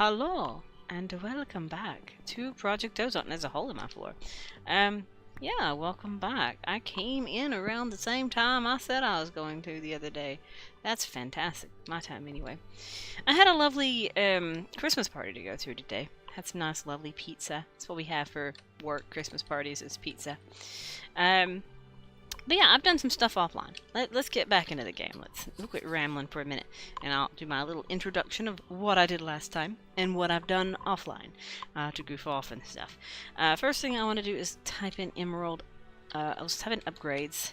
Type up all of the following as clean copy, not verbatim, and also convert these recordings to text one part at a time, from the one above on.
Hello, and welcome back to Project Ozone. There's a hole in my floor. Yeah, welcome back. I came in around the same time I said I was going to the other day. That's fantastic. My time, anyway. I had a lovely, Christmas party to go to today. Had some nice, lovely pizza. That's what we have for work Christmas parties is pizza. But yeah, I've done some stuff offline. Let's get back into the game. Let's quit rambling for a minute, and I'll do my little introduction of what I did last time and what I've done offline to goof off and stuff. First thing I want to do is type in Emerald. Let's type in upgrades,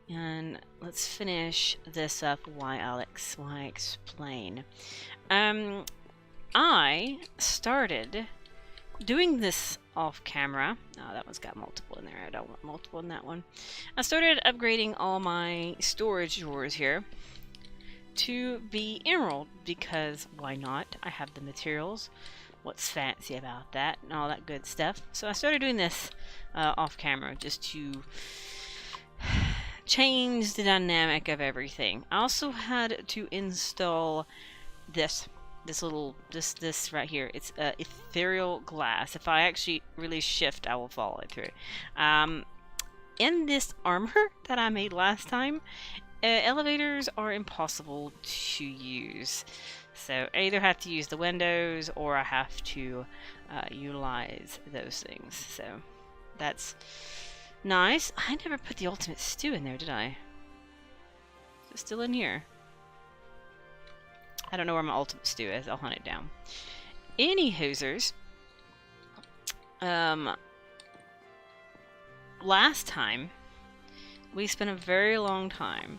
and let's finish this up. Why explain? I started doing this off camera. Oh, that one's got multiple in there. I don't want multiple in that one. I started upgrading all my storage drawers here to be emerald because why not? I have the materials. What's fancy about that and all that good stuff. So I started doing this off camera just to change the dynamic of everything. I also had to install this right here. It's ethereal glass. If I actually release shift, I will follow it through. In this armor that I made last time, elevators are impossible to use. So I either have to use the windows or I have to utilize those things. So that's nice. I never put the ultimate stew in there, did I? Is it still in here? I don't know where my ultimate stew is. I'll hunt it down. Any hoosers. Last time, we spent a very long time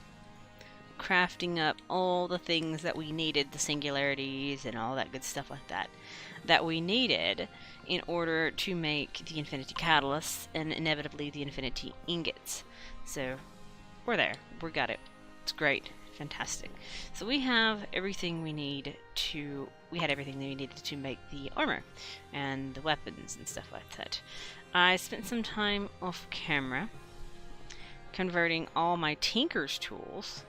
crafting up all the things that we needed, the singularities and all that good stuff like that, that we needed in order to make the infinity catalysts and inevitably the infinity ingots. So, we're there. We got it. It's great. Fantastic. So we have everything we need to... We had everything that we needed to make the armor and the weapons and stuff like that. I spent some time off camera converting all my Tinker's tools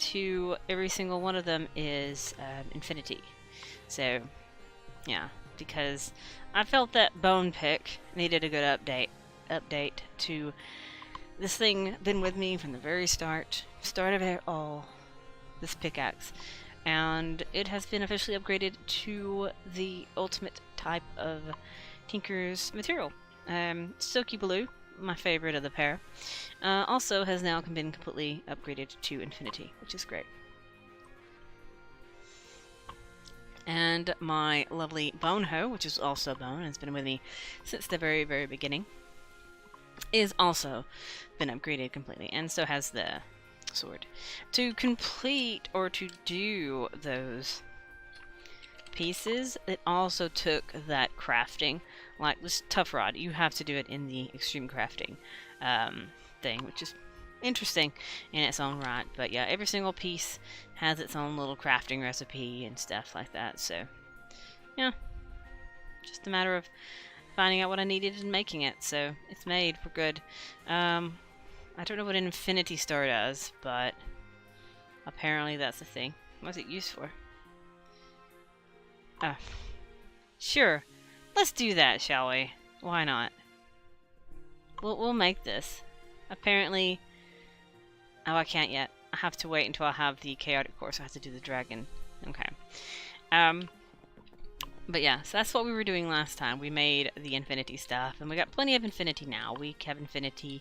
to every single one of them is infinity. So, yeah, because I felt that bone pick needed a good update to... This thing been with me from the very start of it all, this pickaxe, and it has been officially upgraded to the ultimate type of Tinker's material. Silky Blue, my favorite of the pair, also has now been completely upgraded to infinity, which is great. And my lovely bone hoe, which is also bone, and has been with me since the very, very beginning, is also been upgraded completely, and so has the sword. To complete or to do those pieces, it also took that crafting. Like this tough rod, you have to do it in the extreme crafting thing, which is interesting in its own right. But yeah, every single piece has its own little crafting recipe and stuff like that. So yeah, just a matter of finding out what I needed and making it, so it's made. We're good. I don't know what an infinity star does, but apparently that's the thing. What's it used for? Sure. Let's do that, shall we? Why not? We'll make this. Apparently... Oh, I can't yet. I have to wait until I have the chaotic course. I have to do the dragon. Okay. But yeah, so that's what we were doing last time. We made the infinity stuff, and we got plenty of infinity now. We have infinity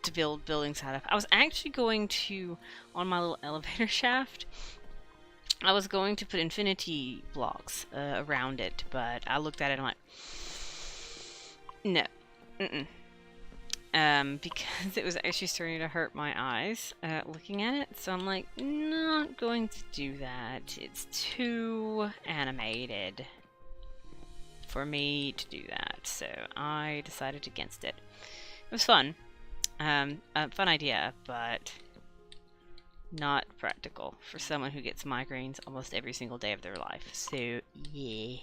to build buildings out of. I was actually going to, on my little elevator shaft, I was going to put infinity blocks around it, but I looked at it and I'm like, no. Because it was actually starting to hurt my eyes looking at it, so I'm like, not going to do that. It's too animated for me to do that, so I decided against it. It was fun. A fun idea, but not practical for someone who gets migraines almost every single day of their life. So, yeah.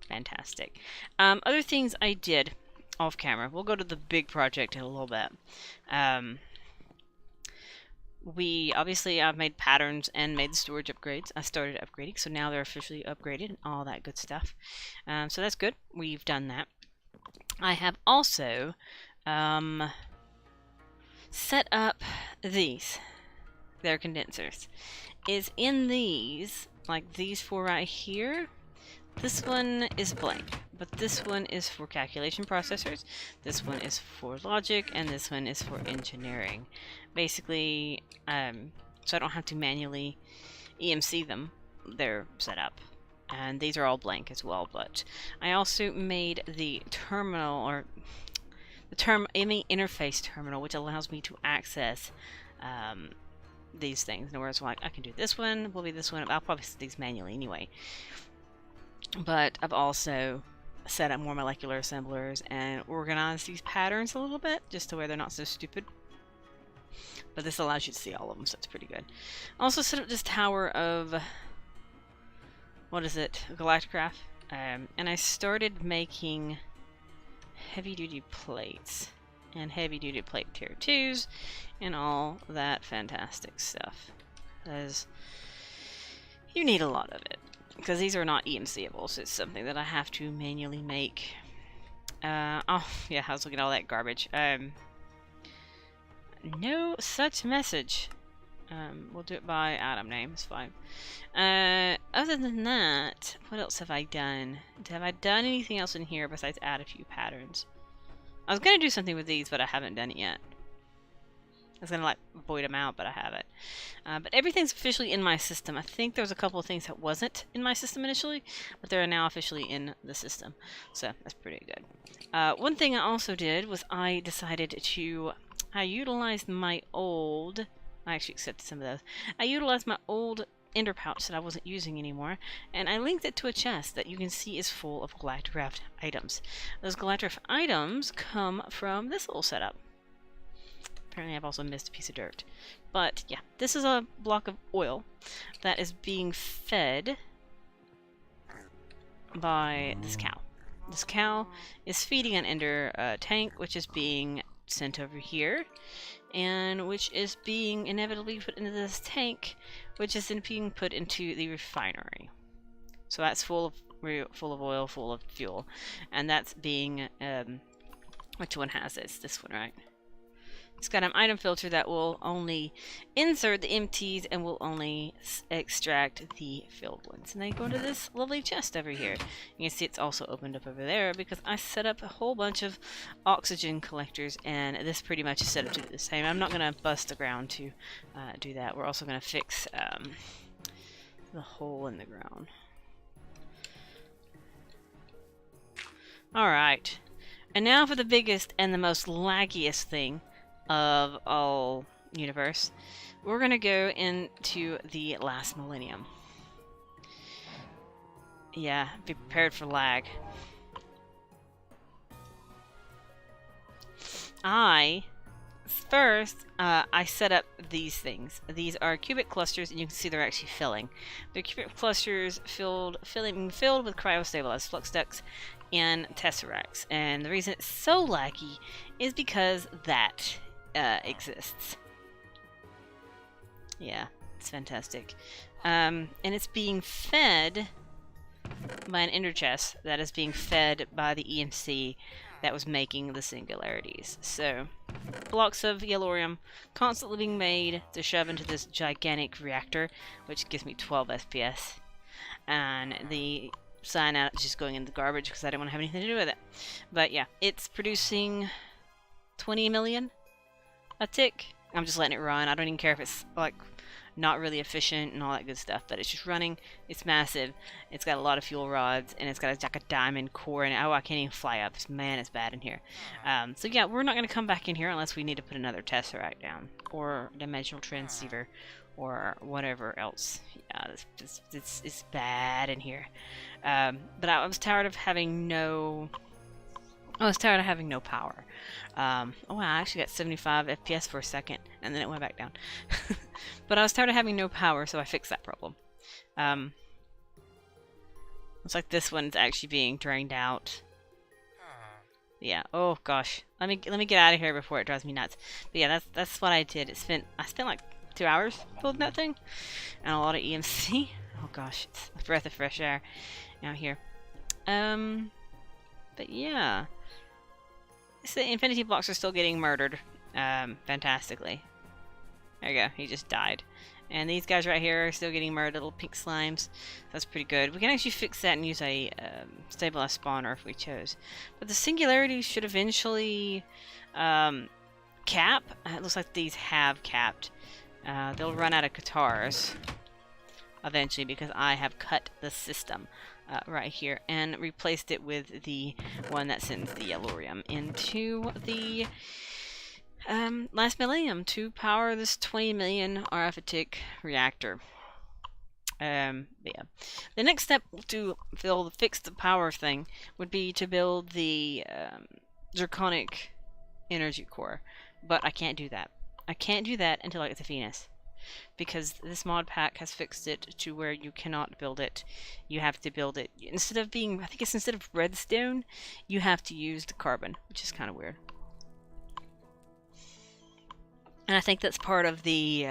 Fantastic. Other things I did off camera. We'll go to the big project in a little bit. I've made patterns and made the storage upgrades. I started upgrading, so now they're officially upgraded and all that good stuff. So that's good. We've done that. I have also set up these. They're condensers. Is in these, like these four right here, this one is blank, but this one is for calculation processors, this one is for logic, and this one is for engineering. Basically, so I don't have to manually EMC them. They're set up. And these are all blank as well, but I also made the terminal, or the ME interface terminal, which allows me to access these things. In other words, like, I can do this one, will be this one. I'll probably set these manually anyway. But I've also set up more molecular assemblers and organized these patterns a little bit, just to where they're not so stupid. But this allows you to see all of them, so it's pretty good. Also set up this tower of, what is it, Galacticraft. And I started making heavy-duty plates and heavy-duty plate tier 2s and all that fantastic stuff. Because you need a lot of it. Because these are not EMCable, so it's something that I have to manually make. Oh, yeah, I was looking at all that garbage. No such message. We'll do it by item name, it's fine. Other than that, what else have I done? Have I done anything else in here besides add a few patterns? I was going to do something with these, but I haven't done it yet. I was going to, like, void them out, but I haven't. But everything's officially in my system. I think there was a couple of things that wasn't in my system initially, but they're now officially in the system. So, that's pretty good. One thing I also did was I decided to... I utilized my old... I actually accepted some of those. I utilized my old ender pouch that I wasn't using anymore, and I linked it to a chest that you can see is full of Galacticraft items. Those Galacticraft items come from this little setup. Apparently I've also missed a piece of dirt. But yeah, this is a block of oil that is being fed by this cow. This cow is feeding an ender tank, which is being sent over here, and which is being inevitably put into this tank, which is then being put into the refinery. So that's full of oil, full of fuel, and that's being which one has this? This one, right? It's got an item filter that will only insert the empties and will only extract the filled ones. And they go into this lovely chest over here. You can see it's also opened up over there because I set up a whole bunch of oxygen collectors, and this pretty much is set up to do the same. I'm not going to bust the ground to do that. We're also going to fix the hole in the ground. Alright. And now for the biggest and the most laggiest thing of all universe. We're gonna go into the last millennium. Yeah, be prepared for lag. I set up these things. These are cubic clusters, and you can see they're actually filling. They're cubic clusters filled with cryostabilized flux ducts and tesseracts. And the reason it's so laggy is because that exists. Yeah, it's fantastic. And it's being fed by an ender chest that is being fed by the EMC that was making the singularities. So, blocks of yellorium constantly being made to shove into this gigantic reactor, which gives me 12 FPS. And the cyanide is just going in the garbage because I didn't want to have anything to do with it. But yeah, it's producing 20 million a tick. I'm just letting it run. I don't even care if it's like not really efficient and all that good stuff, but it's just running. It's massive. It's got a lot of fuel rods, and it's got like a diamond core, and oh, I can't even fly up. Man, it's bad in here. So yeah, we're not going to come back in here unless we need to put another tesseract down, or dimensional transceiver, or whatever else. Yeah, it's bad in here. But I was tired of having no... I was tired of having no power. Oh, I actually got 75 FPS for a second, and then it went back down. But I was tired of having no power, so I fixed that problem. Looks like this one's actually being drained out. Yeah. Oh gosh. Let me get out of here before it drives me nuts. But yeah, that's what I did. I spent like 2 hours building that thing, and a lot of EMC. Oh gosh, it's a breath of fresh air out here. But yeah, so the infinity blocks are still getting murdered, fantastically. There you go, he just died. And these guys right here are still getting murdered, little pink slimes. That's pretty good. We can actually fix that and use a stabilized spawner if we chose. But the singularities should eventually cap. It looks like these have capped. They'll run out of Katars eventually because I have cut the system right here and replaced it with the one that sends the Yellorium into the last millennium to power this 20 million RF-atic reactor. Yeah. The next step to fix the power thing would be to build the Draconic energy core, but I can't do that. I can't do that until I get to Venus, because this mod pack has fixed it to where you cannot build it. You have to build it instead of being, I think it's instead of redstone, you have to use the carbon, which is kind of weird. And I think that's part of the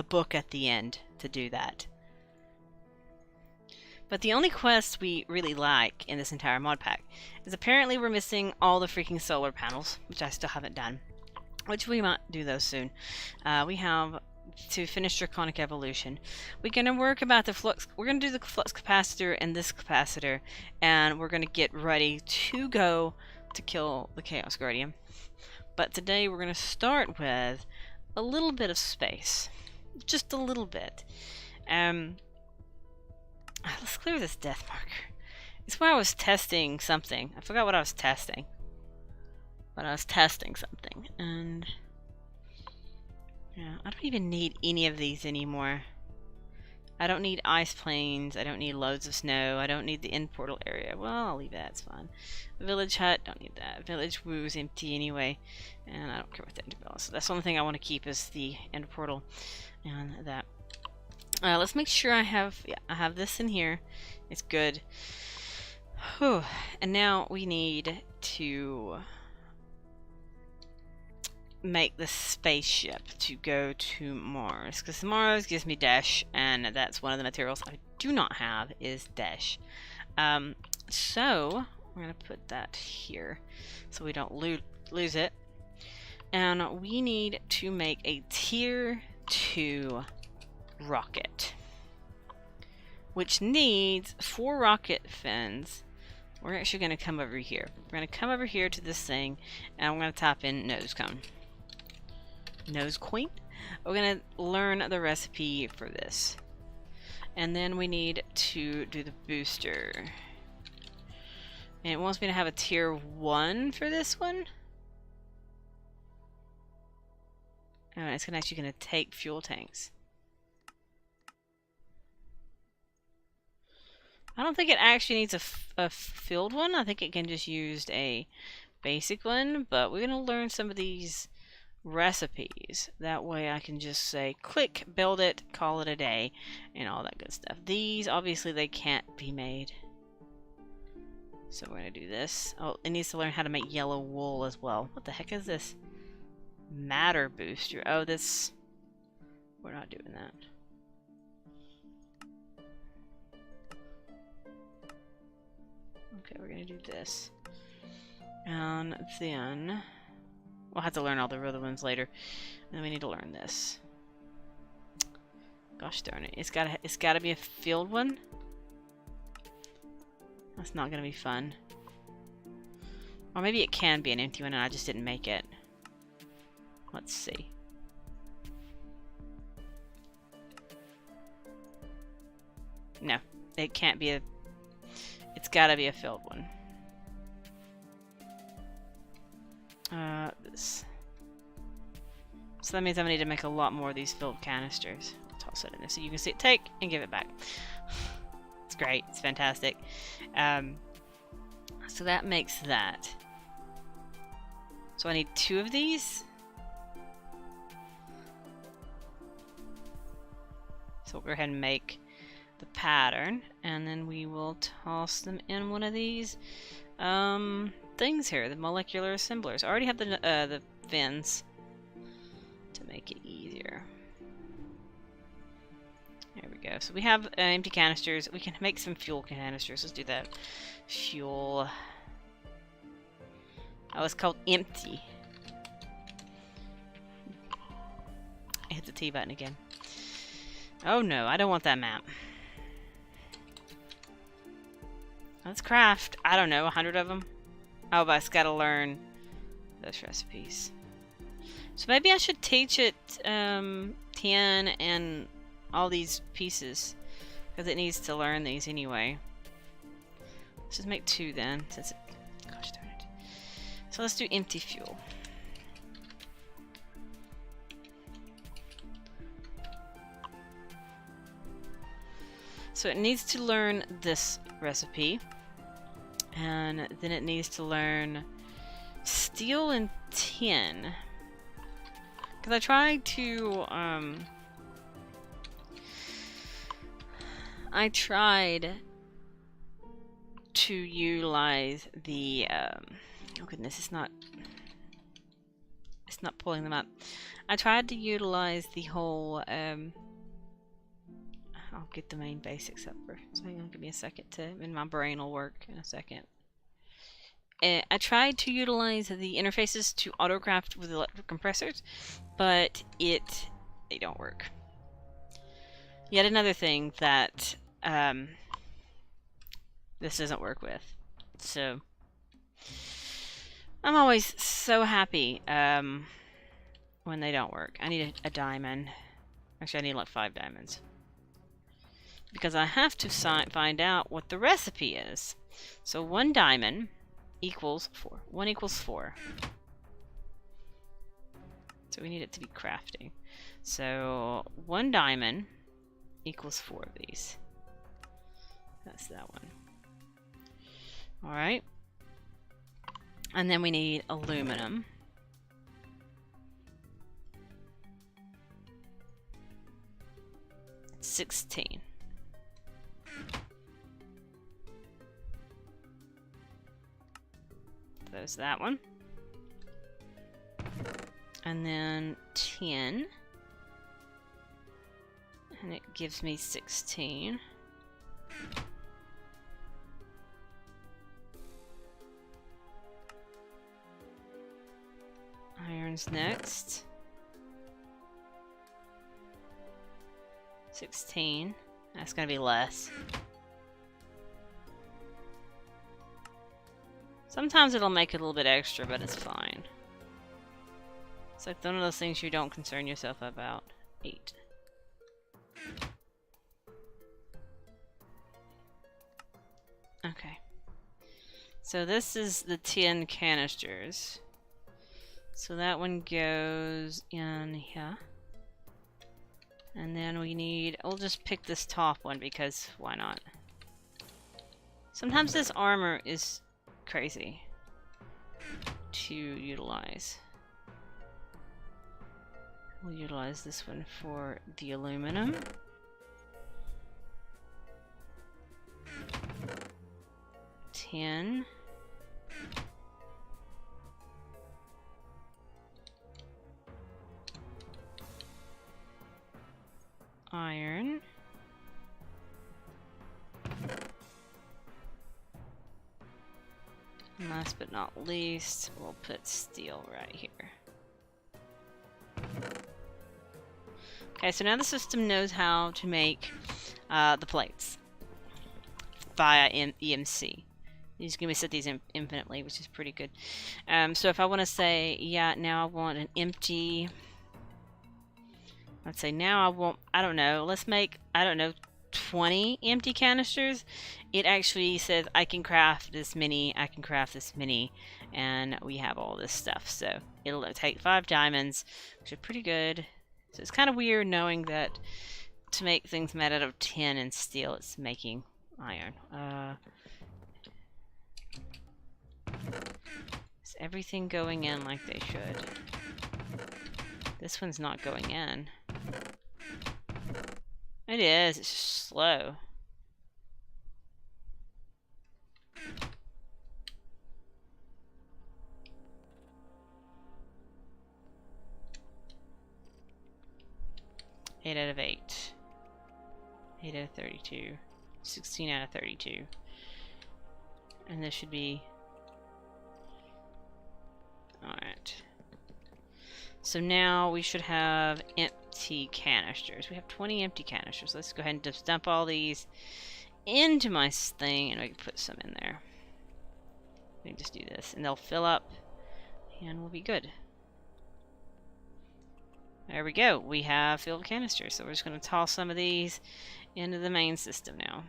book at the end to do that. But the only quest we really like in this entire mod pack is apparently we're missing all the freaking solar panels, which I still haven't done, which we might do those soon. We have to finish Draconic Evolution. We're going to work about the flux. We're going to do the flux capacitor and this capacitor, and we're going to get ready to go to kill the Chaos Guardian. But today we're going to start with a little bit of space. Just a little bit. Let's clear this death marker. It's where I was testing something. I forgot what I was testing. But I was testing something. And yeah, I don't even need any of these anymore. I don't need ice plains. I don't need loads of snow. I don't need the end portal area. Well, I'll leave that. It's fine. Village hut. Don't need that. Village woo is empty anyway. And I don't care about the end portal. So that's the only thing I want to keep is the end portal. And that. Let's make sure I have this in here. It's good. Whew. And now we need to make the spaceship to go to Mars, because Mars gives me dash, and that's one of the materials I do not have is dash. So we're gonna put that here so we don't lose it. And we need to make a tier 2 rocket, which needs 4 rocket fins. We're actually going to come over here. We're going to come over here to this thing, and I'm going to type in nose cone. Nose coin. We're going to learn the recipe for this. And then we need to do the booster. And it wants me to have a tier 1 for this one. And it's actually going to take fuel tanks. I don't think it actually needs a filled one. I think it can just use a basic one, but we're going to learn some of these recipes. That way I can just say, click, build it, call it a day, and all that good stuff. These, obviously, they can't be made. So we're going to do this. Oh, it needs to learn how to make yellow wool as well. What the heck is this? Matter booster. Oh, this... We're not doing that. Okay, we're gonna do this. And then we'll have to learn all the other ones later. And then we need to learn this. Gosh darn it. It's gotta be a field one. That's not gonna be fun. Or maybe it can be an empty one and I just didn't make it. Let's see. No, it can't be a... It's gotta be a filled one. This. So that means I need to make a lot more of these filled canisters. I'll toss it in there so you can see it take and give it back. It's great. It's fantastic. So that makes that. So I need 2 of these. So we'll go ahead and make the pattern, and then we will toss them in one of these things here, the molecular assemblers. I already have the fins to make it easier. There we go. So we have empty canisters. We can make some fuel canisters. Let's do that. Fuel. Oh, it's called empty. I hit the T button again. Oh no, I don't want that map. Let's craft, I don't know, 100 of them? Oh, but I gotta learn those recipes. So maybe I should teach it tin and all these pieces, because it needs to learn these anyway. Let's just make 2 then, since it, gosh darn it. So let's do empty fuel. So it needs to learn this recipe, and then it needs to learn steel and tin. Because I tried to, utilize the, oh goodness, it's not pulling them up. I tried to utilize the whole, I'll get the main basics up for, so hang on, give me a second to, and my brain will work in a second. I tried to utilize the interfaces to autocraft with electric compressors, but they don't work. Yet another thing that this doesn't work with. So I'm always so happy when they don't work. I need a diamond. Actually, I need like 5 diamonds. Because I have to find out what the recipe is. So 1 diamond equals 4. 1 equals 4. So we need it to be crafting. So 1 diamond equals 4 of these. That's that one. Alright. And then we need aluminum. 16. There's that one. And then 10. And it gives me 16. Iron's next. 16. That's gonna be less. Sometimes it'll make it a little bit extra, but it's fine. It's like one of those things you don't concern yourself about. 8. Okay. So this is the tin canisters. So that one goes in here. And then we need, we'll just pick this top one because why not? Sometimes this armor is crazy to utilize. We'll utilize this one for the aluminum. Tin. Iron. And last but not least, we'll put steel right here. Okay, so now the system knows how to make the plates via EMC. He's going to set these infinitely, which is pretty good. So if I want to say, yeah, now I want an empty... Let's say now I want, I don't know, let's make, I don't know, 20 empty canisters. It actually says I can craft this many, I can craft this many, and we have all this stuff. So it'll take 5 diamonds, which is pretty good. So it's kind of weird knowing that to make things made out of tin and steel, it's making iron. Is everything going in like they should? This one's not going in. It is, it's just slow. Eight out of 8. 8 out of 32. 16 out of 32. And this should be... Alright. So now we should have empty canisters. We have 20 empty canisters. Let's go ahead and just dump all these into my thing, and we can put some in there. We can just do this, and they'll fill up, and we'll be good. There we go. We have filled canisters, so we're just going to toss some of these into the main system now.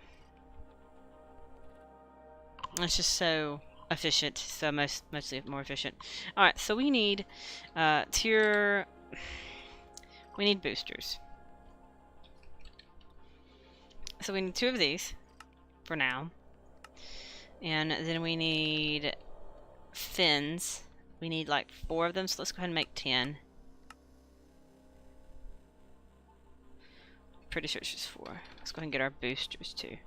It's just so efficient, so mostly more efficient. Alright, so we need we need boosters. So we need 2 of these for now. And then we need fins. We need like 4 of them, so let's go ahead and make 10. Pretty sure it's just 4. Let's go ahead and get our boosters too.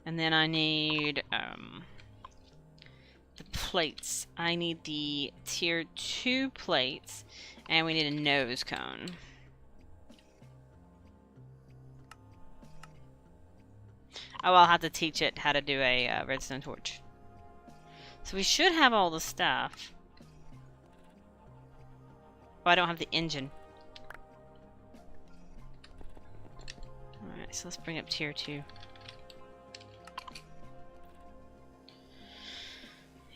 And then I need the plates. I need the tier 2 plates, and we need a nose cone. Oh, I'll have to teach it how to do a redstone torch. So we should have all the stuff. Oh, I don't have the engine. Alright, so let's bring up tier 2.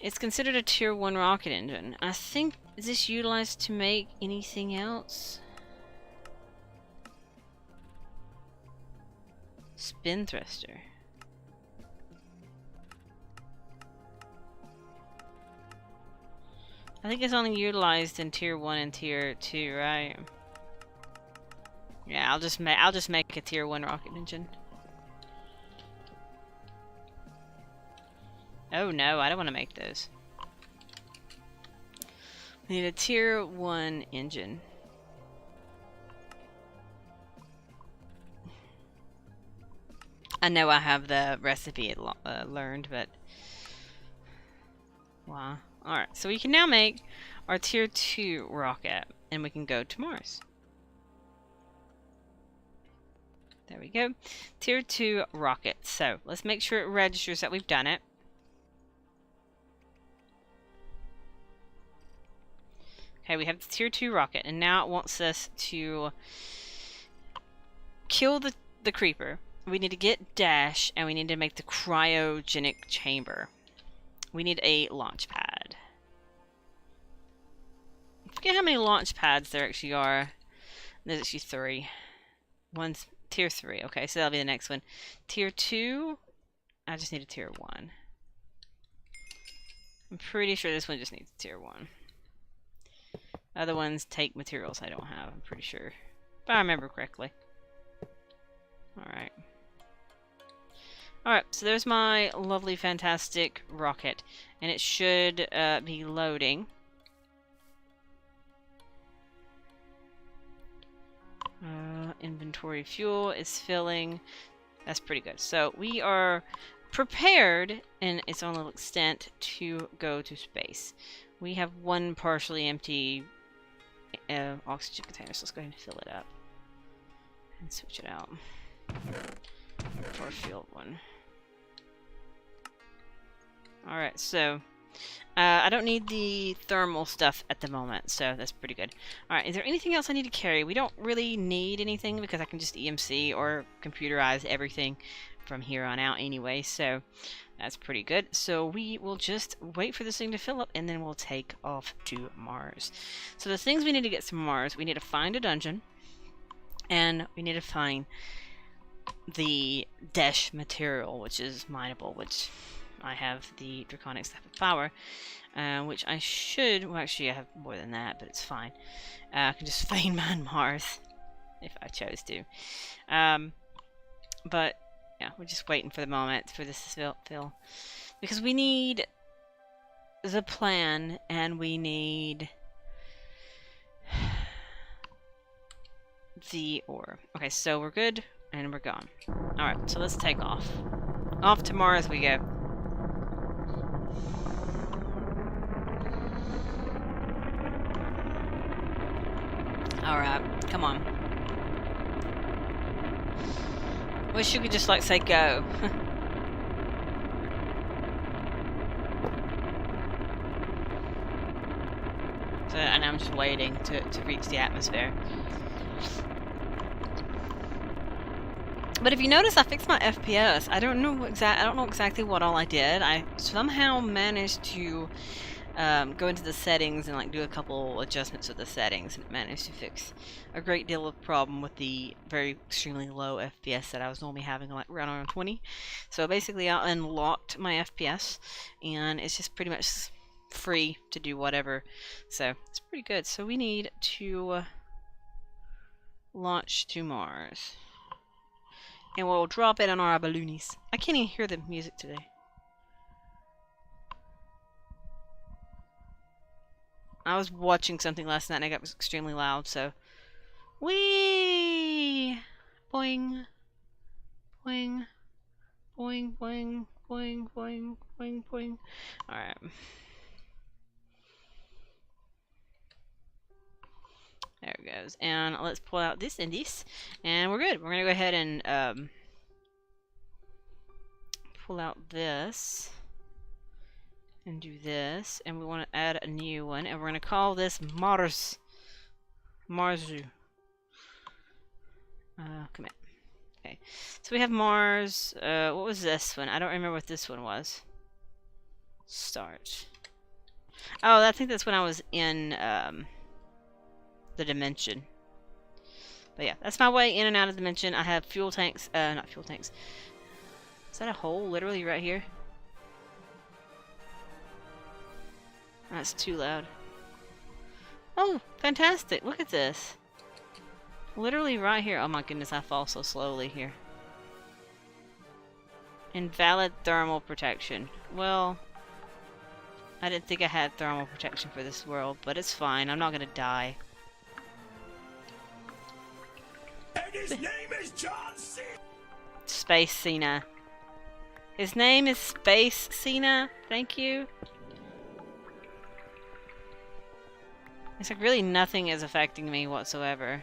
It's considered a tier 1 rocket engine. I think, is this utilized to make anything else? Spin thruster. I think it's only utilized in tier 1 and tier 2, right? Yeah, I'll just make a tier 1 rocket engine. Oh no, I don't want to make those. We need a tier 1 engine. I know I have the recipe learned, but... Wow. Alright, so we can now make our tier 2 rocket, and we can go to Mars. There we go. Tier 2 rocket. So, let's make sure it registers that we've done it. Okay, we have the tier 2 rocket, and now it wants us to kill the creeper. We need to get Dash, and we need to make the cryogenic chamber. We need a launch pad. I forget how many launch pads there actually are. There's actually 3. One's tier 3. Okay, so that'll be the next one. Tier 2, I just need a tier 1. I'm pretty sure this one just needs a tier 1. Other ones take materials I don't have, I'm pretty sure. If I remember correctly. Alright. Alright, so there's my lovely, fantastic rocket. And it should be loading. Inventory fuel is filling. That's pretty good. So we are prepared, in its own little extent, to go to space. We have 1 partially empty oxygen container, so let's go ahead and fill it up. And switch it out for a filled one. Alright, so I don't need the thermal stuff at the moment, so that's pretty good. Alright, is there anything else I need to carry? We don't really need anything because I can just EMC or computerize everything from here on out anyway, so that's pretty good. So we will just wait for this thing to fill up, and then we'll take off to Mars. So the things we need to get to Mars, we need to find a dungeon, and we need to find the Dash material, which is mineable, which I have the Draconic Staff of Power, which I should... Well, actually, I have more than that, but it's fine. I can just feign mine Mars, if I chose to. But, yeah, we're just waiting for the moment for this to fill. Because we need the plan, and we need the ore. Okay, so we're good, and we're gone. Alright, so let's take off. Off to Mars we go. Alright, come on. Wish you could just like say go. So, and I'm just waiting to reach the atmosphere. But if you notice, I fixed my FPS. I don't know exactly what all I did. I somehow managed to go into the settings and like do a couple adjustments with the settings, and managed to fix a great deal of problem with the very extremely low FPS that I was normally having, like around 20. So basically, I unlocked my FPS, and it's just pretty much free to do whatever. So it's pretty good. So we need to launch to Mars. And we'll drop it on our balloonies. I can't even hear the music today. I was watching something last night and it got extremely loud, so... Whee! Boing. Boing. Boing, boing, boing, boing, boing, boing. Alright. There it goes. And let's pull out this and this. And we're good. We're going to go ahead and pull out this. And do this. And we want to add a new one. And we're going to call this Mars. Marsu. Come in. Okay. So we have Mars. What was this one? I don't remember what this one was. Start. Oh, I think that's when I was in... the dimension. But yeah, that's my way in and out of the dimension. I have fuel tanks, not fuel tanks. Is that a hole literally right here? That's too loud. Oh, fantastic. Look at this. Literally right here. Oh my goodness, I fall so slowly here. Invalid thermal protection. Well, I didn't think I had thermal protection for this world, but it's fine. I'm not gonna die. And his name is John C. Spaceee. His name is Spaceee. Thank you. It's like really nothing is affecting me whatsoever.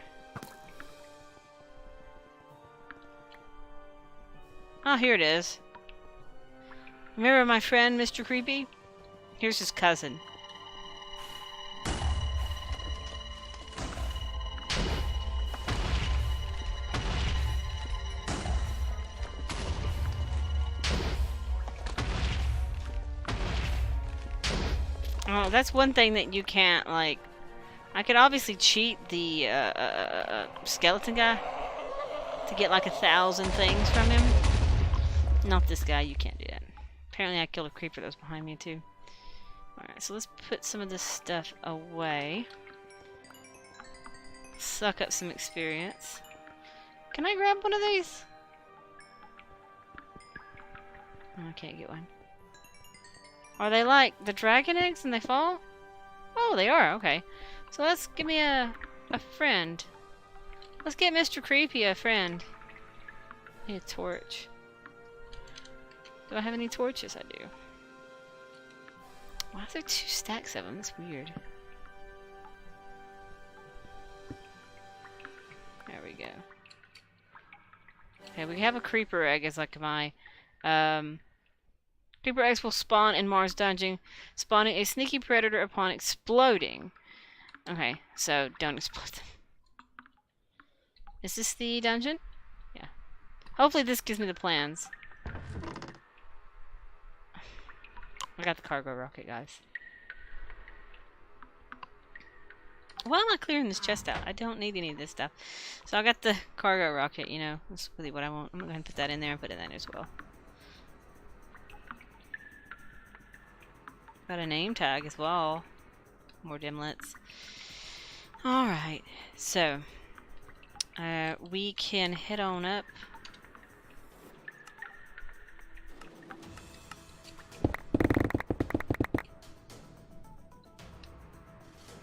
Oh, here it is. Remember my friend, Mr. Creepy? Here's his cousin. Oh, that's one thing that you can't, like... I could obviously cheat the skeleton guy to get like 1,000 things from him. Not this guy, you can't do that. Apparently I killed a creeper that was behind me too. Alright, so let's put some of this stuff away. Suck up some experience. Can I grab one of these? I can't get one. Are they like the dragon eggs and they fall? Oh, they are, okay. So let's give me a friend. Let's get Mr. Creepy a friend. I need a torch. Do I have any torches? I do. Why is there 2 stacks of them? That's weird. There we go. Okay, we have a creeper egg as like my... Creeper eggs will spawn in Mars dungeon, spawning a sneaky predator upon exploding. Okay, so don't explode them. Is this the dungeon? Yeah. Hopefully this gives me the plans. I got the cargo rocket, guys. Why am I clearing this chest out? I don't need any of this stuff. So I got the cargo rocket, you know. That's really what I want. I'm going to put that in there and put it in as well. Got a name tag as well. More dimlets. Alright, so we can head on up.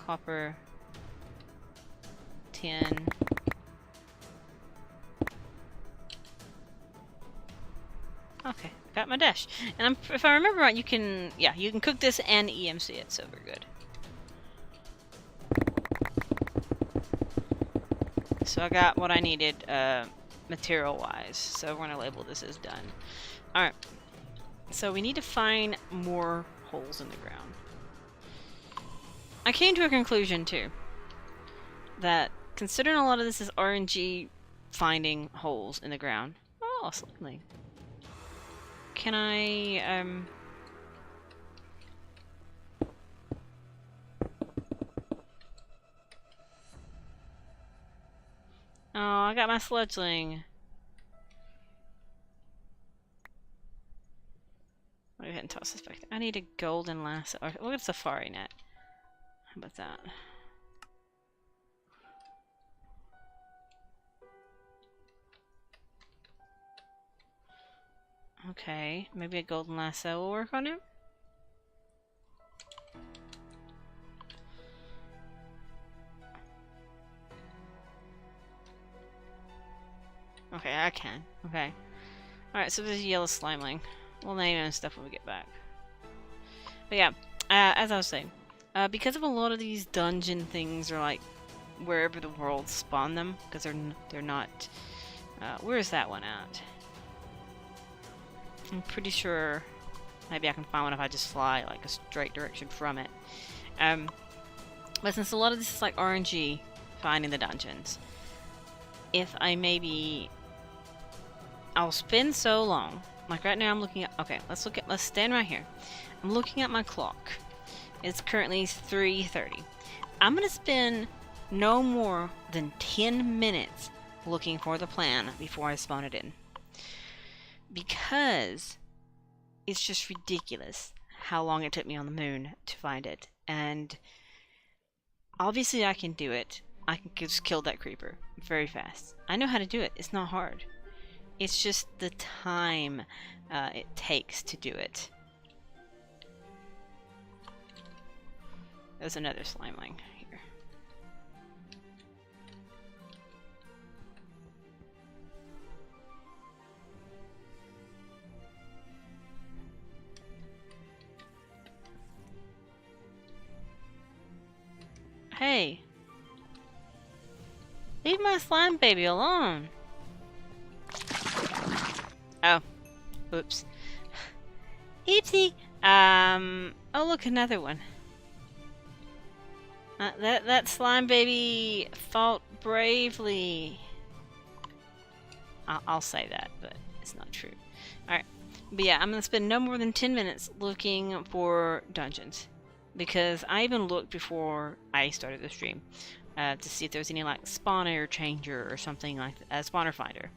Copper 10. Okay, got my dash. And if I remember right, you can cook this and EMC it, so we're good. so I got what I needed material-wise. So we're gonna label this as done. Alright. So we need to find more holes in the ground. I came to a conclusion, too, that considering a lot of this is RNG finding holes in the ground. Oh, slightly. Can I, Oh, I got my fledgling. I'll go ahead and toss this back. I need a golden lasso. Or look at safari net. How about that? Okay, maybe a golden lasso will work on it. Okay, I can. Okay. Alright, so there's a yellow slimeling. We'll name him and stuff when we get back. But yeah, as I was saying, because of a lot of these dungeon things are like wherever the world spawn them, because they're not. Where is that one at? I'm pretty sure maybe I can find one if I just fly like a straight direction from it. But since a lot of this is like RNG finding the dungeons, if I maybe I'll spend so long. Like right now I'm looking at, okay, let's stand right here. I'm looking at my clock. It's currently 3:30. I'm gonna spend no more than 10 minutes looking for the plan before I spawn it in. Because it's just ridiculous how long it took me on the moon to find it. And obviously I can do it. I can just kill that creeper very fast. I know how to do it. It's not hard. It's just the time it takes to do it. There's another slimeling here. Hey! Leave my slime baby alone! Oh. Oops. Oopsie! Oh look, another one. That slime baby fought bravely. I'll say that, but it's not true. Alright. But yeah, I'm gonna spend no more than 10 minutes looking for dungeons. Because I even looked before I started the stream to see if there was any like spawner changer or something like that, spawner finder.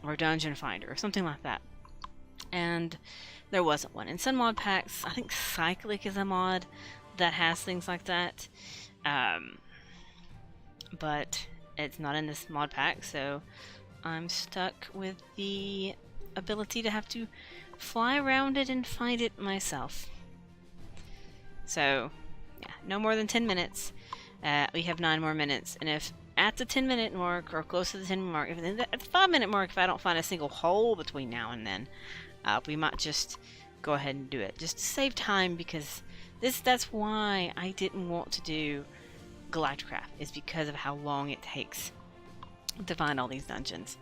Or dungeon finder or something like that. And there wasn't one. In some mod packs, I think Cyclic is a mod that has things like that. But it's not in this mod pack, so I'm stuck with the ability to have to fly around it and find it myself. So, yeah, no more than 10 minutes. We have 9 more minutes, and if at the 10-minute mark, or close to the 10-minute mark, if at the 5-minute mark, if I don't find a single hole between now and then, we might just go ahead and do it, just to save time, because that's why I didn't want to do Galacticraft, is because of how long it takes to find all these dungeons.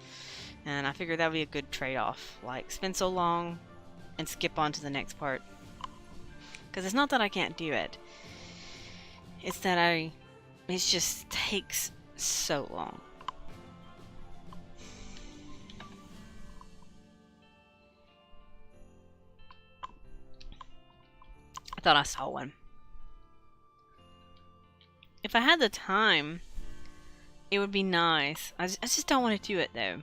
And I figured that would be a good trade-off, like spend so long and skip on to the next part. Because it's not that I can't do it, it's that it just takes so long. I thought I saw one. If I had the time, it would be nice. I just don't want to do it though.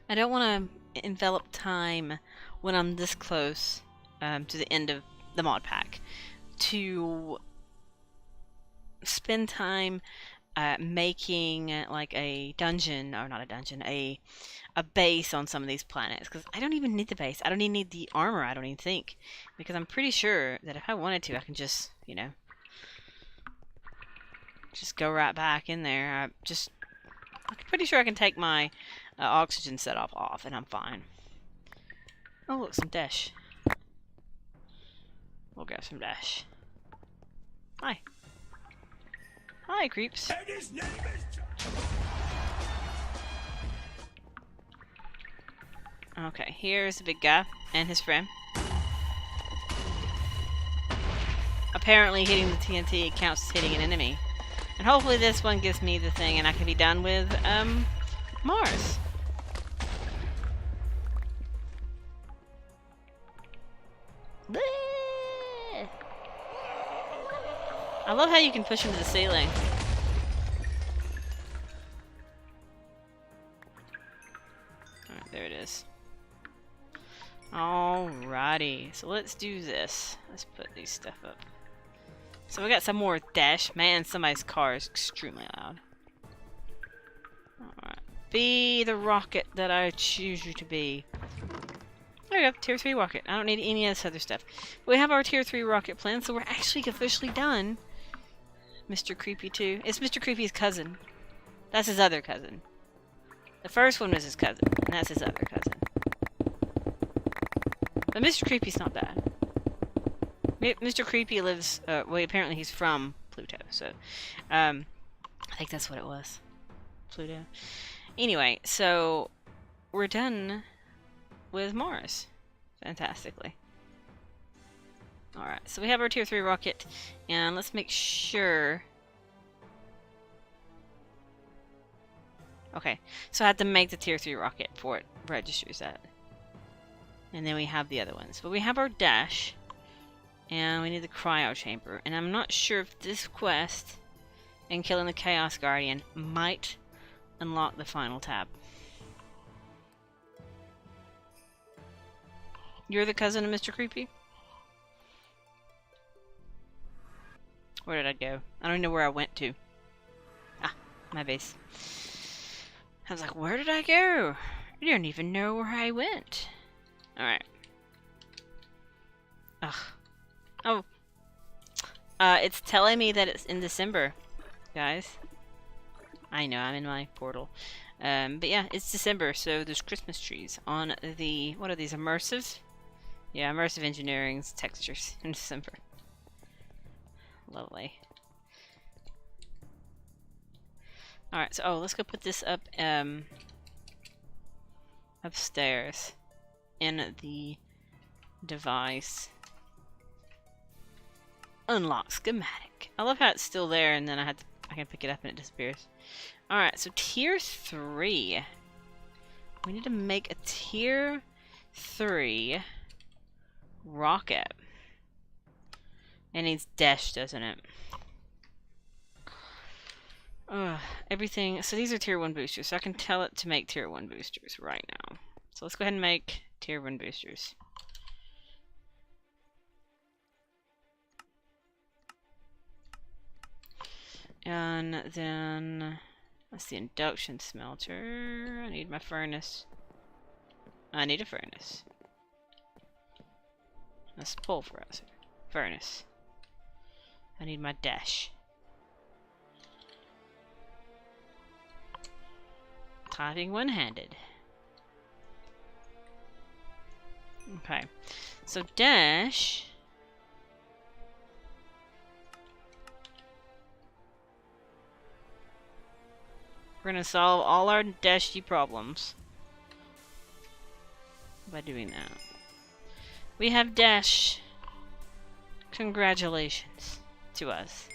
I don't want to envelop time when I'm this close to the end of the mod pack to spend time making like a dungeon, or not a dungeon, a base on some of these planets, because I don't even need the base. I don't even need the armor, I don't even think, because I'm pretty sure that if I wanted to, I can just, you know, just go right back in there. I'm pretty sure I can take my oxygen setup off and I'm fine. Oh look, some dash. We'll grab some dash. Hi. Hi, creeps. And his name is John Okay, here's the big guy and his friend. Apparently hitting the TNT counts as hitting an enemy. And hopefully this one gives me the thing and I can be done with, Mars. Bleh. I love how you can push him to the ceiling. Alright, there it is. Alrighty, so let's do this. Let's put these stuff up. So we got some more dash. Man, somebody's car is extremely loud. Alright. Be the rocket that I choose you to be. There we go, tier 3 rocket. I don't need any of this other stuff. We have our tier 3 rocket plan, so we're actually officially done. Mr. Creepy 2. It's Mr. Creepy's cousin. That's his other cousin. The first one was his cousin, and that's his other cousin. But Mr. Creepy's not bad. Mr. Creepy lives, well, apparently he's from Pluto, so, I think that's what it was. Pluto. Anyway, so, we're done with Mars. Fantastically. Alright, so we have our tier 3 rocket, and let's make sure... Okay, so I had to make the tier 3 rocket before it registers that. And then we have the other ones. But we have our dash, and we need the cryo chamber. And I'm not sure if this quest and killing the Chaos Guardian might unlock the final tab. You're the cousin of Mr. Creepy? Where did I go? I don't even know where I went to. Ah, my base. I was like, where did I go? I don't even know where I went. Alright. Ugh. Oh. It's telling me that it's in December, guys. I know, I'm in my portal. But yeah, it's December, so there's Christmas trees on the... What are these, immersive? Yeah, immersive engineering's textures in December. Lovely. Alright, so, let's go put this up, upstairs in the device. Unlock schematic. I love how it's still there and then I can pick it up and it disappears. Alright, so tier 3. We need to make a tier 3 rocket. It needs dash, doesn't it? Everything. So these are tier 1 boosters, so I can tell it to make tier 1 boosters right now. So let's go ahead and make tier 1 boosters. And then that's the induction smelter. I need my furnace. I need a furnace. That's pulverizer. Furnace. I need my dash. Typing one-handed. Okay. So dash. We're gonna solve all our dashy problems by doing that. We have dash. Congratulations to us.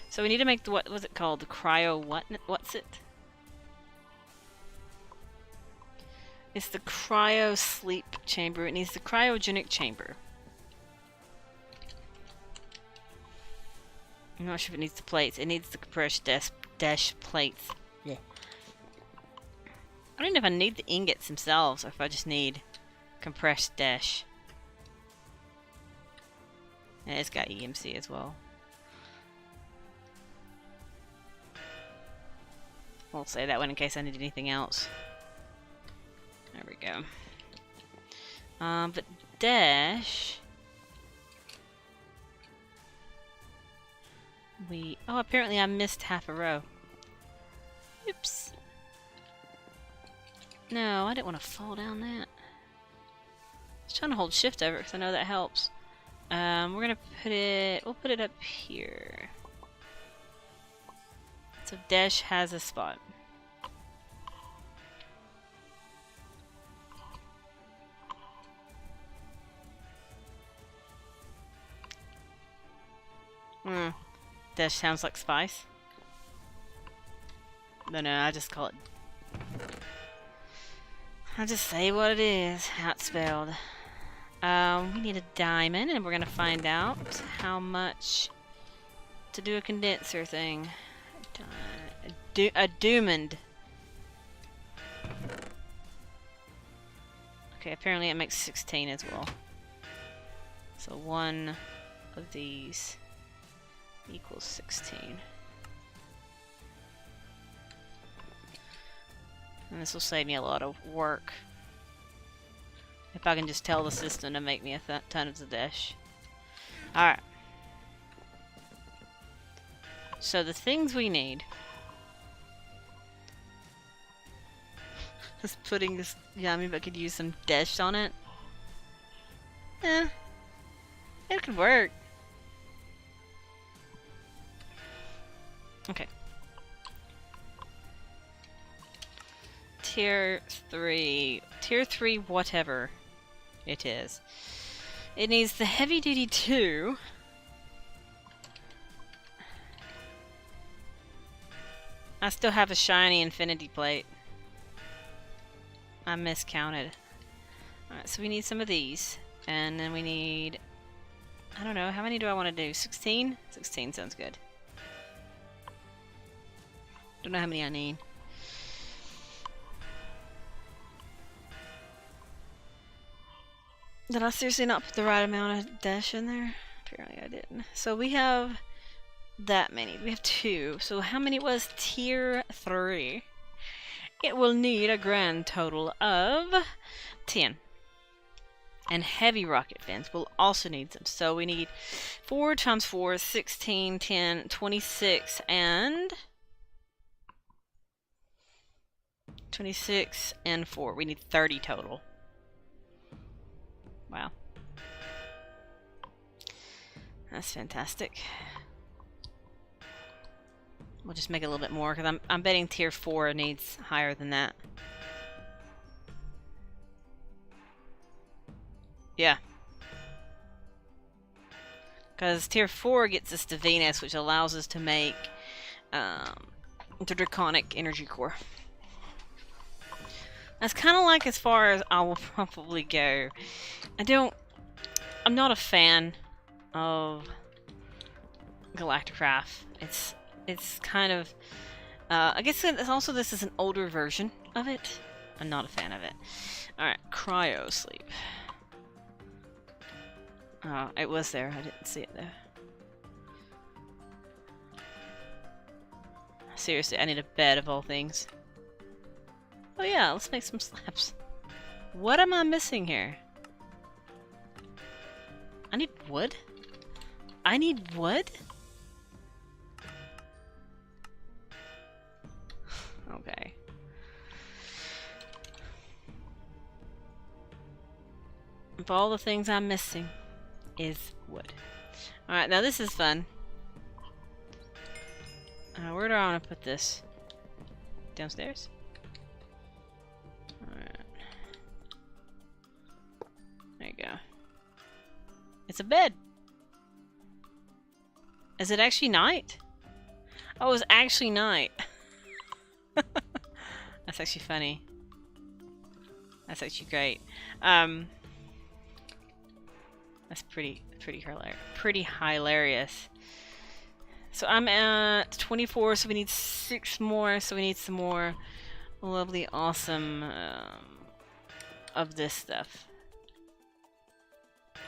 So we need to make the, what was it called? The cryo what? What's it? It's the cryo sleep chamber. It needs the cryogenic chamber. I'm not sure if it needs the plates. It needs the compressed dash plates. Yeah. I don't know if I need the ingots themselves or if I just need compressed dash. And it's got EMC as well. We'll say that one in case I need anything else. There we go. But dash... Oh, apparently I missed half a row. Oops. No, I didn't want to fall down that. I was trying to hold shift over it because I know that helps. We're gonna put it... We'll put it up here. So dash has a spot. Hmm. That sounds like spice. No, I just call it. I'll just say what it is, how it's spelled. We need a diamond, and we're gonna find out how much to do a condenser thing. A diamond. Okay, apparently it makes 16 as well. So one of these equals 16. And this will save me a lot of work. If I can just tell the system to make me a ton of the dish. Alright. So the things we need. Just putting this yummy, but could use some dish on it. It could work. Okay. Tier 3, whatever it is. It needs the heavy duty 2. I still have a shiny infinity plate. I miscounted. Alright, so we need some of these. And then we need... I don't know, how many do I want to do? 16? 16 sounds good. Don't know how many I need. Did I seriously not put the right amount of dash in there? Apparently I didn't. So we have that many. We have 2. So how many was tier 3? It will need a grand total of 10. And heavy rocket fins will also need some. So we need 4 times 4 is 16, 10, 26, and 26 and 4. We need 30 total. Wow. That's fantastic. We'll just make it a little bit more, because I'm betting tier 4 needs higher than that. Yeah. Because tier 4 gets us to Venus, which allows us to make the Draconic Energy Core. That's kind of like as far as I will probably go. I'm not a fan of Galacticraft. It's kind of, I guess also this is an older version of it. I'm not a fan of it. Alright, cryo sleep. Oh, it was there. I didn't see it though. Seriously, I need a bed of all things. Oh yeah, let's make some slabs. What am I missing here? I need wood? I need wood? Okay. Of all the things I'm missing is wood. Alright, now this is fun. Where do I want to put this? Downstairs? Alright. There you go. It's a bed! Is it actually night? Oh, it's actually night. That's actually funny. That's actually great. That's pretty hilarious. So I'm at 24, so we need 6 more. So we need some more lovely, awesome of this stuff.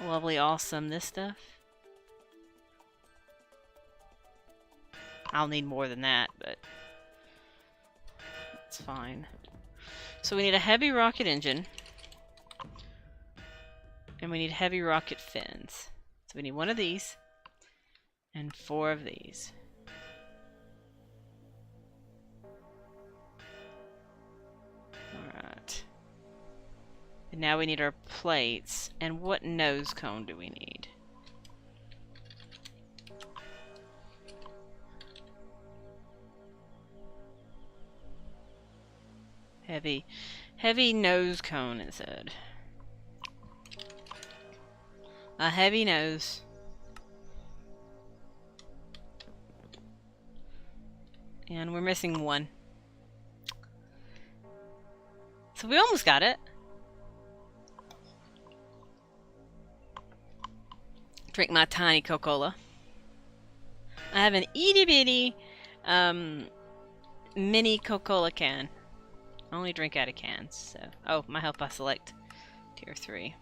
Lovely, awesome this stuff. I'll need more than that, but it's fine. So we need a heavy rocket engine. And we need heavy rocket fins. So we need 1 of these. And 4 of these. Alright. And now we need our plates. And what nose cone do we need? Heavy nose cone, it said. A heavy nose. And we're missing one. So we almost got it. Drink my tiny Coca-Cola. I have an itty bitty mini Coca-Cola can. I only drink out of cans, so. Oh, my health by select. Tier 3.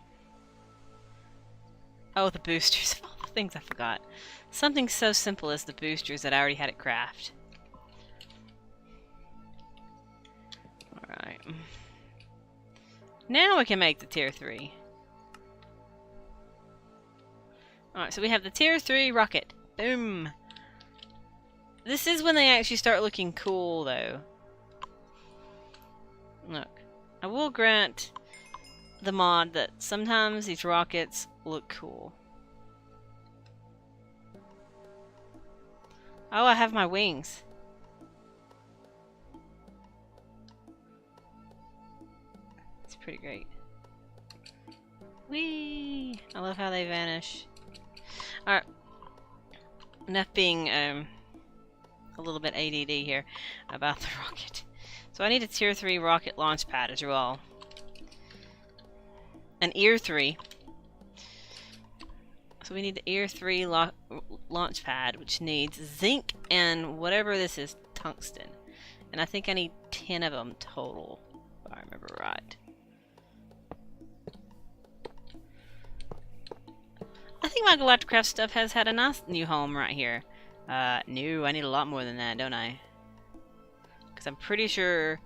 Oh, the boosters. Of all the things I forgot. Something so simple as the boosters that I already had at craft. Alright. Now we can make the tier 3. Alright, so we have the tier 3 rocket. Boom! This is when they actually start looking cool, though. Look. I will grant the mod that sometimes these rockets look cool. Oh, I have my wings. It's pretty great. Whee! I love how they vanish. Alright. Enough being a little bit ADD here about the rocket. So I need a tier 3 rocket launch pad as well. An ear 3. So we need the ear 3 launch pad, which needs zinc and whatever this is, tungsten. And I think I need 10 of them total, if I remember right. I think my Galacticraft stuff has had a nice new home right here. No, I need a lot more than that, don't I? Because I'm pretty sure...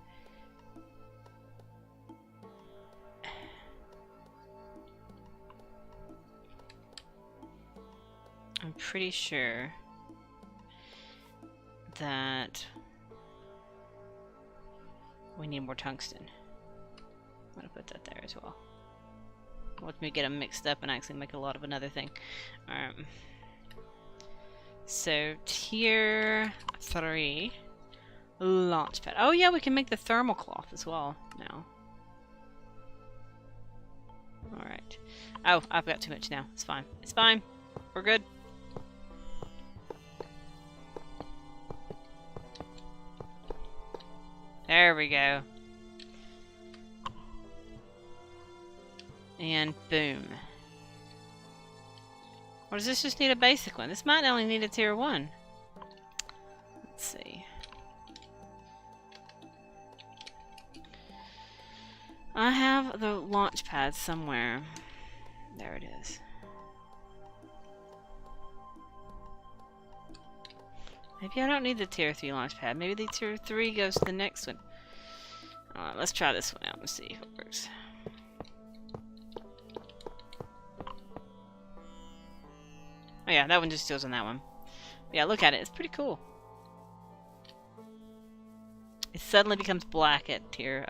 I'm pretty sure that we need more tungsten. I'm gonna put that there as well. Let me get them mixed up and actually make a lot of another thing. So tier 3 launch pad. Oh yeah, we can make the thermal cloth as well now. Alright. Oh, I've got too much now. It's fine. It's fine. We're good. There we go. And boom. Or does this just need a basic one? This might only need a tier 1. Let's see. I have the launch pad somewhere. There it is. Maybe I don't need the tier 3 launch pad. Maybe the tier 3 goes to the next one. Let's try this one out and see if it works. Oh yeah, that one just goes on that one. But yeah, look at it. It's pretty cool. It suddenly becomes black at tier...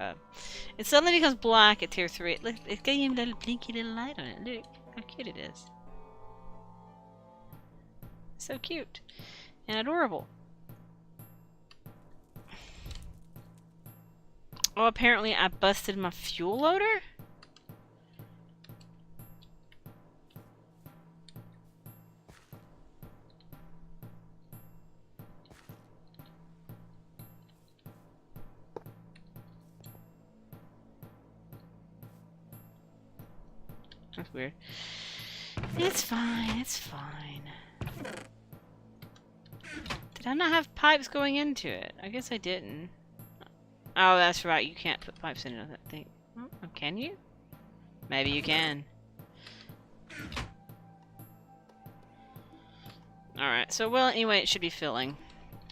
it suddenly becomes black at tier 3. Look, it's got even a little blinky little light on it. Look how cute it is. So cute. And adorable. Oh, apparently I busted my fuel loader? That's weird. It's fine, it's fine. Did I not have pipes going into it? I guess I didn't. Oh, that's right. You can't put pipes into that thing. Oh, can you? Maybe you can. Alright, so well, anyway, it should be filling.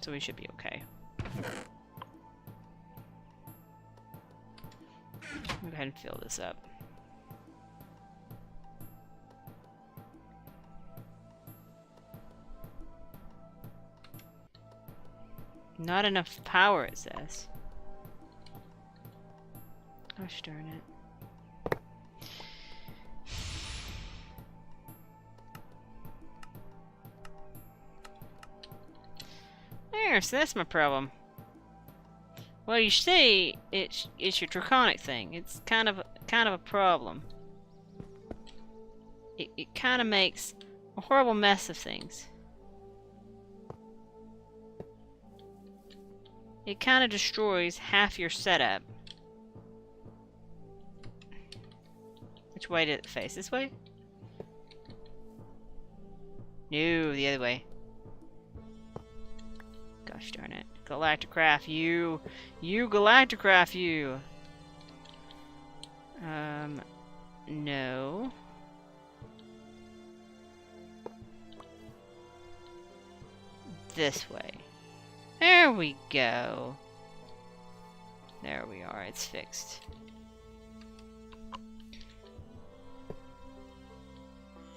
So we should be okay. Go ahead and fill this up. Not enough power, it says. Gosh darn it. There, so that's my problem. Well, you see, it's your draconic thing. It's kind of a problem. It kind of makes a horrible mess of things. it kind of destroys half your setup. Which way did it face? This way? No, the other way. Gosh darn it. Galacticraft, you! You Galacticraft, you! No. This way. There we go. There we are, it's fixed.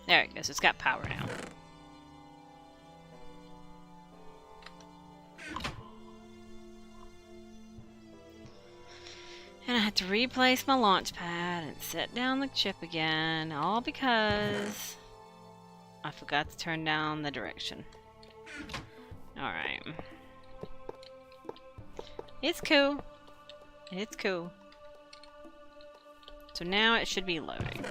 There it goes, it's got power now. And I had to replace my launch pad and set down the chip again, all because I forgot to turn down the direction. Alright. It's cool. It's cool. So now it should be loading.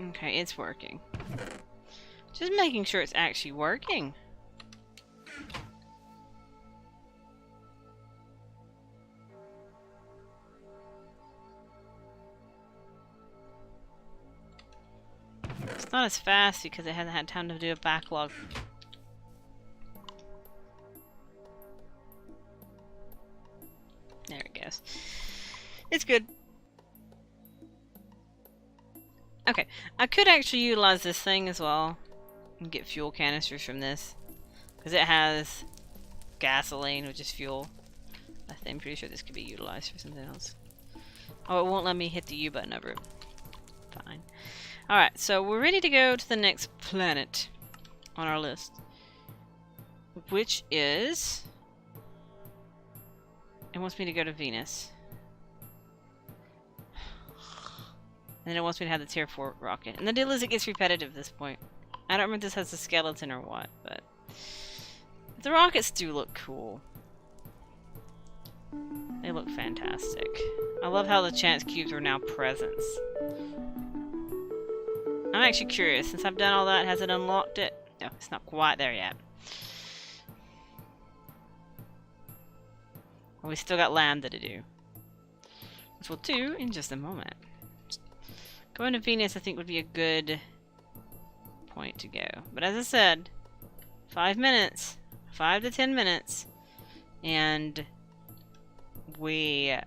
Okay, it's working. Just making sure it's actually working. It's not as fast because it hasn't had time to do a backlog. There it goes. It's good. Okay, I could actually utilize this thing as well and get fuel canisters from this because it has gasoline, which is fuel. I'm pretty sure this could be utilized for something else. Oh, it won't let me hit the U button over it. Fine. Alright, so we're ready to go to the next planet on our list, which is... It wants me to go to Venus. And then it wants me to have the Tier 4 rocket. And the deal is it gets repetitive at this point. I don't remember if this has the skeleton or what, but... The rockets do look cool. They look fantastic. I love how the chance cubes are now presents. I'm actually curious. Since I've done all that, has it unlocked it? No, it's not quite there yet. Well, we still got Lambda to do. Which we'll do in just a moment. Going to Venus, I think, would be a good point to go. But as I said, 5 minutes. 5 to 10 minutes. And we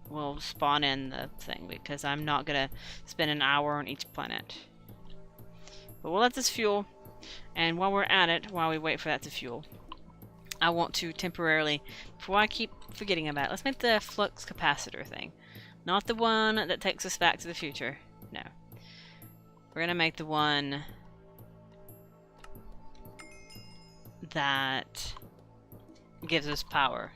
will spawn in the thing because I'm not going to spend an hour on each planet. But we'll let this fuel. And while we're at it, while we wait for that to fuel, I want to temporarily, before I keep forgetting about it, let's make the flux capacitor thing. Not the one that takes us back to the future. No. We're gonna make the one that gives us power.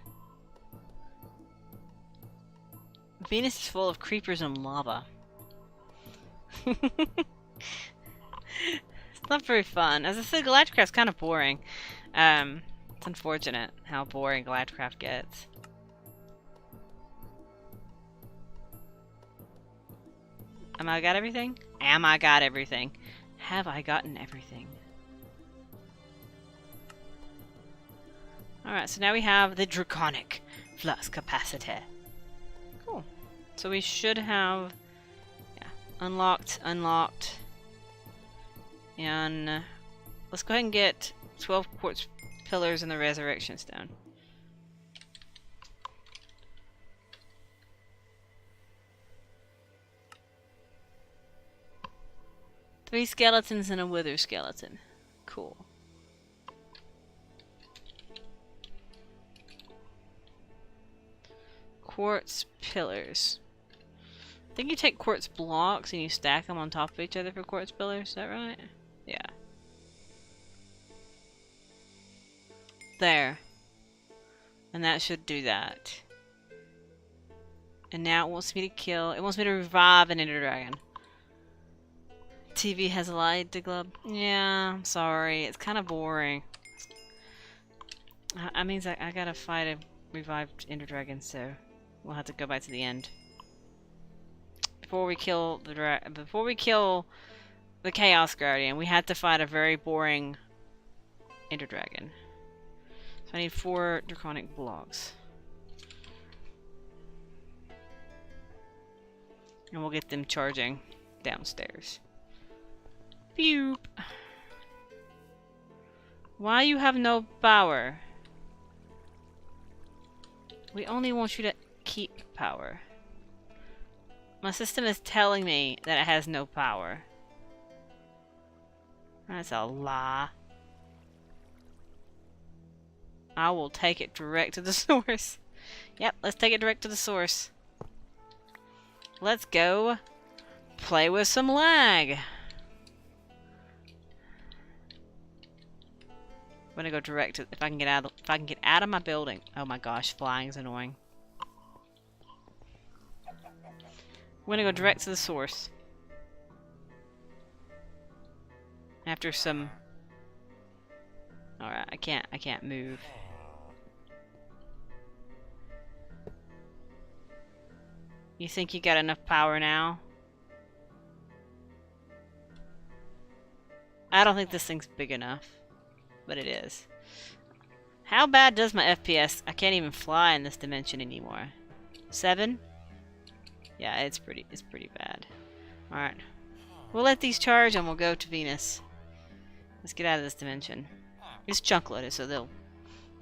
Venus is full of creepers and lava. It's not very fun. As I said, Galacticraft's kind of boring. It's unfortunate how boring Galacticraft gets. Am I got everything? Am I got everything? Have I gotten everything? Alright, so now we have the Draconic Flux Capacitor. Cool. So we should have... Yeah, unlocked. And let's go ahead and get 12 quartz pillars and the resurrection stone. Three skeletons and a wither skeleton. Cool. Quartz pillars. I think you take quartz blocks and you stack them on top of each other for quartz pillars. Is that right? Yeah. There. And that should do that. And now it wants me to kill... It wants me to revive an Ender Dragon. TV has lied to Glub. Yeah, I'm sorry. It's kind of boring. That means I gotta fight a revived Ender Dragon, so we'll have to go back to the end. before we kill the Chaos Guardian, we had to fight a very boring Ender Dragon. So I need 4 draconic blocks. And we'll get them charging downstairs. Phew. Why you have no power? We only want you to keep power. My system is telling me that it has no power. That's a lie. I will take it direct to the source. Yep, let's take it direct to the source. Let's go play with some lag. I'm gonna go direct to, if I can get out of my building. Oh my gosh, flying is annoying. I'm gonna go direct to the source. After some... Alright, I can't move. You think you got enough power now? I don't think this thing's big enough. But it is. How bad does my FPS? I can't even fly in this dimension anymore. 7? Yeah, it's pretty bad. Alright. We'll let these charge and we'll go to Venus. Let's get out of this dimension. It's chunk loaded, so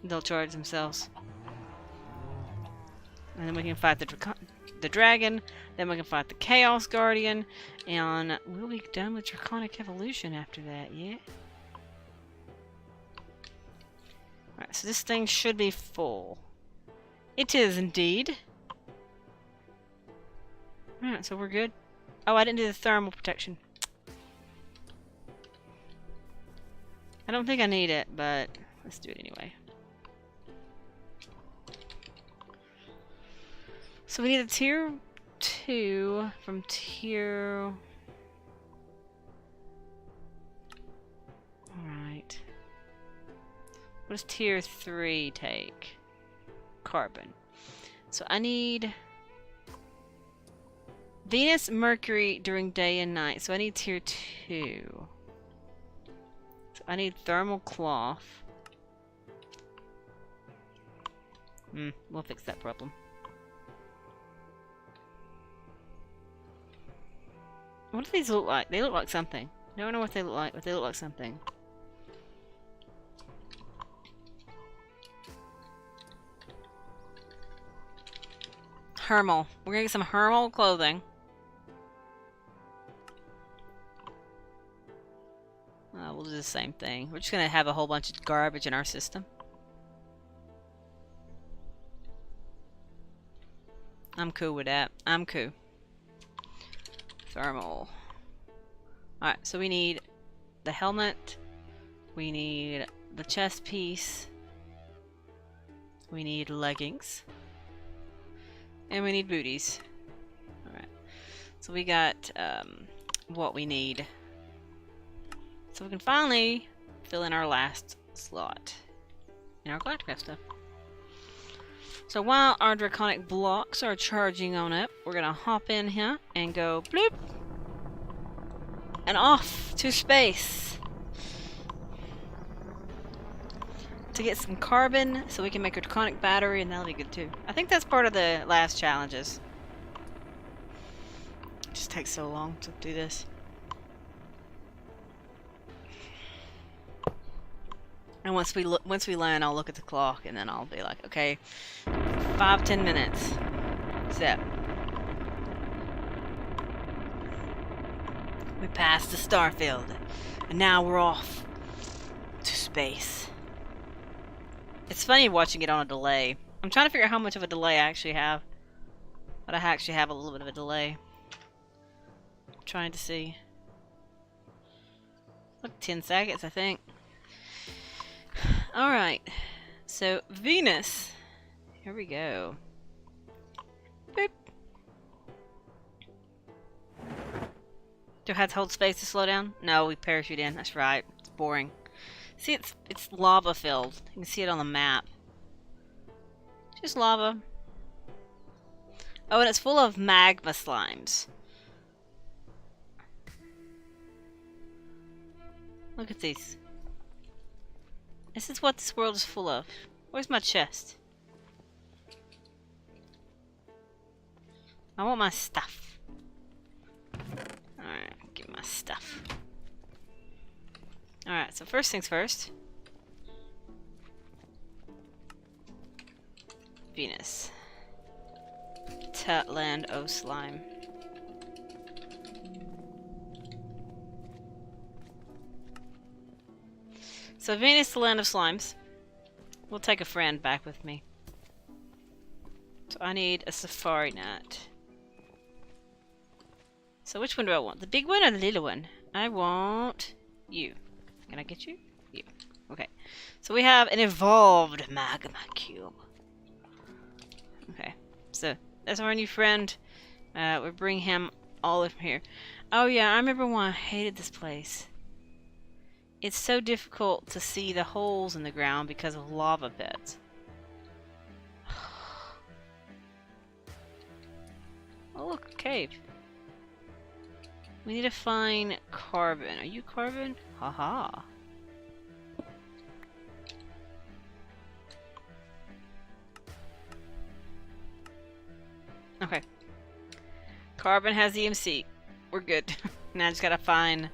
they'll charge themselves. And then we can fight the dragon. Then we can fight the Chaos Guardian. And we'll be done with Draconic Evolution after that, yeah? Alright, so this thing should be full. It is indeed. Alright, so we're good. Oh, I didn't do the thermal protection. I don't think I need it, but let's do it anyway. So we need a tier 2 from tier... Alright. What does tier 3 take? Carbon. So I need Venus, Mercury during day and night. So I need tier 2. So I need thermal cloth. We'll fix that problem. What do these look like? They look like something. I don't know what they look like, but they look like something. Hermal. We're gonna get some hermal clothing. We'll do the same thing. We're just gonna have a whole bunch of garbage in our system. I'm cool with that. I'm cool. Thermal. Alright, so we need the helmet. We need the chest piece. We need leggings. And we need booties. Alright. So we got what we need. So we can finally fill in our last slot in our Galacticraft stuff. So while our draconic blocks are charging on up, we're gonna hop in here and go bloop and off to space to get some carbon so we can make a draconic battery, and that'll be good too. I think that's part of the last challenges. It just takes so long to do this. And once we land, I'll look at the clock and then I'll be like, okay, 5-10 minutes. Set. We passed the starfield, and now we're off to space. It's funny watching it on a delay. I'm trying to figure out how much of a delay I actually have. But I actually have a little bit of a delay. I'm trying to see. Like 10 seconds, I think. Alright. So, Venus. Here we go. Boop. Do I have to hold space to slow down? No, we parachute in. That's right. It's boring. See, it's lava filled. You can see it on the map. Just lava. Oh, and it's full of magma slimes. Look at these. This is what this world is full of. Where's my chest? I want my stuff. Alright, give me my stuff. Alright, so first things first. Venus. Land o' slime. So Venus, the land of slimes. We'll take a friend back with me. So I need a safari net. So which one do I want? The big one or the little one? I want you. Can I get you? You. Okay. So we have an evolved magma cube. Okay. So that's our new friend. We bring him all over here. Oh yeah, I remember when I hated this place. It's so difficult to see the holes in the ground because of lava pits. Oh look, a cave. We need to find carbon. Are you carbon? Haha. Okay. Carbon has EMC. We're good. Now I just gotta find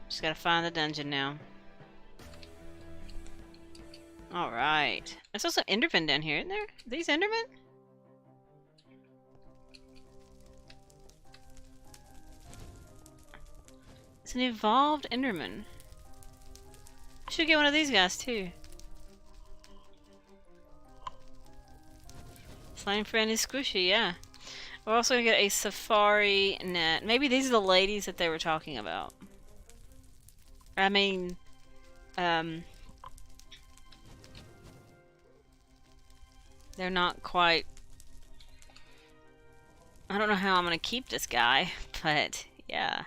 just gotta find the dungeon now. Alright. There's also Enderman down here, isn't there? Are these Endermen? It's an evolved Enderman. I should get one of these guys too. Slime friend is squishy, yeah. We're also gonna get a safari net. Maybe these are the ladies that they were talking about. I mean, they're not quite... I don't know how I'm gonna keep this guy, but yeah.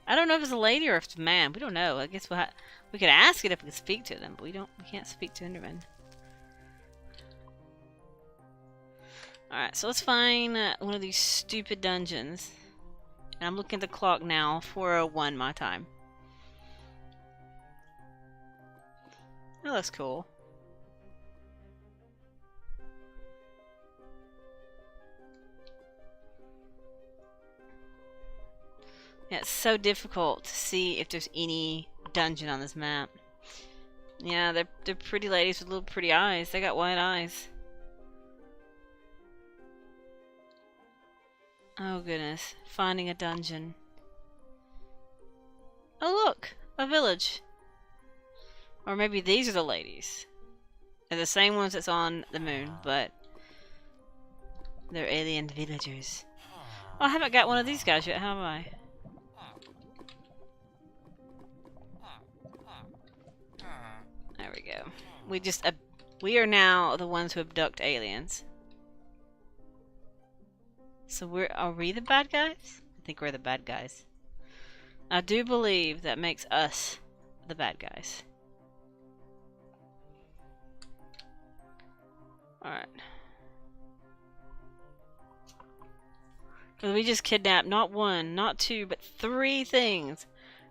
I don't know if it's a lady or if it's a man. We don't know. I guess we could ask it if we could speak to them, but we can't speak to Endermen. Alright, so let's find one of these stupid dungeons. And I'm looking at the clock now, 4:01 my time. Oh, that's cool. Yeah, it's so difficult to see if there's any dungeon on this map. Yeah, they're pretty ladies with little pretty eyes. They got white eyes. Oh goodness, finding a dungeon. Oh look, a village. Or maybe these are the ladies. They're the same ones that's on the moon, but they're alien villagers. Oh, I haven't got one of these guys yet, have I? There we go. We are now the ones who abduct aliens. So are we the bad guys? I think we're the bad guys. I do believe that makes us the bad guys. Alright. Because we just kidnapped not one, not two, but 3 things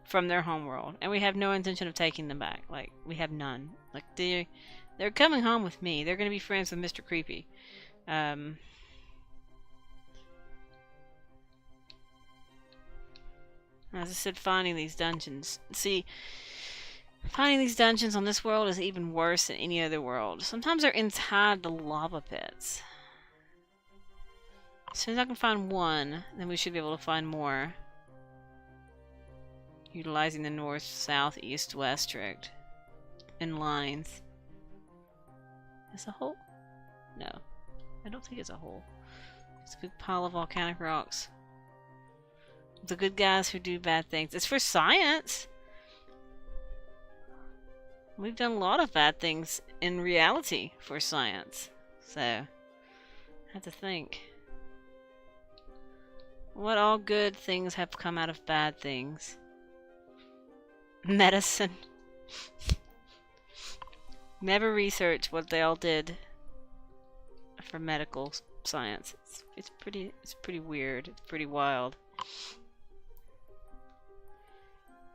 from their homeworld. And we have no intention of taking them back. Like, we have none. Like, they're coming home with me. They're going to be friends with Mr. Creepy. As I said, finding these dungeons. See, finding these dungeons on this world is even worse than any other world. Sometimes they're inside the lava pits. As soon as I can find one, then we should be able to find more. Utilizing the north, south, east, west tract in lines. Is a hole? No. I don't think it's a hole. It's a big pile of volcanic rocks. The good guys who do bad things. It's for science! We've done a lot of bad things in reality for science. So, I have to think. What all good things have come out of bad things? Medicine. Never research what they all did for medical science. It's pretty weird. It's pretty wild.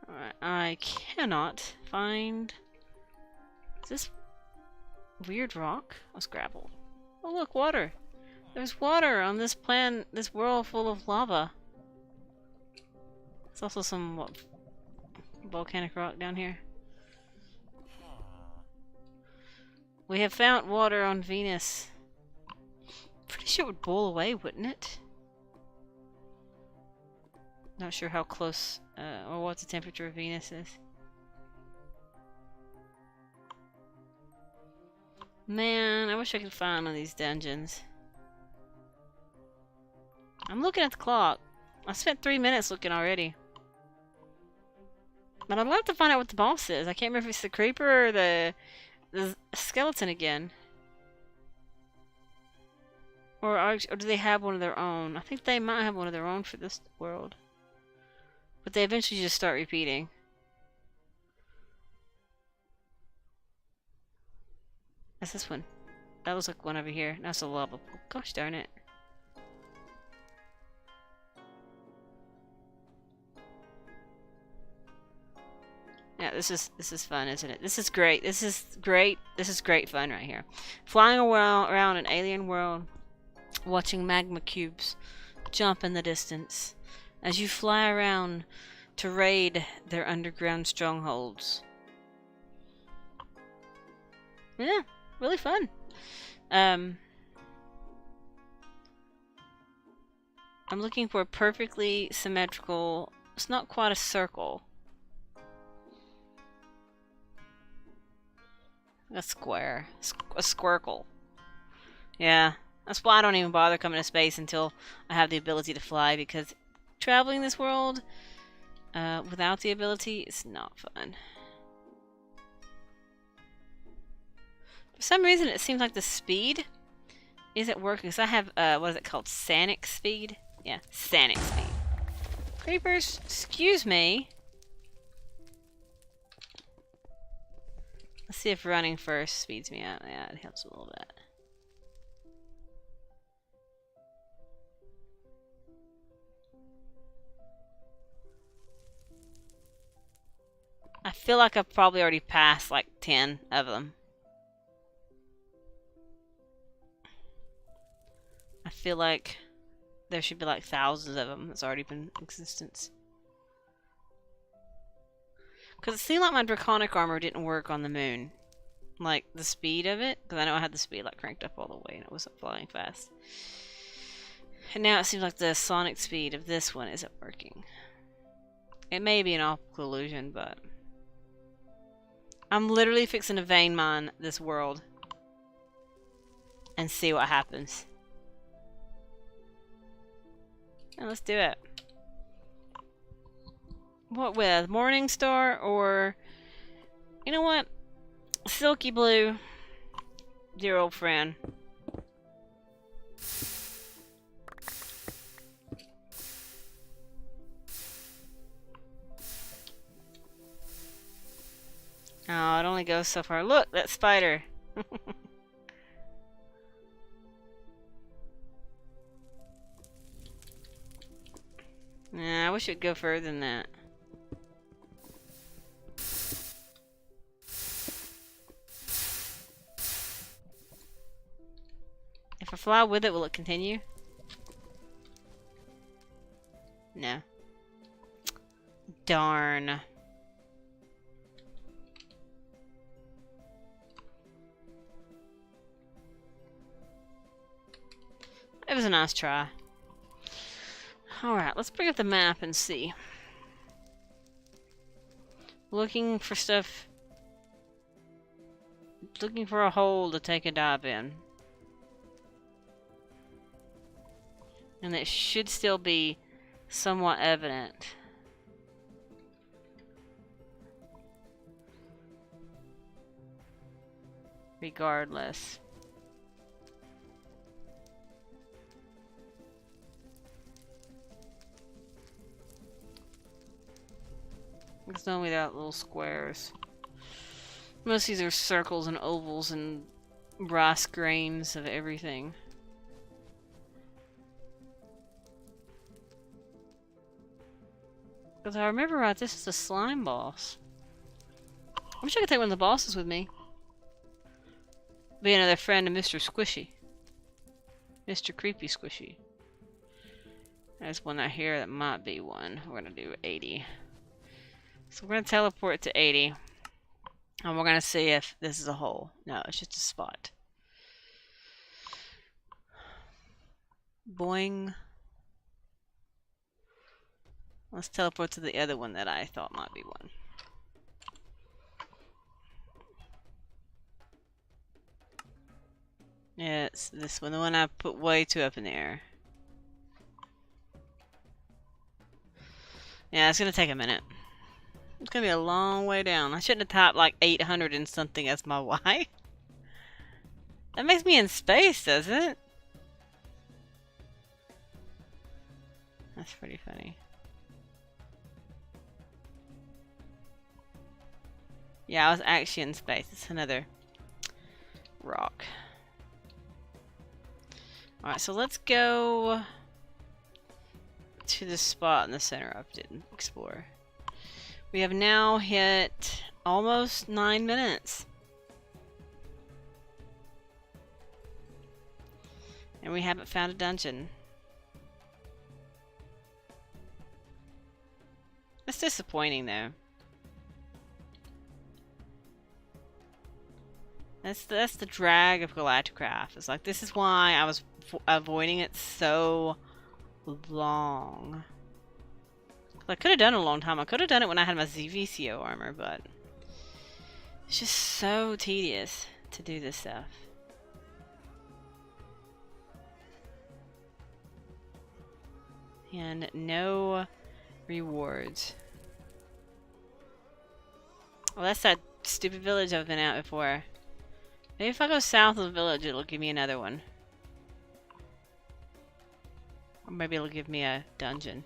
Alright, I cannot find... Is this weird rock? Let's gravel. Oh look, water! There's water on this this world full of lava. There's also some volcanic rock down here. We have found water on Venus. Pretty sure it would boil away, wouldn't it? Not sure how close or what the temperature of Venus is. Man, I wish I could find one of these dungeons. I'm looking at the clock. I spent 3 minutes looking already. But I'd love to find out what the boss is. I can't remember if it's the creeper or the skeleton again. Or do they have one of their own? I think they might have one of their own for this world. But they eventually just start repeating. That's this one. That looks like one over here. That's a lava pool. Gosh darn it. Yeah, this is fun, isn't it? This is great. This is great. This is great fun right here. Flying around an alien world, watching magma cubes jump in the distance as you fly around to raid their underground strongholds. Yeah, really fun. I'm looking for a perfectly symmetrical... It's not quite a circle. A square. A squircle. Yeah. That's why I don't even bother coming to space until I have the ability to fly, because traveling this world without the ability is not fun. For some reason it seems like the speed isn't working, because I have, what is it called? Sonic speed? Yeah, Sonic speed. Creepers, excuse me. Let's see if running first speeds me out. Yeah, it helps a little bit. I feel like I've probably already passed like 10 of them. I feel like there should be like thousands of them that's already been in existence. Because it seemed like my draconic armor didn't work on the moon. Like, the speed of it. Because I know I had the speed like cranked up all the way and it wasn't flying fast. And now it seems like the sonic speed of this one isn't working. It may be an optical illusion, but... I'm literally fixing to vein mine this world. And see what happens. And let's do it. What with? Morning Star or... You know what? Silky Blue. Dear old friend. Oh, it only goes so far. Look, that spider. Nah, I wish it'd go further than that. If I fly with it, will it continue? No. Darn. It was a nice try. Alright, let's bring up the map and see. Looking for stuff. Looking for a hole to take a dive in. And it should still be somewhat evident. Regardless. It's done without little squares. Most of these are circles and ovals and rice grains of everything. Because I remember right, this is a slime boss. I wish I could take one of the bosses with me. Be another friend of Mr. Squishy. Mr. Creepy Squishy. There's one out here that might be one. We're gonna do 80. So we're gonna teleport to 80. And we're gonna see if this is a hole. No, it's just a spot. Boing. Let's teleport to the other one that I thought might be one. Yeah, it's this one. The one I put way too up in the air. Yeah, it's gonna take a minute. It's gonna be a long way down. I shouldn't have typed like 800 and something as my Y. That makes me in space, doesn't it? That's pretty funny. Yeah, I was actually in space. It's another rock. Alright, so let's go to the spot in the center I didn't explore. We have now hit almost 9 minutes. And we haven't found a dungeon. That's disappointing though. That's the drag of Galacticraft. It's like, this is why I was avoiding it so long. I could have done it a long time. I could have done it when I had my ZVCO armor, but it's just so tedious to do this stuff. And no rewards. Well, that's that stupid village I've been at before. Maybe if I go south of the village, it'll give me another one. Or maybe it'll give me a dungeon.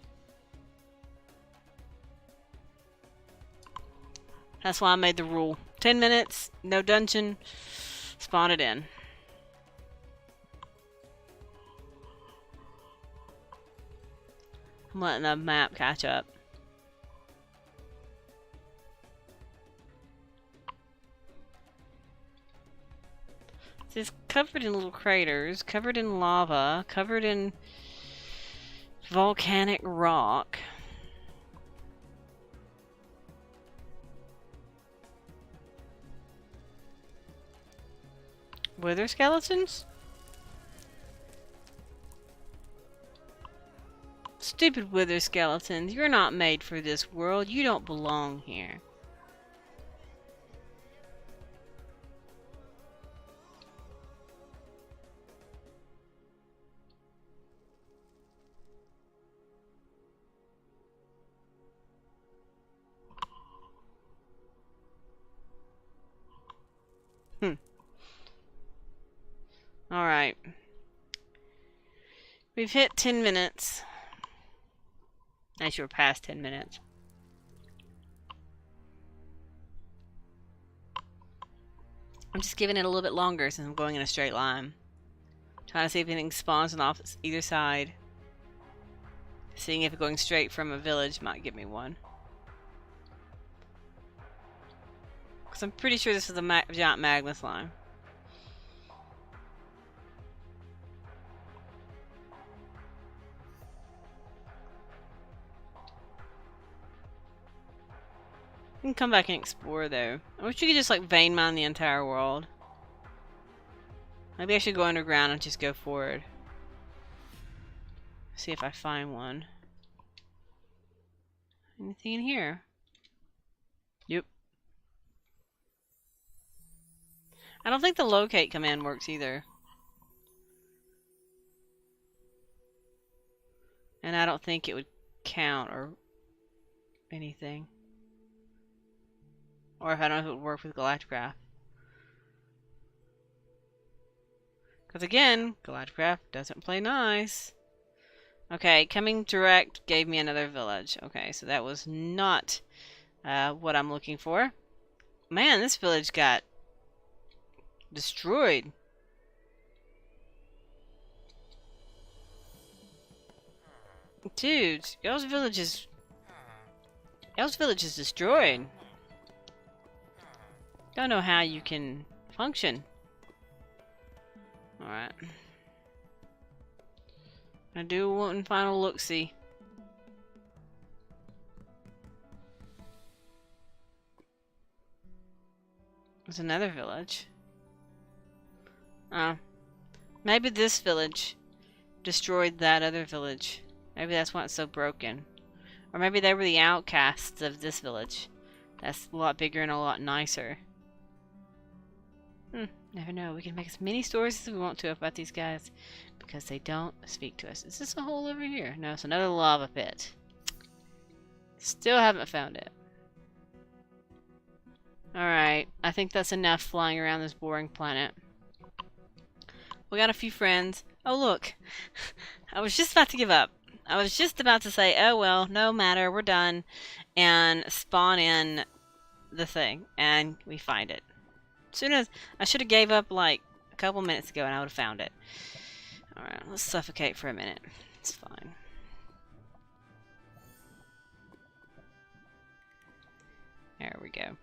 That's why I made the rule. 10 minutes, no dungeon, spawn it in. I'm letting the map catch up. It's covered in little craters, covered in lava, covered in volcanic rock. Wither skeletons? Stupid wither skeletons, you're not made for this world. You don't belong here. Alright. We've hit 10 minutes. Actually, we're past 10 minutes. I'm just giving it a little bit longer since I'm going in a straight line. Trying to see if anything spawns on off either side. Seeing if going straight from a village might give me one. Because I'm pretty sure this is a giant magma slime. You can come back and explore though. I wish you could just like vein mine the entire world. Maybe I should go underground and just go forward. See if I find one. Anything in here? Yep. I don't think the locate command works either. And I don't think it would count or anything. Or if I don't know if it would work with Galacticraft. Because again, Galacticraft doesn't play nice. Okay, coming direct gave me another village. Okay, so that was not what I'm looking for. Man, this village got destroyed. Dude, y'all's village is El's village is destroyed. Don't know how you can function. Alright. I do one final look-see. There's another village. Oh. Maybe this village destroyed that other village. Maybe that's why it's so broken. Or maybe they were the outcasts of this village. That's a lot bigger and a lot nicer. Never know. We can make as many stories as we want to about these guys. Because they don't speak to us. Is this a hole over here? No, it's another lava pit. Still haven't found it. Alright. I think that's enough flying around this boring planet. We got a few friends. Oh, look. I was just about to give up. I was just about to say, oh well, no matter, we're done. And spawn in the thing. And we find it. As soon as I should have gave up like a couple minutes ago and I would have found it. Alright, let's suffocate for a minute. It's fine. There we go.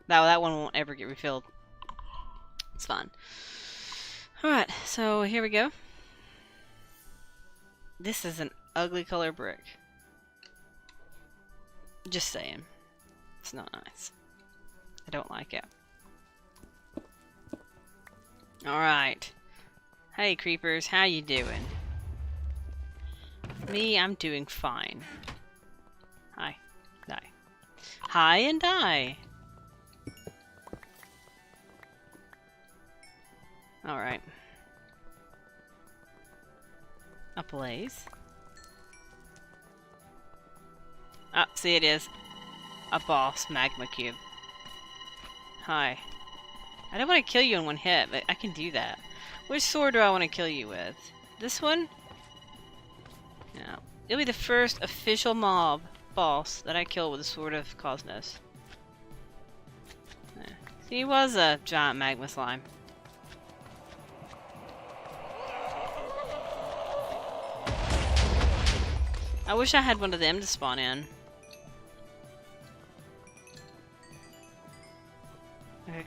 That one won't ever get refilled. It's fine. Alright, so here we go. This is an ugly color brick. Just saying. It's not nice. I don't like it. Alright. Hey creepers, how you doing? Me, I'm doing fine. Hi. Die. Hi and die. Alright. A blaze. Ah, see it is. A boss magma cube. Hi. I don't want to kill you in one hit, but I can do that. Which sword do I want to kill you with? This one? No. It'll be the first official mob boss that I kill with a Sword of Cosmos. See, he was a giant magma slime. I wish I had one of them to spawn in.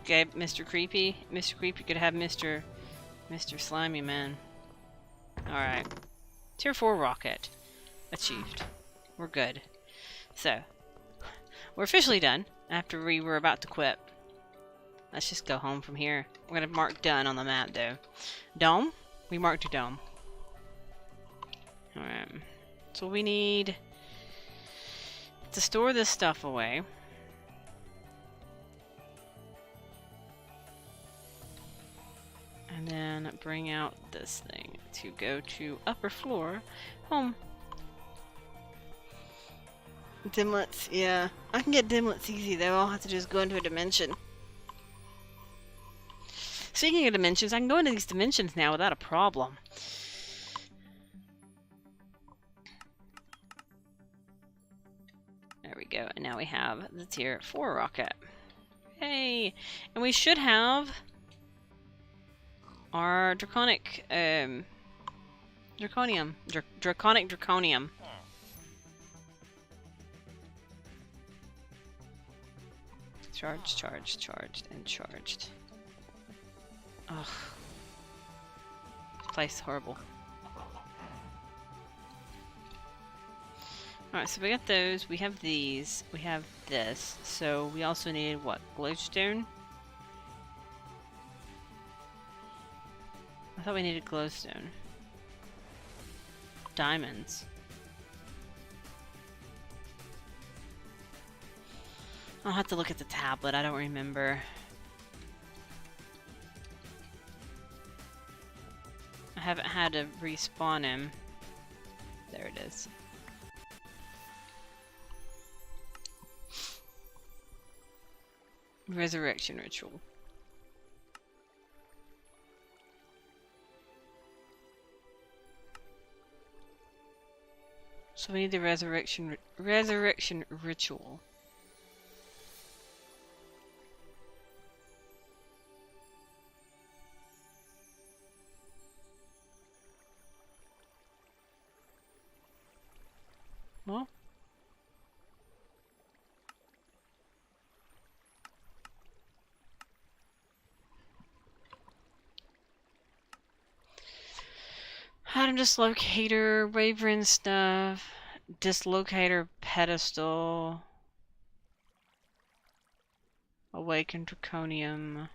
Okay, Mr. Creepy. Mr. Creepy could have Mr. Slimy Man. Alright. Tier 4 rocket. Achieved. We're good. So, we're officially done after we were about to quit. Let's just go home from here. We're gonna mark done on the map though. Dome? We marked a dome. Alright. So we need to store this stuff away. And then bring out this thing to go to upper floor home. Dimlets, yeah. I can get dimlets easy though. I'll have to just go into a dimension. Speaking of dimensions, I can go into these dimensions now without a problem. There we go. And now we have the tier 4 rocket. Hey! And we should have our draconic, draconium. Draconic draconium. Charged, charged, charged, and charged. Ugh. This place is horrible. Alright, so we got those, we have these, we have this. So we also needed what? Glowstone? I thought we needed glowstone. Diamonds. I'll have to look at the tablet, I don't remember. I haven't had to respawn him. There it is. Resurrection ritual. So we need the resurrection ritual. Well, Item dislocator, Waverin stuff, dislocator pedestal, awakened draconium,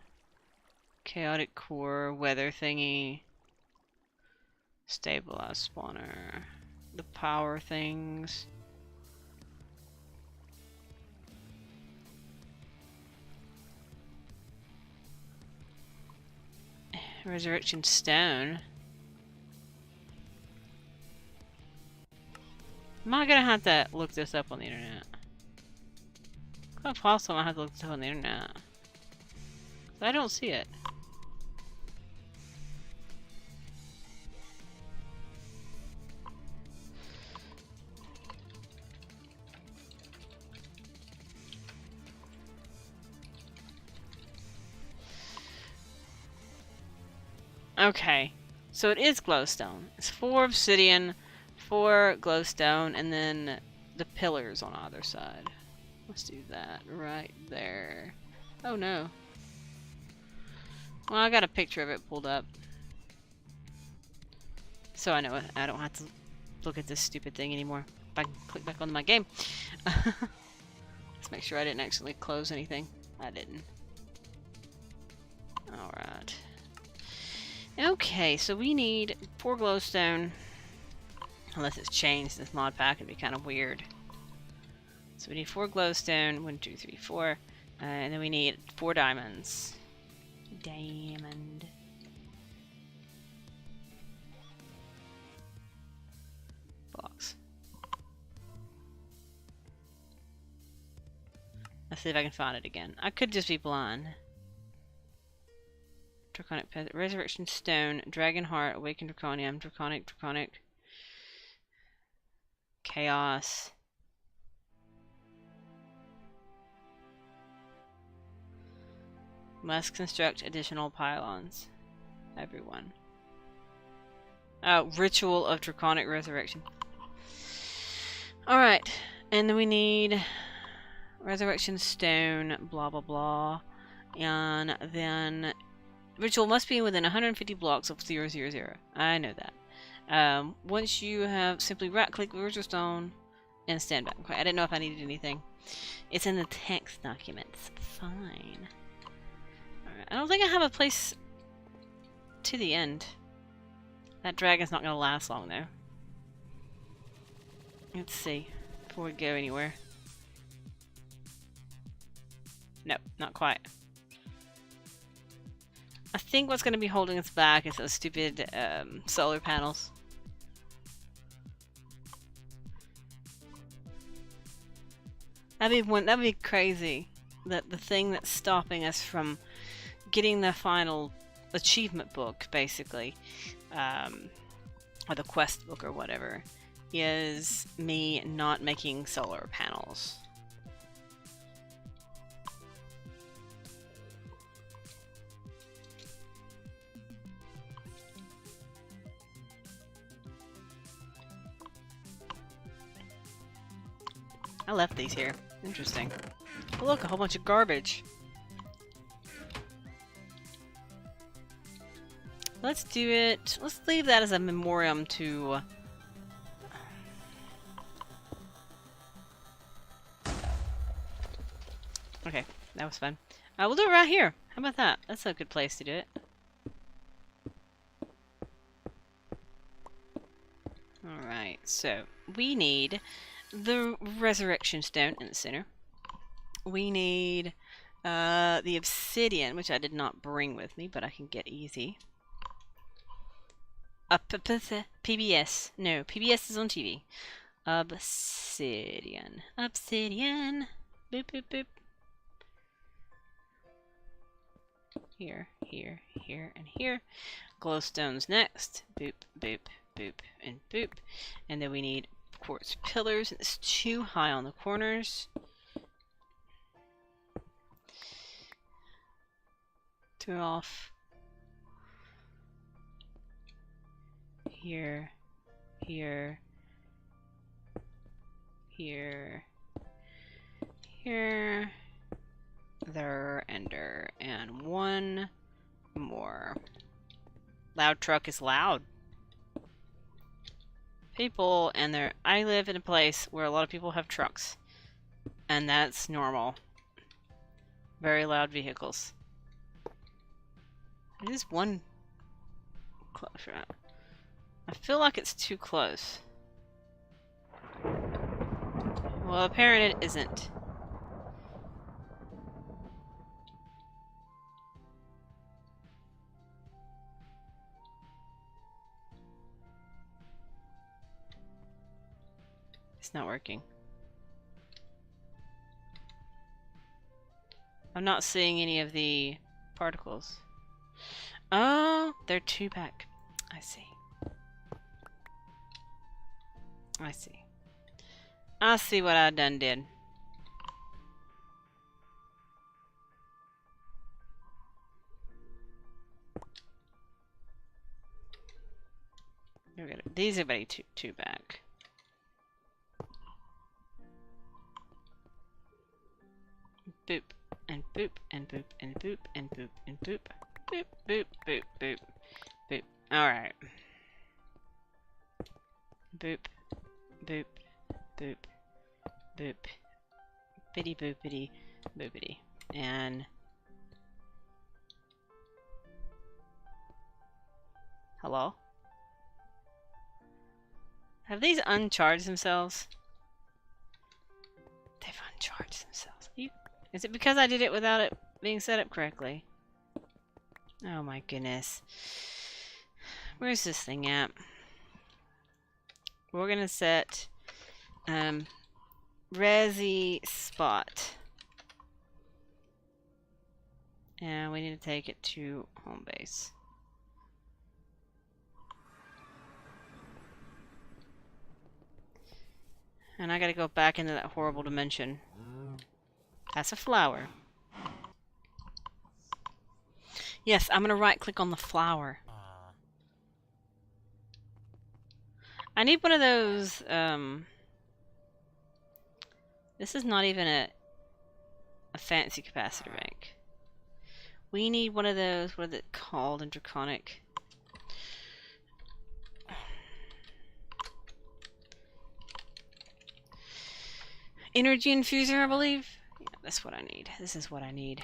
chaotic core, weather thingy, stabilized spawner, the power things. Resurrection stone. Am I gonna have to look this up on the internet? It's quite possible I have to look this up on the internet. I don't see it. Okay, so it is glowstone. It's 4 obsidian, 4 glowstone, and then the pillars on either side. Let's do that right there. Oh no. Well, I got a picture of it pulled up. So I know it. I don't have to look at this stupid thing anymore. If I can click back onto my game. Let's make sure I didn't accidentally close anything. I didn't. Alright. Okay, so we need 4 glowstone. Unless it's changed this mod pack, it'd be kind of weird. So we need 4 glowstone, 1, 2, 3, 4. And then we need 4 diamonds. Diamond. Blocks. Let's see if I can find it again. I could just be blind. Draconic Resurrection Stone, Dragon Heart, Awakened Draconium, Draconic, Chaos. Must construct additional pylons. Everyone. Oh, Ritual of Draconic Resurrection. Alright, and then we need Resurrection Stone, blah blah blah. And then Ritual must be within 150 blocks of 000. I know that. Once you have, simply right-click Ritual Stone and stand back. Okay, I didn't know if I needed anything. It's in the text documents. Fine. Alright, I don't think I have a place to the end. That dragon's not going to last long, though. Let's see. Before we go anywhere. Nope, not quite. I think what's going to be holding us back is those stupid solar panels. That'd be crazy. That the thing that's stopping us from getting the final achievement book, basically, or the quest book or whatever, is me not making solar panels. I left these here. Interesting. Oh, look, a whole bunch of garbage. Let's do it. Let's leave that as a memoriam to... Okay, that was fun. We'll do it right here. How about that? That's a good place to do it. Alright, so we need the Resurrection Stone in the center. We need the Obsidian, which I did not bring with me, but I can get easy. PBS. No, PBS is on TV. Obsidian. Obsidian. Boop, boop, boop. Here, here, here, and here. Glowstones next. Boop, boop, boop, and boop. And then we need quartz pillars. It's too high on the corners. Turn off. Here, here, here, here, there, ender, and one more. Loud truck is loud. people and their... I live in a place where a lot of people have trucks. And that's normal. Very loud vehicles. It is one close. I feel like it's too close. Well, apparently it isn't. It's not working. I'm not seeing any of the particles. Oh, they're two back. I see. I see. I see what I done did. These are very two back. Boop and boop and boop and boop and boop and boop. Boop boop boop boop boop. Alright. Boop boop boop boop. Bitty boopity boopity. And hello? Have these uncharged themselves? They've uncharged themselves. Is it because I did it without it being set up correctly? Oh my goodness. Where's this thing at? We're gonna set Resi spot. And we need to take it to home base. And I gotta go back into that horrible dimension. That's a flower. Yes, I'm gonna right click on the flower. I need one of those, this is not even a fancy capacitor bank. We need one of those, what is it called in Draconic? Energy infuser, I believe? Yeah, that's what I need. This is what I need.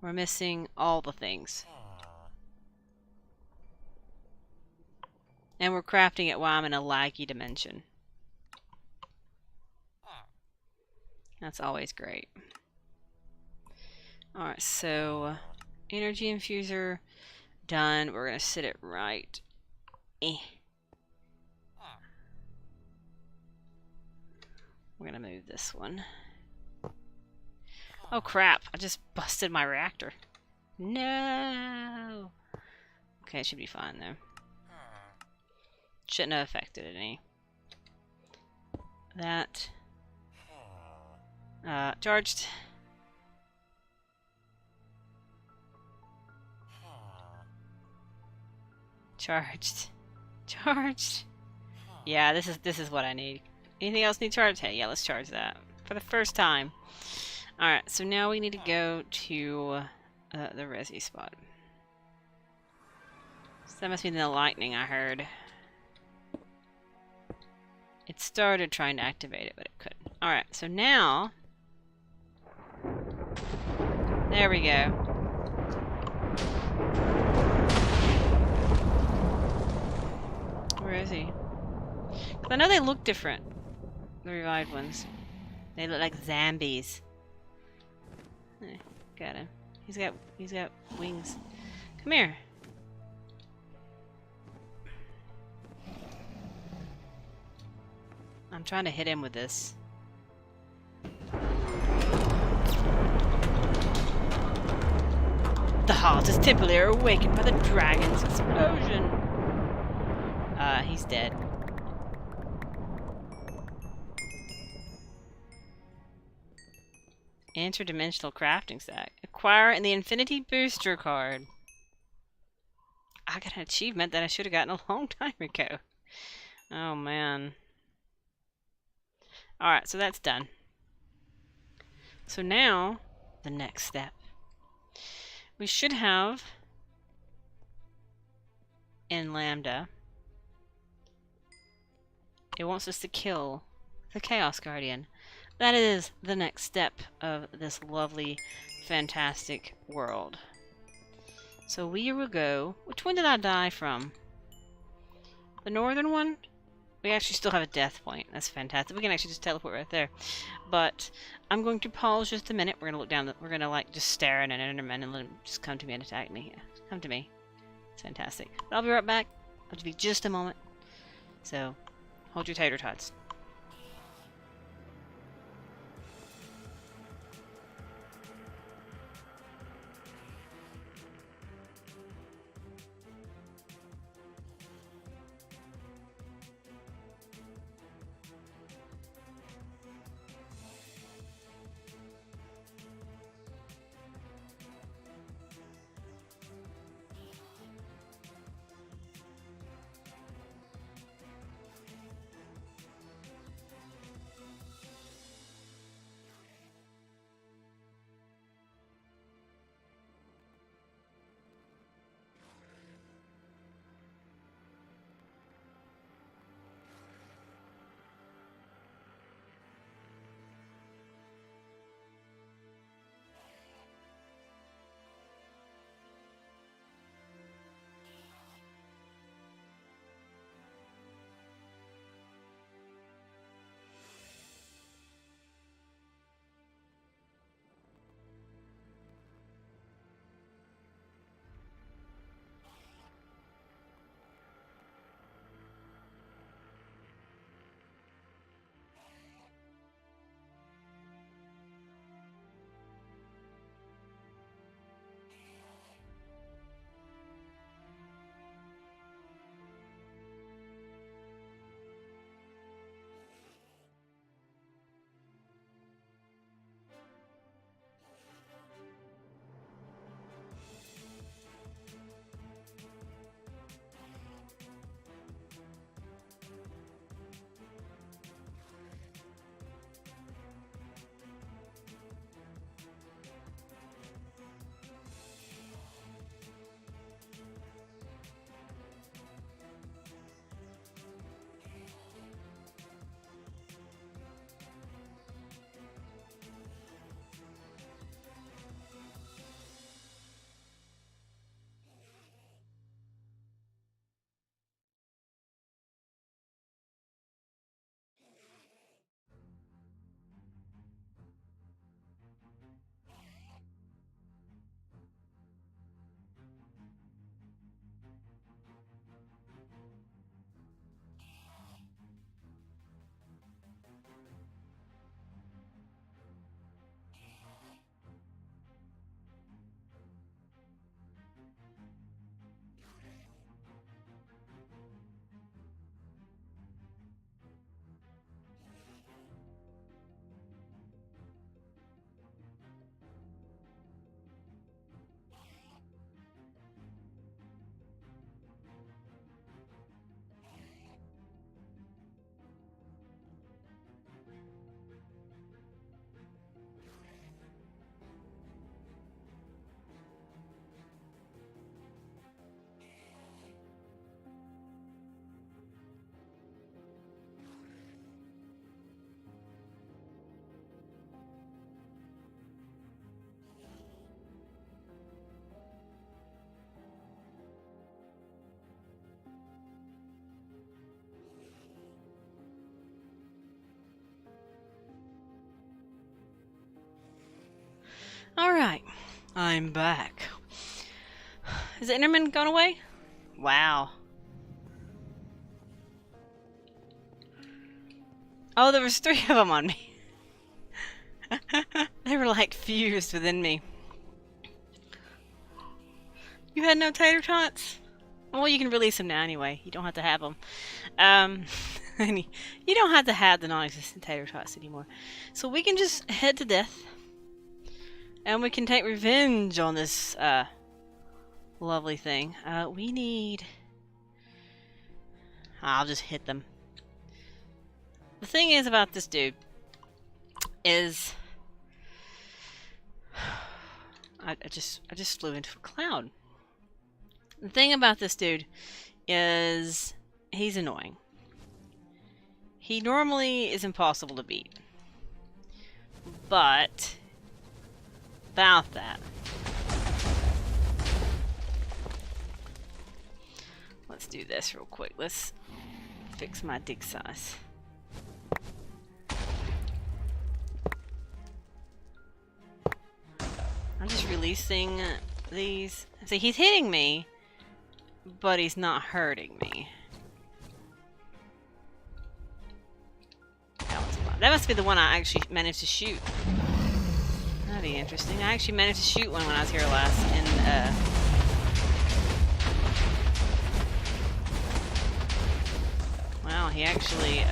We're missing all the things. And we're crafting it while I'm in a laggy dimension. That's always great. Alright, so energy infuser done. We're gonna sit it right. We're gonna move this one. Oh crap, I just busted my reactor. No! Okay, it should be fine though. Shouldn't have affected it any. That. Charged. Charged. Charged. Yeah, this is what I need. Anything else need charged? Hey, yeah, let's charge that. For the first time. Alright, so now we need to go to the Resi spot. So that must be the lightning I heard. It started trying to activate it, but it couldn't. Alright, so now... There we go. Where is he? 'Cause I know they look different. The revived ones. They look like zombies. Got him. He's got wings. Come here. I'm trying to hit him with this. The heart is temporarily awakened by the dragon's explosion. He's dead. Interdimensional crafting stack. Acquire in the Infinity Booster card. I got an achievement that I should have gotten a long time ago. Oh man. Alright, so that's done. So now, the next step. We should have in Lambda It wants us to kill the Chaos Guardian. That is the next step of this lovely, fantastic world. So we will go... Which one did I die from? The northern one? We actually still have a death point. That's fantastic. We can actually just teleport right there. But I'm going to pause just a minute. We're going to look down. We're going to like just stare at an Enderman and let him just come to me and attack me. Yeah, come to me. It's fantastic. But I'll be right back. I'll be just a moment. So, hold your tater tots. Alright, I'm back. Is the Enderman gone away? Wow. Oh, there was 3 of them on me. They were like fused within me. You had no tater tots? Well, you can release them now anyway. You don't have to have them. You don't have to have the non-existent tater tots anymore. So we can just head to death. And we can take revenge on this lovely thing. We need... I'll just hit them. The thing is about this dude is... I just flew into a cloud. The thing about this dude is he's annoying. He normally is impossible to beat. But about that. Let's do this real quick. Let's fix my dig size. I'm just releasing these. See, he's hitting me, but he's not hurting me. That must be the one I actually managed to shoot. That'd be interesting. I actually managed to shoot one when I was here last, and wow, he actually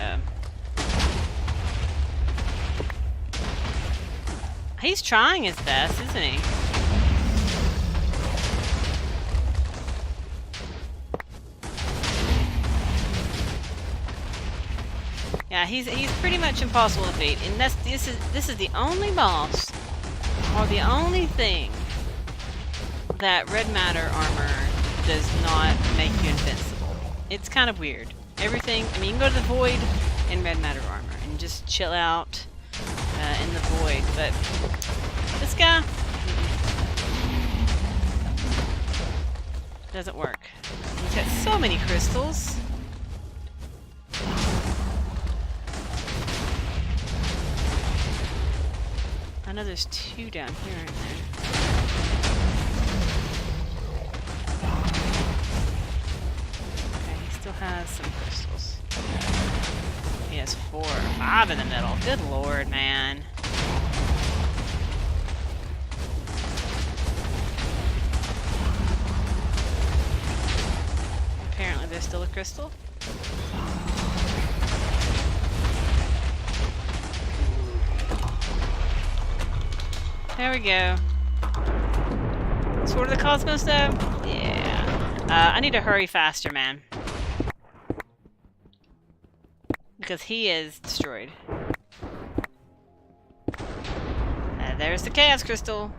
he's trying his best, isn't he? Yeah, he's pretty much impossible to beat, and this is the only boss, or the only thing, that red matter armor does not make you invincible. It's kind of weird. Everything, I mean, you can go to the void in red matter armor and just chill out in the void, but this guy doesn't work. He's got so many crystals. I know there's two down here, aren't there? Okay, he still has some crystals. He has 4 or 5 in the middle. Good lord, man. Apparently there's still a crystal. There we go. Sword of the Cosmos, though? Yeah. I need to hurry faster, man. Because he is destroyed. There's the Chaos Crystal.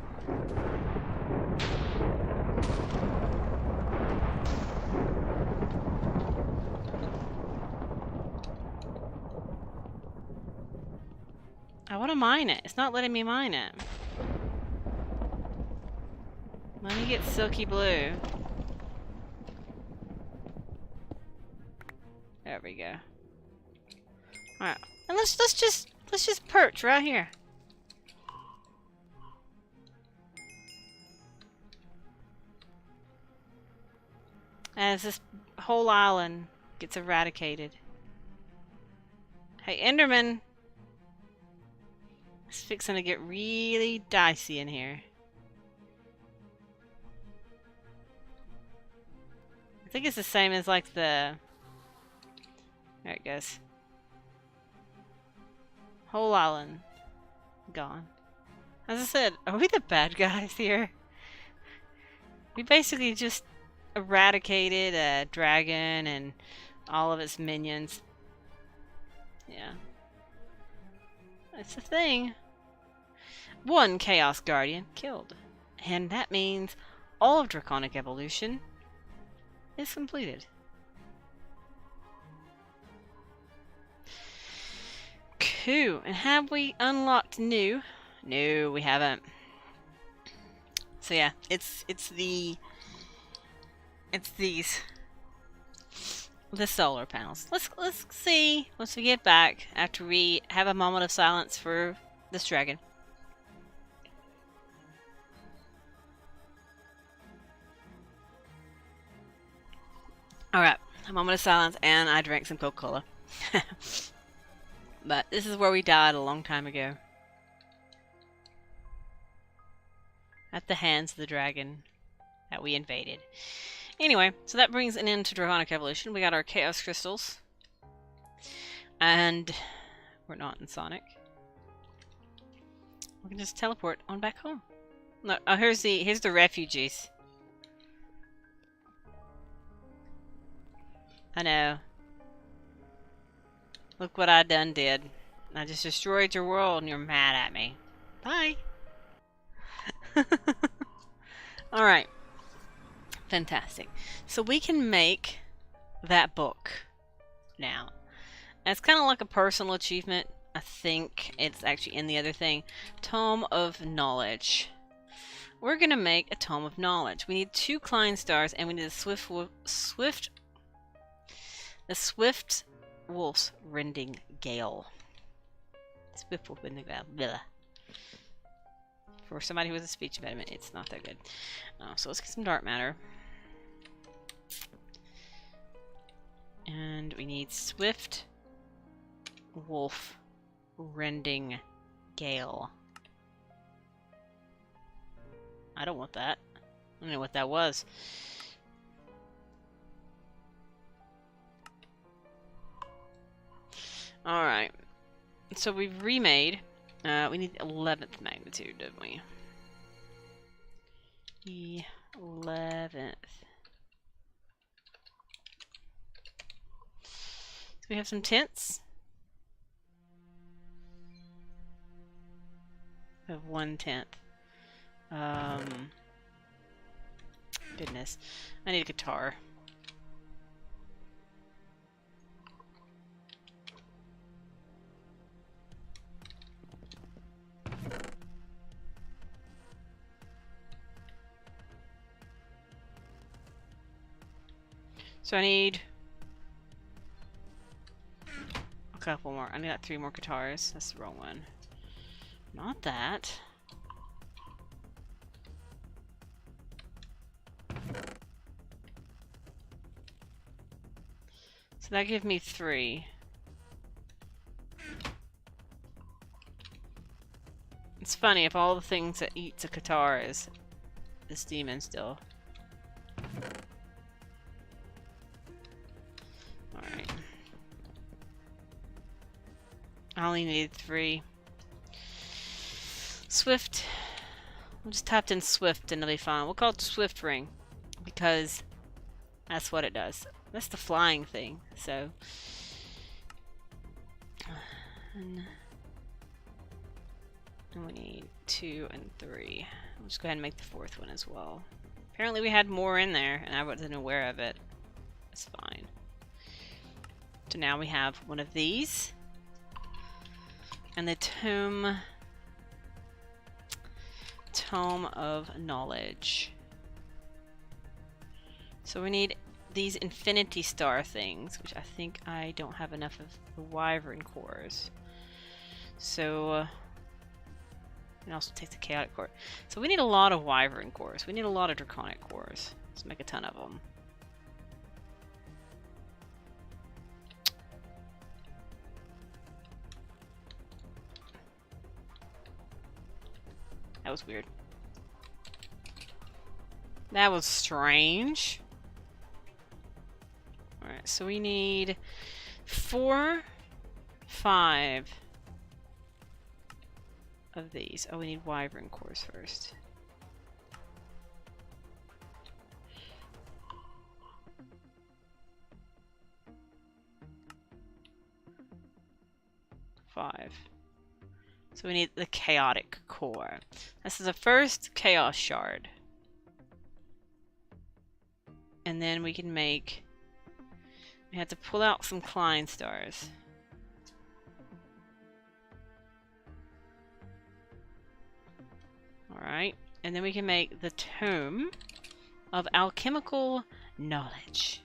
I want to mine it. It's not letting me mine it. Let me get Silky Blue. There we go. Alright. And let's just perch right here. As this whole island gets eradicated. Hey, Enderman! It's fixing to get really dicey in here. I think it's the same as like the... There it goes. Whole island gone. As I said, are we the bad guys here? We basically just eradicated a dragon and all of its minions. Yeah. That's the thing. 1 Chaos Guardian killed. And that means all of Draconic Evolution is completed. Cool. And have we unlocked new? No, we haven't. So yeah, it's these the solar panels. Let's see once we get back after we have a moment of silence for this dragon. Alright, a moment of silence, and I drank some Coca-Cola. But this is where we died a long time ago. At the hands of the dragon that we invaded. Anyway, so that brings an end to Draconic Evolution. We got our Chaos Crystals. And we're not in Sonic. We can just teleport on back home. Look, oh, here's the refugees. I know. Look what I done did. I just destroyed your world and you're mad at me. Bye. Alright. Fantastic. So we can make that book now. It's kind of like a personal achievement. I think it's actually in the other thing. Tome of Knowledge. We're gonna make a Tome of Knowledge. We need 2 Klein stars, and we need the Swift Wolf's Rending Gale. Swift Wolf Rending Gale. Blah. For somebody with a speech impediment, it's not that good. So let's get some dark matter. And we need Swift Wolf Rending Gale. I don't want that. I don't know what that was. Alright. So we've remade. We need 11th magnitude, don't we? 11th. So we have some tints. We have 1/10. Goodness. I need a guitar. So I need a couple more. I need 3 more guitars. That's the wrong one. Not that. So that gives me 3. It's funny, if all the things that eats a guitar is this demon still. Alright. I only needed 3. Swift. We'll just typed in Swift and it'll be fine. We'll call it the Swift Ring because that's what it does. That's the flying thing. So, and we need 2 and 3. I'll just go ahead and make the 4th one as well. Apparently we had more in there and I wasn't aware of it. It's fine. So now we have one of these. And the Tome of Knowledge. So we need these Infinity Star things, which I think I don't have enough of the Wyvern cores. So, and also take the Chaotic core. So we need a lot of Wyvern cores. We need a lot of Draconic cores. Let's make a ton of them. That was weird. That was strange. Alright, so we need 4, 5 of these. Oh, we need Wyvern cores first. So we need the Chaotic core. This is the first Chaos shard. And then we can make... We have to pull out some Klein stars. Alright. And then we can make the Tome of Alchemical Knowledge.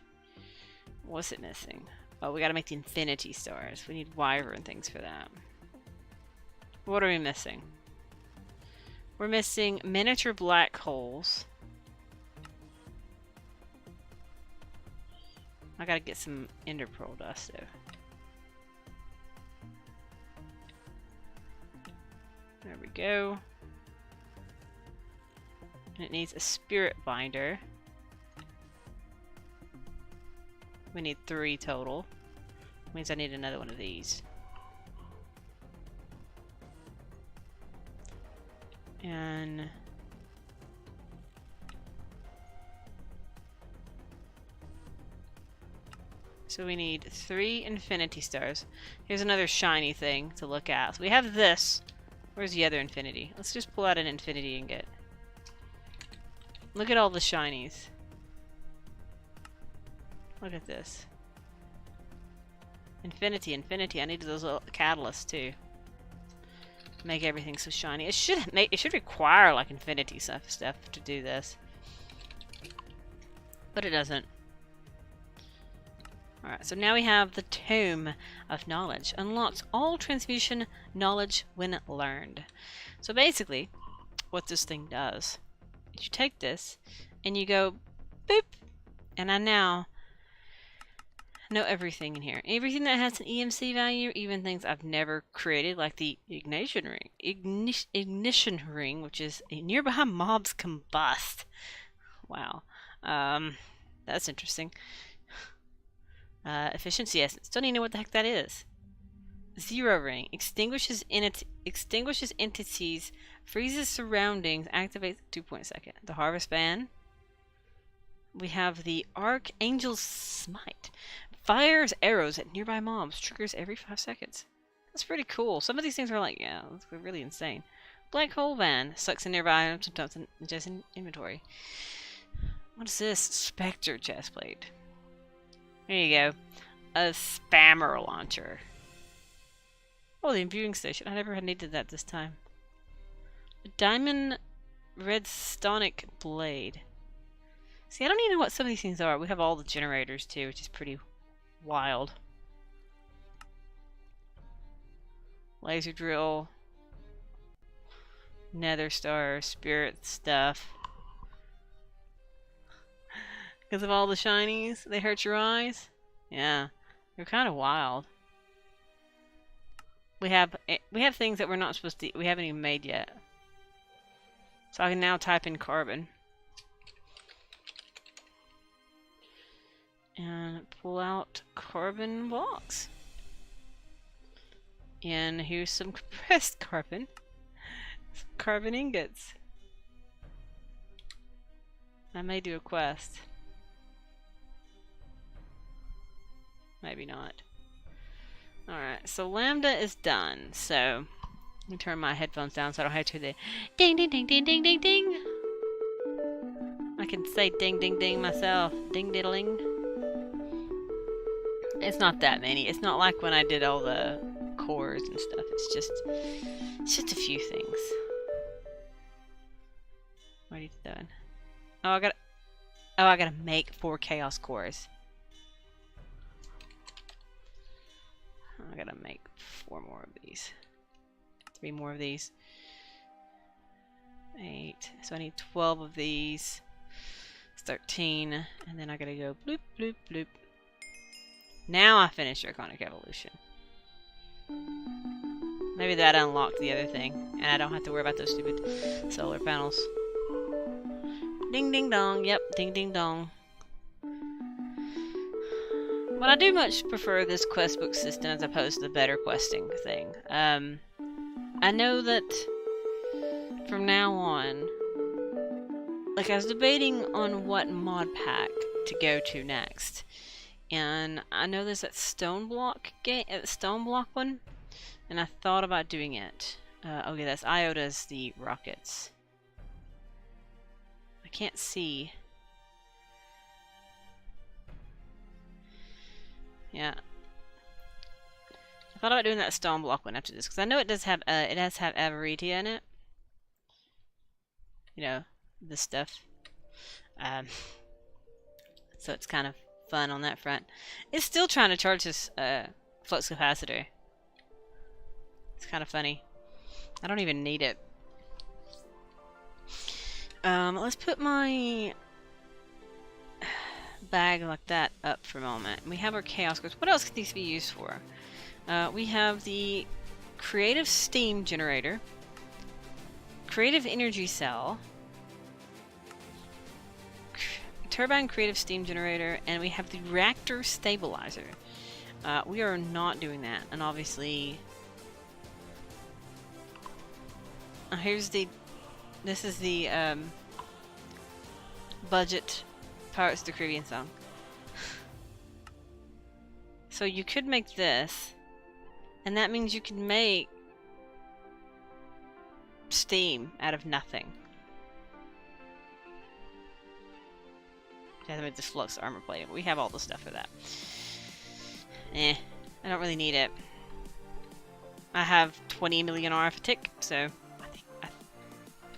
What's it missing? Oh, we gotta make the Infinity Stars. We need Wyvern things for that. What are we missing? We're missing miniature black holes. I gotta get some ender pearl dust though. There we go. And it needs a spirit binder. We need 3 total. Means I need another one of these. And so we need 3 Infinity Stars. Here's another shiny thing to look at. So we have this. Where's the other Infinity? Let's just pull out an Infinity and get... Look at all the shinies. Look at this. Infinity, infinity. I needed those little catalysts too. Make everything so shiny. It should require like infinity stuff to do this. But it doesn't. Alright, so now we have the Tome of Knowledge. Unlocks all transmutation knowledge when learned. So basically, what this thing does is you take this and you go boop, and I now know everything in here. Everything that has an EMC value, even things I've never created, like the ignition ring, which is a nearby mobs combust. Wow. That's interesting. Efficiency essence. Don't even know what the heck that is. Zero ring. Extinguishes entities, freezes surroundings, activates 2.2. The harvest ban. We have the Archangel's Smite. Fires arrows at nearby mobs. Triggers every 5 seconds. That's pretty cool. Some of these things are like, yeah, that's really insane. Black hole ban. Sucks in nearby items and dumps in just in inventory. What is this? Spectre chestplate. There you go. A spammer launcher. Oh, the imbuing station. I never had needed that this time. A diamond redstonic blade. See, I don't even know what some of these things are. We have all the generators too, which is pretty wild. Laser drill. Nether star, spirit stuff. Because of all the shinies, they hurt your eyes? Yeah, they're kind of wild. We have things that we're not supposed to, we haven't even made yet. So I can now type in carbon. And pull out carbon blocks. And here's some compressed carbon. Some carbon ingots. I may do a quest. Maybe not. Alright, so Lambda is done. So, let me turn my headphones down so I don't have to hear the ding ding ding ding ding ding ding. I can say ding ding ding myself. Ding diddling. It's not that many. It's not like when I did all the cores and stuff. It's just a few things. What are you doing? Oh, I gotta make 4 chaos cores. I gotta make 4 more of these. 3 more of these. 8. So I need 12 of these. It's 13. And then I gotta go bloop, bloop, bloop. Now I finished Draconic Evolution. Maybe that unlocked the other thing. And I don't have to worry about those stupid solar panels. Ding ding dong. Yep, ding ding dong. But I do much prefer this quest book system as opposed to the better questing thing. I know that from now on, like I was debating on what mod pack to go to next, and I know there's that stone block one, and I thought about doing it. Okay, that's Iota's the rockets. I can't see. Yeah. I thought about doing that stone block one after this, because I know it does have, it has to have Avaritia in it. You know, this stuff. So it's kind of fun on that front. It's still trying to charge this, flux capacitor. It's kind of funny. I don't even need it. Let's put my bag like that up for a moment. We have our chaos cores. What else can these be used for? We have the creative steam generator, creative energy cell, turbine creative steam generator, and we have the reactor stabilizer. We are not doing that, and obviously this is the budget Pirates of the Caribbean song. So you could make this, and that means you can make steam out of nothing. You have to make this flux armor plate. We have all the stuff for that. Eh. I don't really need it. I have 20 million arithmetic, so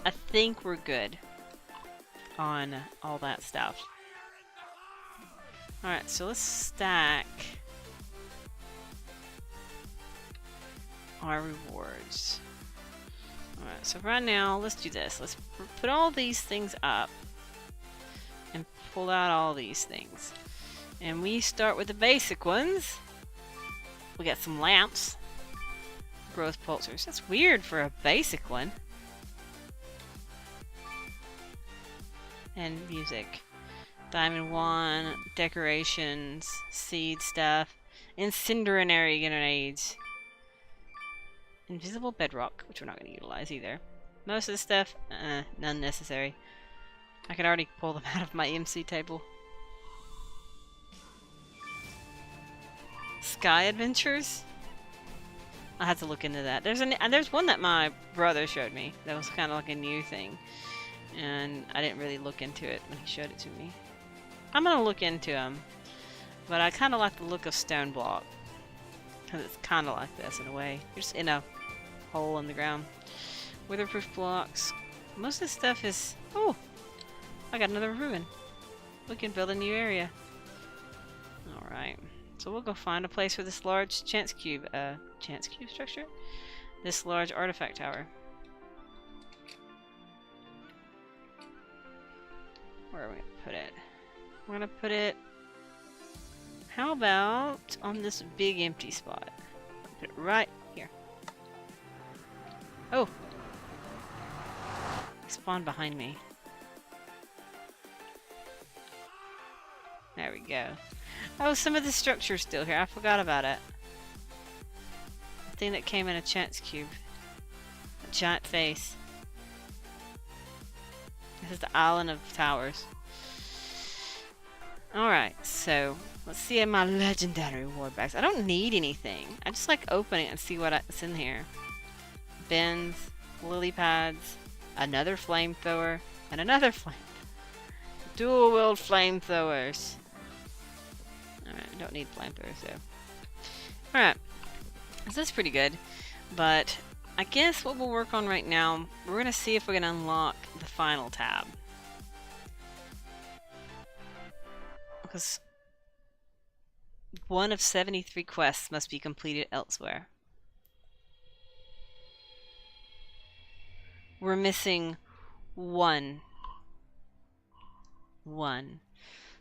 I think we're good on all that stuff. Alright, so let's stack our rewards. Alright, so right now, let's do this. Let's put all these things up and pull out all these things. And we start with the basic ones. We got some lamps. Growth pulsars. That's weird for a basic one. And music. Diamond wand, decorations, seed stuff, incendiary grenades. Invisible bedrock, which we're not going to utilize either. Most of the stuff, none necessary. I could already pull them out of my MC table. Sky Adventures? I'll have to look into that. There's one that my brother showed me that was kind of like a new thing. And I didn't really look into it when he showed it to me. I'm going to look into them. But I kind of like the look of Stone Block. Because it's kind of like this in a way. You're just in a hole in the ground. Weatherproof blocks. Most of this stuff is... Oh! I got another ruin. We can build a new area. Alright. So we'll go find a place for this large chance cube structure? This large artifact tower. Where are we going to put it? We're going to put it... How about on this big empty spot? Put it right here. Oh! It spawned behind me. There we go. Oh, some of the structure's still here. I forgot about it. The thing that came in a chance cube. A giant face. This is the Island of Towers. Alright, so let's see in my legendary reward bags. I don't need anything. I just like opening it and see what's in here. Bins, lily pads, another flamethrower, and another flame. Dual wield flamethrowers. Alright, I don't need flamethrowers though. Alright, so that's pretty good. But I guess what we'll work on right now, we're going to see if we can unlock the final tab. Because one of 73 quests must be completed elsewhere. We're missing one.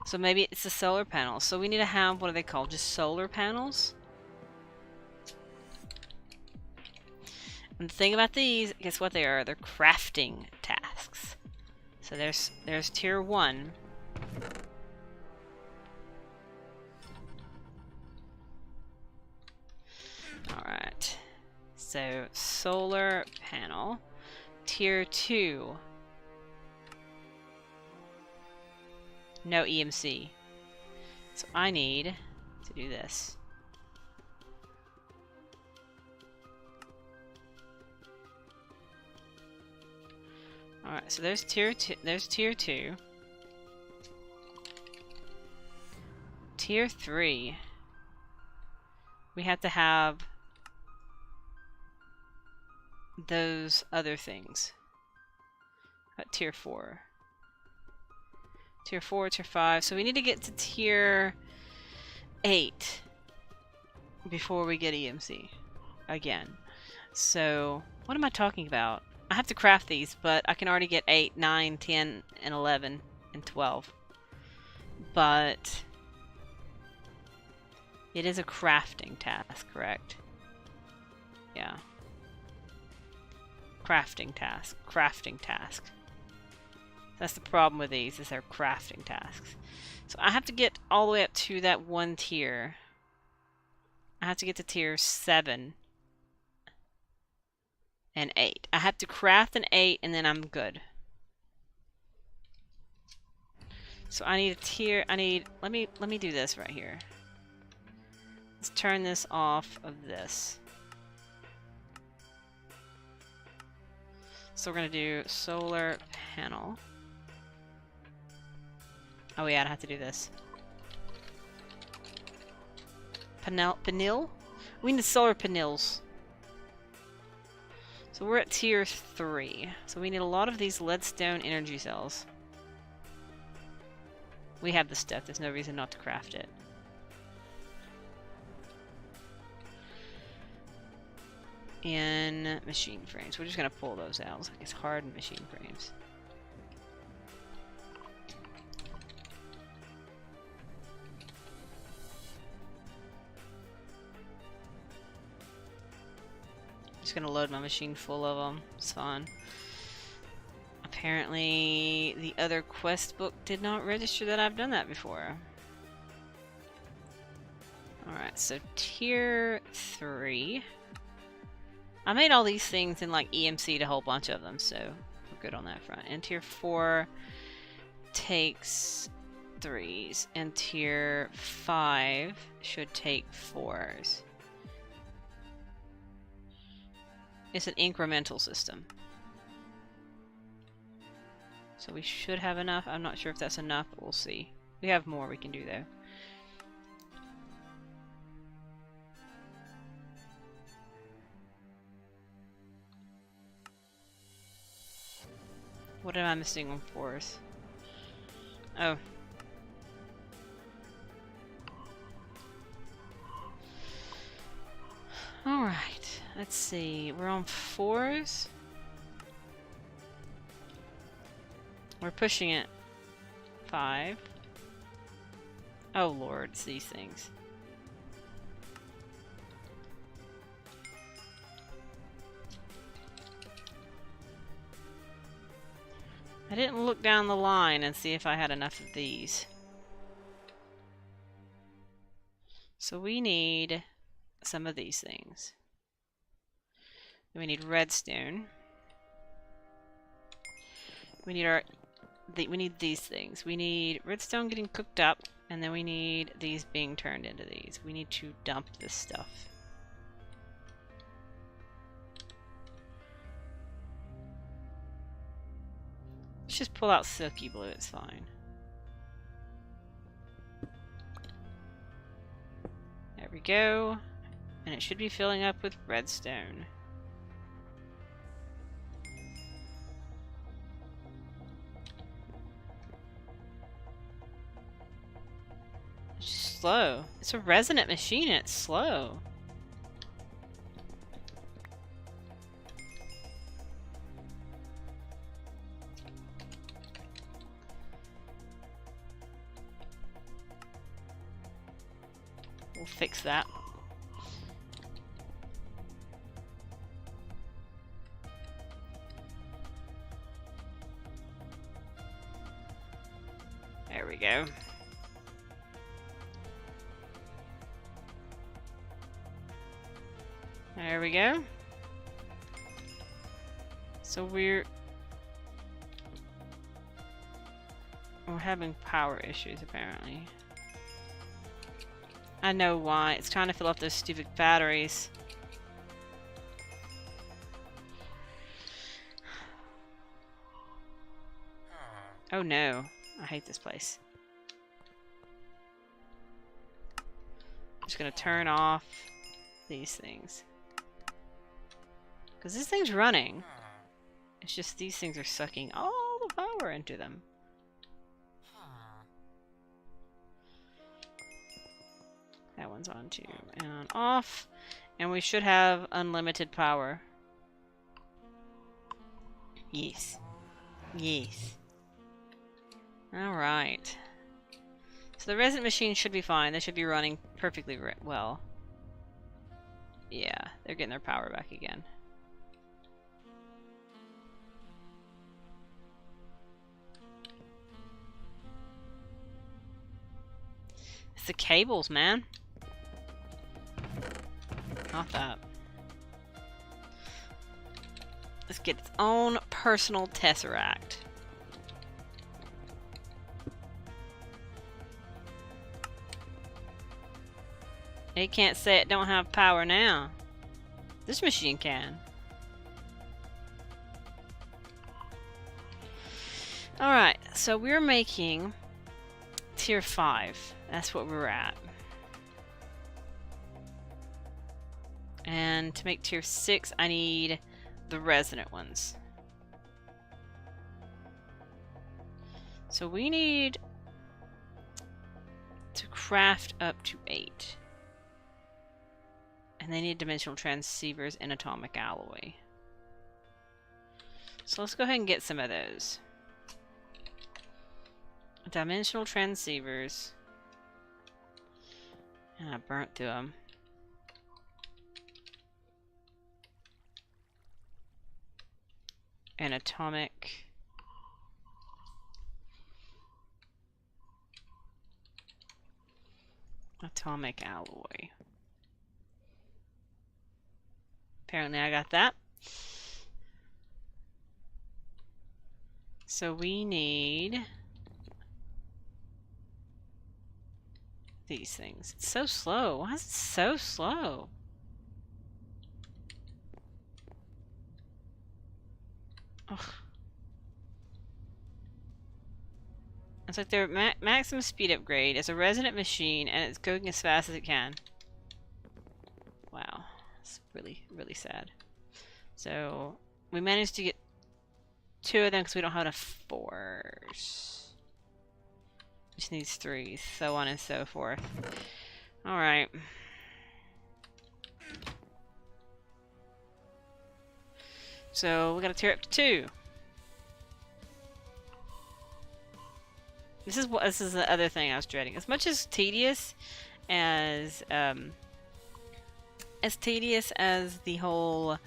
So maybe it's the solar panels. So we need to have, what are they called? Just solar panels? And the thing about these, guess what they are? They're crafting tasks. So there's tier 1. Alright. So solar panel. Tier 2. No EMC. So I need to do this. Alright, so there's tier 2. There's tier 2. Tier 3. We have to have those other things. At tier 4. Tier 4, tier 5. So we need to get to tier 8 before we get EMC again. So what am I talking about? I have to craft these, but I can already get 8, 9, 10, and 11, and 12. But it is a crafting task, correct? Yeah. Crafting task. Crafting task. That's the problem with these, is they're crafting tasks. So I have to get all the way up to that one tier. I have to get to tier 7 and 8. I have to craft an 8 and then I'm good. So I need a tier, let me do this right here. Let's turn this off of this. So we're gonna do solar panel. Oh yeah, I have to do this. Panel? We need solar panels. So we're at tier 3. So we need a lot of these leadstone energy cells. We have the stuff. There's no reason not to craft it. And machine frames. We're just going to pull those out. Looks like it's hardened machine frames. Just going to load my machine full of them. It's fine. Apparently, the other quest book did not register that I've done that before. Alright, so tier 3. I made all these things in like EMC'd a whole bunch of them, so we're good on that front. And tier 4 takes 3s, and tier 5 should take 4s. It's an incremental system. So we should have enough. I'm not sure if that's enough, but we'll see. We have more we can do though. What am I missing on 4s? Oh. Alright, let's see. We're on 4s. We're pushing it. 5. Oh lord, it's these things. I didn't look down the line and see if I had enough of these. So we need some of these things. We need redstone. We need these things. We need redstone getting cooked up, and then we need these being turned into these. We need to dump this stuff. Let's just pull out silky blue, it's fine. There we go. And it should be filling up with redstone. It's just slow. It's a resonant machine and it's slow. We'll fix that. There we go. There we go. So we're having power issues apparently. I know why. It's trying to fill up those stupid batteries. Oh no. I hate this place. I'm just gonna turn off these things. Because this thing's running. It's just these things are sucking all the power into them. That one's on too. And on off. And we should have unlimited power. Yes. Yes. Alright. So the resin machine should be fine. They should be running perfectly well. Yeah, they're getting their power back again. It's the cables, man. Not that. Let's get its own personal tesseract. It can't say it don't have power now. This machine can. Alright, so we're making tier 5. That's what we're at. And to make tier 6, I need the resonant ones. So we need to craft up to 8. And they need dimensional transceivers and atomic alloy. So let's go ahead and get some of those. Dimensional transceivers. And I burnt through them. And atomic alloy. Apparently I got that. So we need these things. It's so slow. Why is it so slow? Ugh. It's like their maximum speed upgrade is a resonant machine and it's going as fast as it can. Wow. It's really, really sad. So, we managed to get 2 of them because we don't have enough 4s. Just needs 3, so on and so forth. Alright. So, we gotta tear up to 2. This is the other thing I was dreading. As much as tedious as the whole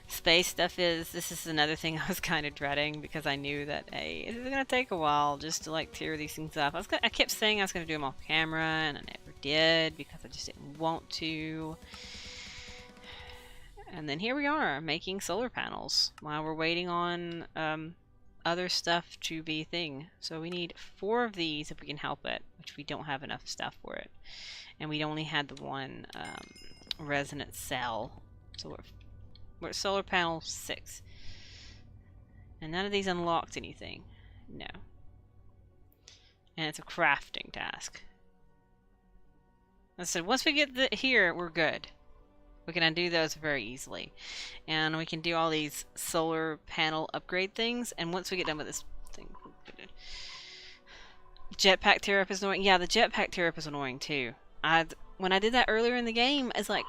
space stuff is, this is another thing I was kind of dreading because I knew that, hey, this is gonna take a while just to like tear these things up. I kept saying I was gonna do them off camera, and I never did because I just didn't want to. And then here we are making solar panels while we're waiting on other stuff to be a thing. So we need 4 of these if we can help it, which we don't have enough stuff for it, and we only had the one resonant cell. So we're at solar panel 6, and none of these unlocked anything. No. And it's a crafting task. I said once we get here, we're good. We can undo those very easily. And we can do all these solar panel upgrade things. And once we get done with this thing... Jetpack tear up is annoying. Yeah, the jetpack tear up is annoying too. When I did that earlier in the game, it's like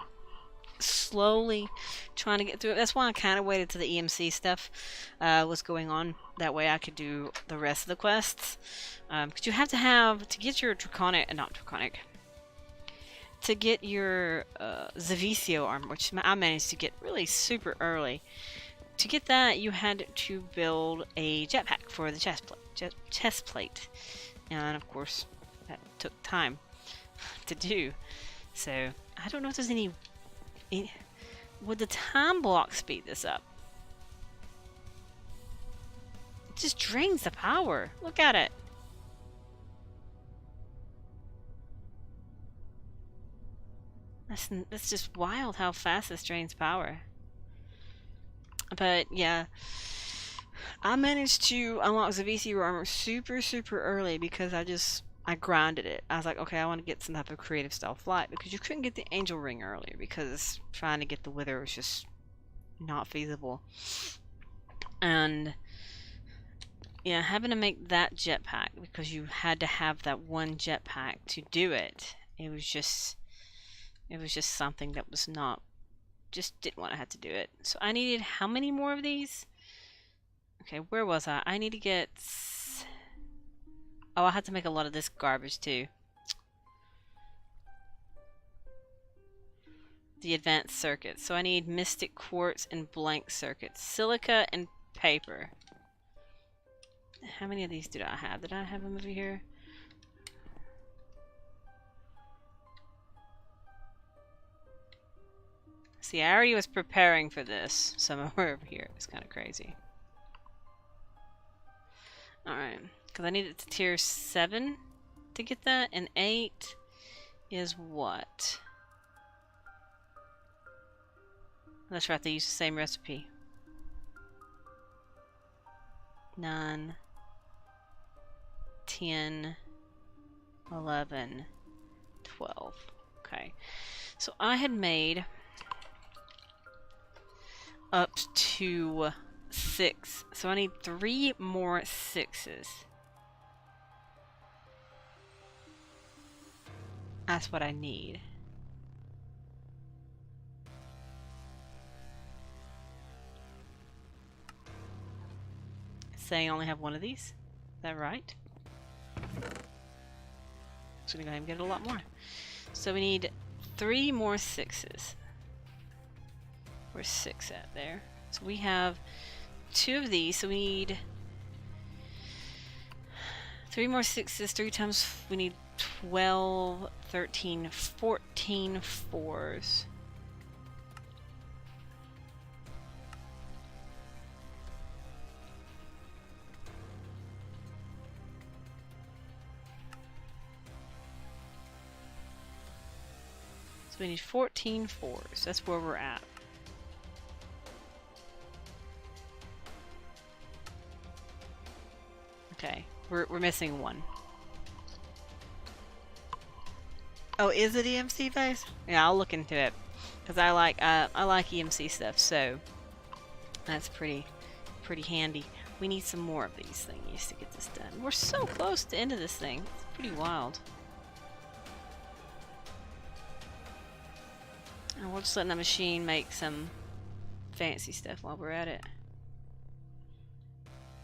slowly trying to get through it. That's why I kind of waited till the EMC stuff was going on. That way I could do the rest of the quests. Because you have to get your to get your Zavisio armor, which I managed to get really super early. To get that, you had to build a jetpack for the chest plate. And of course, that took time to do. So, I don't know if there's any... Would the time block speed this up? It just drains the power. Look at it. That's just wild how fast this drains power. But yeah, I managed to unlock the VC armor super early because I grinded it. I was like, okay, I want to get some type of creative style flight, because you couldn't get the angel ring earlier because trying to get the wither was just not feasible. And yeah, having to make that jetpack because you had to have that one jetpack to do it. It was just something that was not, just didn't want to have to do it. So I needed how many more of these? Okay, where was I? I need to get... Oh, I had to make a lot of this garbage too. The advanced circuits. So I need mystic quartz and blank circuits. Silica and paper. How many of these did I have? Did I have them over here? See, I already was preparing for this somewhere over here. It's kind of crazy. Alright. Because I need it to tier 7 to get that. And 8 is what? Let's try to use the same recipe. 9, 10, 11, 12. Okay. So I had made up to 6. So I need 3 more 6s. That's what I need. It's saying I only have one of these. Is that right? So I'm gonna go ahead and get a lot more. So we need 3 more 6s. Where's 6 at there? So we have 2 of these, so we need 3 more 6s, 3 times, we need 12, 13, 14 4s. So we need 14 4s. That's where we're at. Okay, we're missing 1. Oh, is it EMC phase? Yeah, I'll look into it because I like EMC stuff, so that's pretty handy. We need some more of these thingies to get this done. We're so close to the end of this thing. It's pretty wild. And we're just letting the machine make some fancy stuff while we're at it.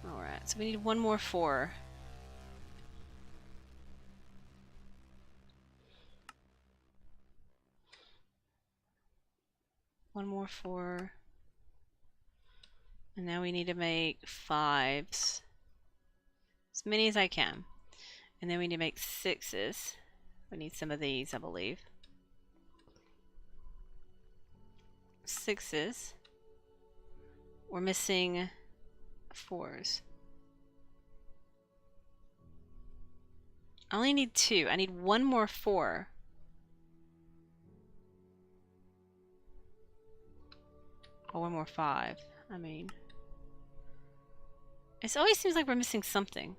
Alright, so we need 1 more 4. One more 4. And now we need to make 5s. As many as I can. And then we need to make 6s. We need some of these, I believe. 6s. We're missing 4s. I only need 2. I need 1 more 4. Or 1 more 5. I mean, it always seems like we're missing something.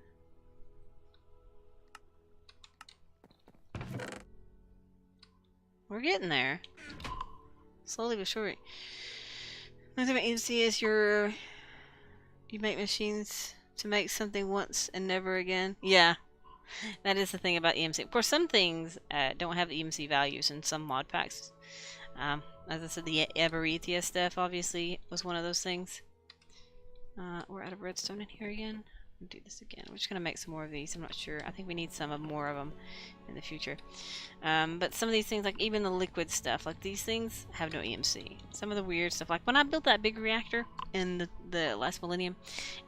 We're getting there. Slowly but surely. One thing about EMC is you make machines to make something once and never again. Yeah, that is the thing about EMC. Of course, some things don't have EMC values in some mod packs. As I said, the Aberethia stuff obviously was one of those things. We're out of redstone in here again. We'll do this again. We're just going to make some more of these. I'm not sure. I think we need more of them in the future. But some of these things, like even the liquid stuff, like these things have no EMC. Some of the weird stuff, like when I built that big reactor in the last millennium,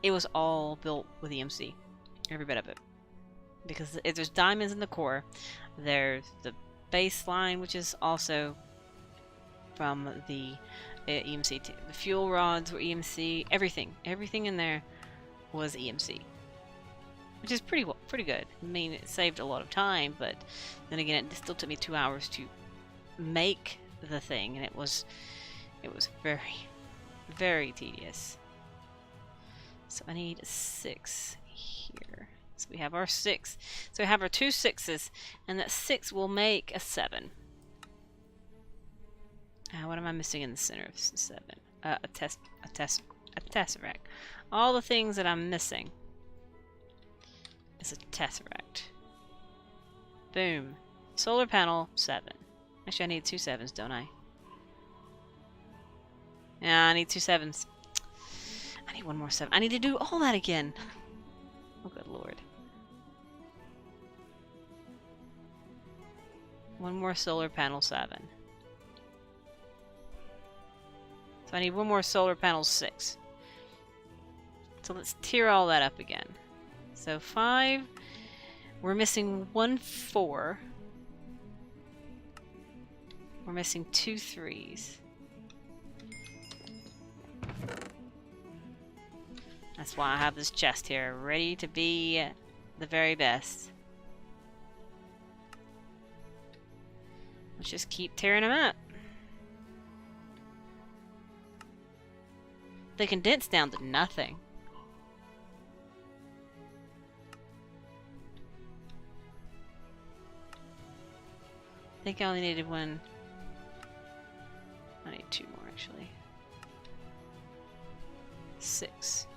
it was all built with EMC. Every bit of it. Because if there's diamonds in the core, there's the baseline, which is also from the EMC. The fuel rods were EMC. Everything in there was EMC, which is pretty good. I mean, it saved a lot of time, but then again, it still took me 2 hours to make the thing, and it was very, very tedious. So I need a 6 here. So we have our 6. So we have our 2 6s, and that 6 will make a 7. What am I missing in the center of 7? A tesseract. All the things that I'm missing is a tesseract. Boom. Solar panel 7. Actually, I need 2 7s, don't I? Yeah, I need 2 7s. I need 1 more 7. I need to do all that again. Oh, good lord. 1 more solar panel 7. So I need 1 more solar panel 6. So let's tear all that up again. So 5. We're missing 1 4. We're missing 2 3s. That's why I have this chest here, ready to be the very best. Let's just keep tearing them up. They condensed down to nothing. I think I only needed 1. I need 2 more, actually. 6.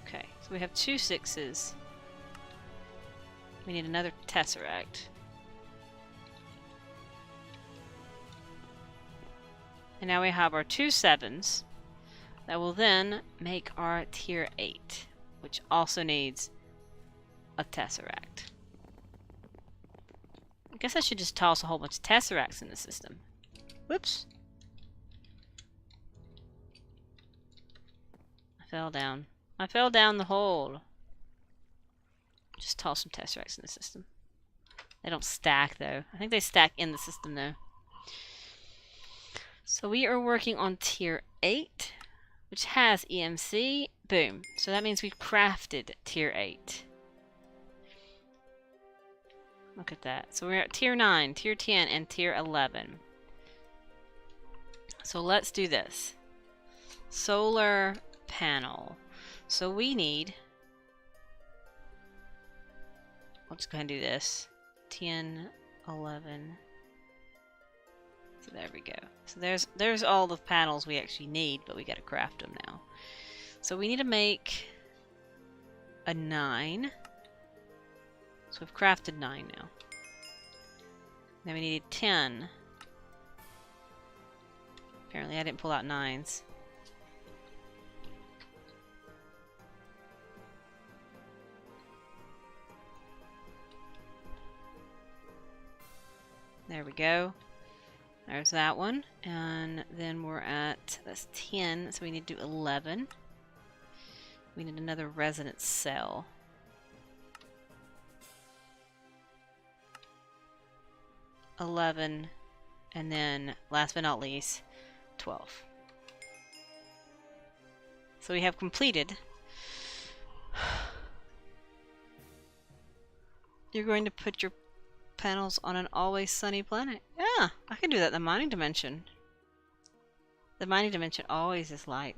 Okay, so we have 2 6s. We need another tesseract. And now we have our 2 7s that will then make our tier 8, which also needs a tesseract. I guess I should just toss a whole bunch of tesseracts in the system. Whoops. I fell down. I fell down the hole. Just toss some tesseracts in the system. They don't stack though. I think they stack in the system though. So we are working on tier 8, which has EMC. Boom. So that means we've crafted tier 8. Look at that. So we're at tier 9, tier 10, and tier 11. So let's do this. Solar panel. So we need... Let's go ahead and do this. 10, 11... So there we go. So there's all the panels we actually need, but we gotta craft them now. So we need to make a 9. So we've crafted 9 now. Then we needed 10. Apparently I didn't pull out 9s. There we go. There's that one. And then we're at, that's 10, so we need to do 11. We need another resonance cell. 11, and then, last but not least, 12. So we have completed. You're going to put your panels on an always sunny planet. Yeah, I can do that in the mining dimension. The mining dimension always is light.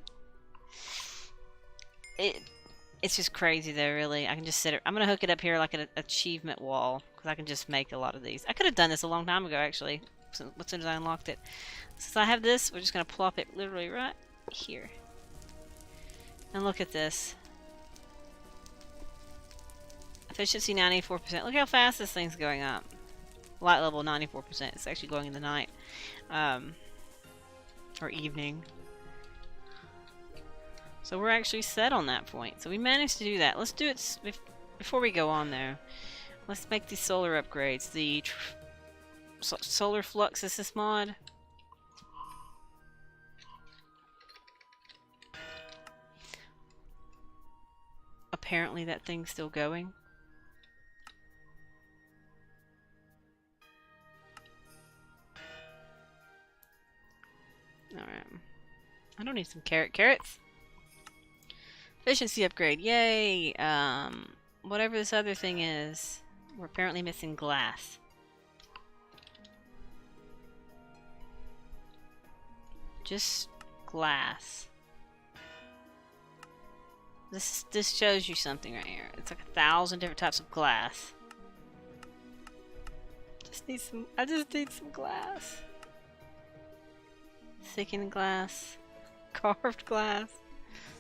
It's just crazy though, really. I can just sit it. I'm gonna hook it up here like an achievement wall because I can just make a lot of these. I could have done this a long time ago, actually, as soon as I unlocked it. Since I have this, we're just gonna plop it literally right here. And look at this. Efficiency 94%. Look how fast this thing's going up. Light level 94%. It's actually going in the night. Or evening. So we're actually set on that point. So we managed to do that. Let's do it before we go on though. Let's make these solar upgrades. The solar flux is this mod. Apparently that thing's still going. Alright. I don't need some carrots. Efficiency upgrade. Yay! Whatever this other thing is, we're apparently missing glass. Just glass. This shows you something right here. It's like 1,000 different types of glass. I just need some glass. Thickened glass, carved glass,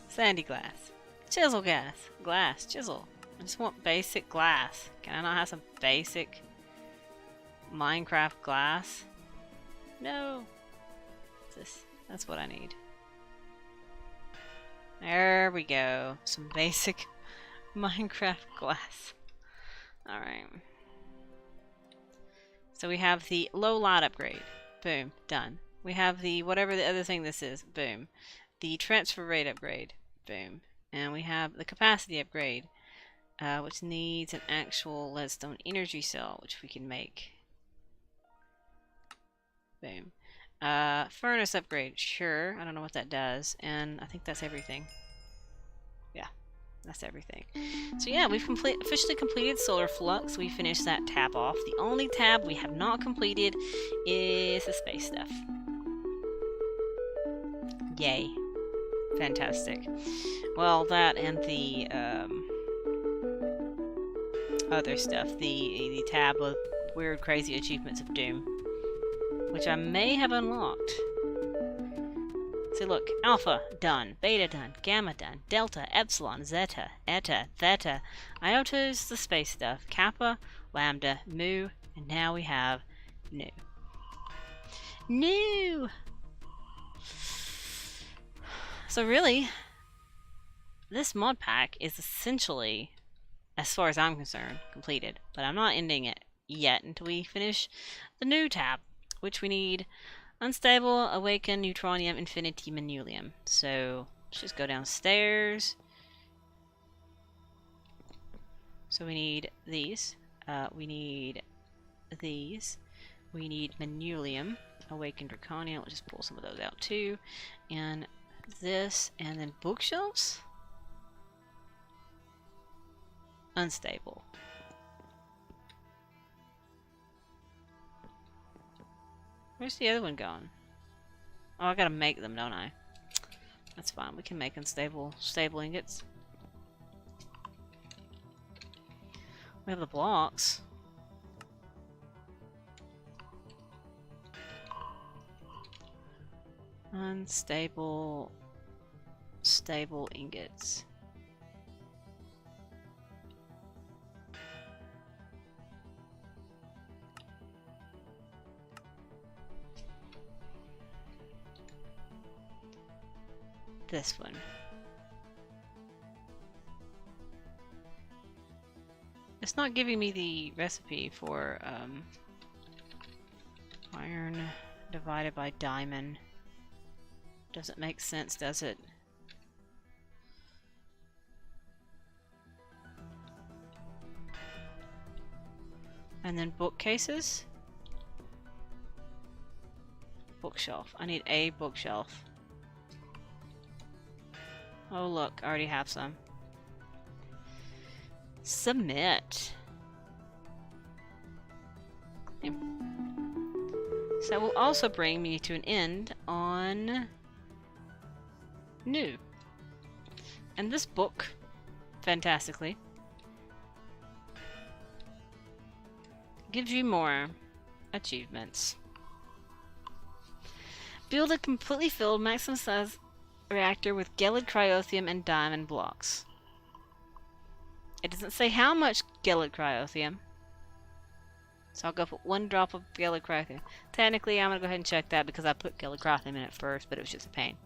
sandy glass, chisel glass, chisel. I just want basic glass. Can I not have some basic Minecraft glass? No. That's what I need. There we go. Some basic Minecraft glass. Alright. So we have the low light upgrade. Boom. Done. We have the whatever the other thing this is. Boom. The transfer rate upgrade. Boom. And we have the capacity upgrade, which needs an actual leadstone energy cell, which we can make. Boom. Furnace upgrade. Sure. I don't know what that does. And I think that's everything. Yeah. That's everything. So yeah, we've officially completed Solar Flux. We finished that tab off. The only tab we have not completed is the space stuff. Yay. Fantastic. Well, that and the other stuff. The tab of weird, crazy achievements of Doom, which I may have unlocked. So look, alpha, done. Beta, done. Gamma, done. Delta, epsilon, zeta, eta, theta. Iota is the space stuff. Kappa, lambda, mu, and now we have nu. Nu! So really, this mod pack is essentially, as far as I'm concerned, completed. But I'm not ending it yet until we finish the new tab, which we need unstable, awaken, neutronium, infinity, manulium. So let's just go downstairs. So we need these. We need these. We need manulium, awaken, draconium. Let's just pull some of those out too. And this, and then bookshelves. Unstable. Where's the other one going? Oh, I gotta make them, don't I? That's fine. We can make unstable, stable ingots. We have the blocks. Unstable, stable ingots. This one. It's not giving me the recipe for iron divided by diamond. Doesn't make sense, does it? And then bookcases. Bookshelf. I need a bookshelf. Oh look, I already have some. Submit. So that will also bring me to an end on new. And this book, fantastically, gives you more achievements. Build a completely filled maximum size reactor with gelid cryothium and diamond blocks. It doesn't say how much gelid cryothium, so I'll go put 1 drop of gelid cryothium. Technically, I'm gonna go ahead and check that because I put gelid cryothium in it first, but it was just a pain.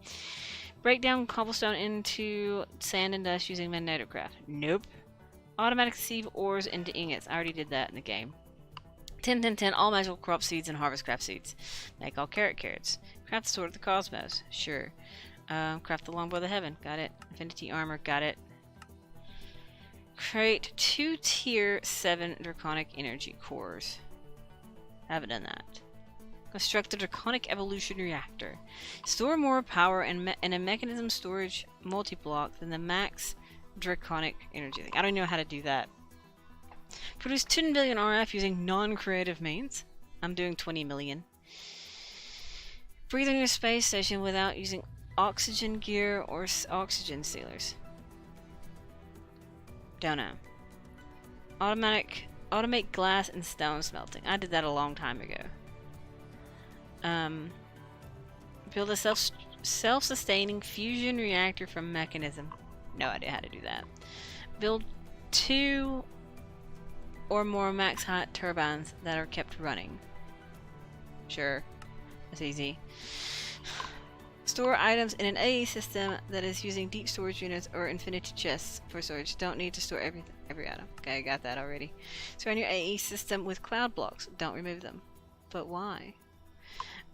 Break down cobblestone into sand and dust using magnetocraft. Nope. Automatic sieve ores into ingots. I already did that in the game. 10, 10, 10, all magical crop seeds and harvest craft seeds. Make all carrots. Craft the sword of the cosmos. Sure. Craft the longbow of the heaven. Got it. Infinity armor. Got it. Create 2 tier 7 draconic energy cores. Haven't done that. Construct a draconic evolution reactor. Store more power in a mechanism storage multi-block than the max draconic energy thing. I don't know how to do that. Produce 10 billion RF using non-creative means. I'm doing 20 million. Breathe on your space station without using oxygen gear or oxygen sealers. Don't know. Automate glass and stone smelting. I did that a long time ago. Build a self-sustaining fusion reactor from mechanism. No idea how to do that. Build 2 or more max height turbines that are kept running. Sure. That's easy. Store items in an AE system that is using deep storage units or infinity chests for storage. Don't need to store every item. Okay, I got that already. Surround your AE system with cloud blocks. Don't remove them. But why?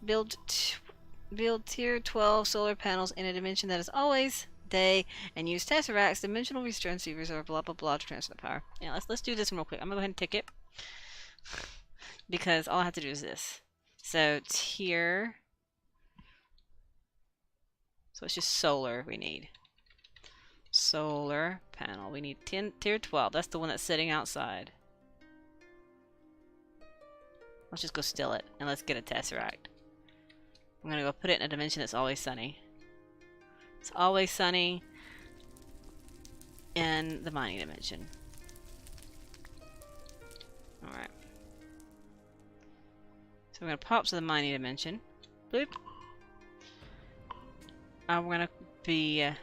Build tier 12 solar panels in a dimension that is always day, and use tesseracts, dimensional transceivers, or blah blah blah to transfer the power. Yeah, let's do this one real quick. I'm gonna go ahead and tick it because all I have to do is this. So tier. So it's just solar we need. Solar panel. We need tier 12. That's the one that's sitting outside. Let's just go steal it and let's get a tesseract. I'm gonna go put it in a dimension that's always sunny. It's always sunny in the mining dimension. Alright. So we're gonna pop to the mining dimension. Boop. I'm gonna be... is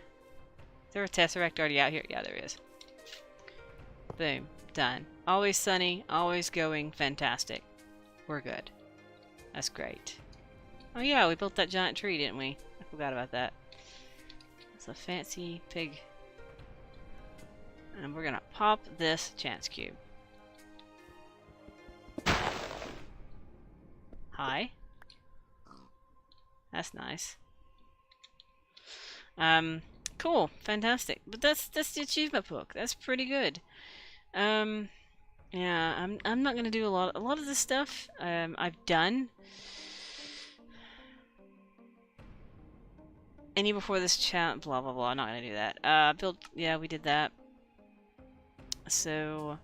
there a Tesseract already out here? Yeah, there is. Boom. Done. Always sunny, always going. Fantastic. We're good. That's great. Oh yeah, we built that giant tree, didn't we? I forgot about that. It's a fancy pig. And we're gonna pop this chance cube. Hi. That's nice. Cool. Fantastic. But that's the achievement book. That's pretty good. Yeah, I'm not gonna do a lot of this stuff. I've done. Any before this chat, blah blah blah. I'm not gonna do that. Build. Yeah, we did that. So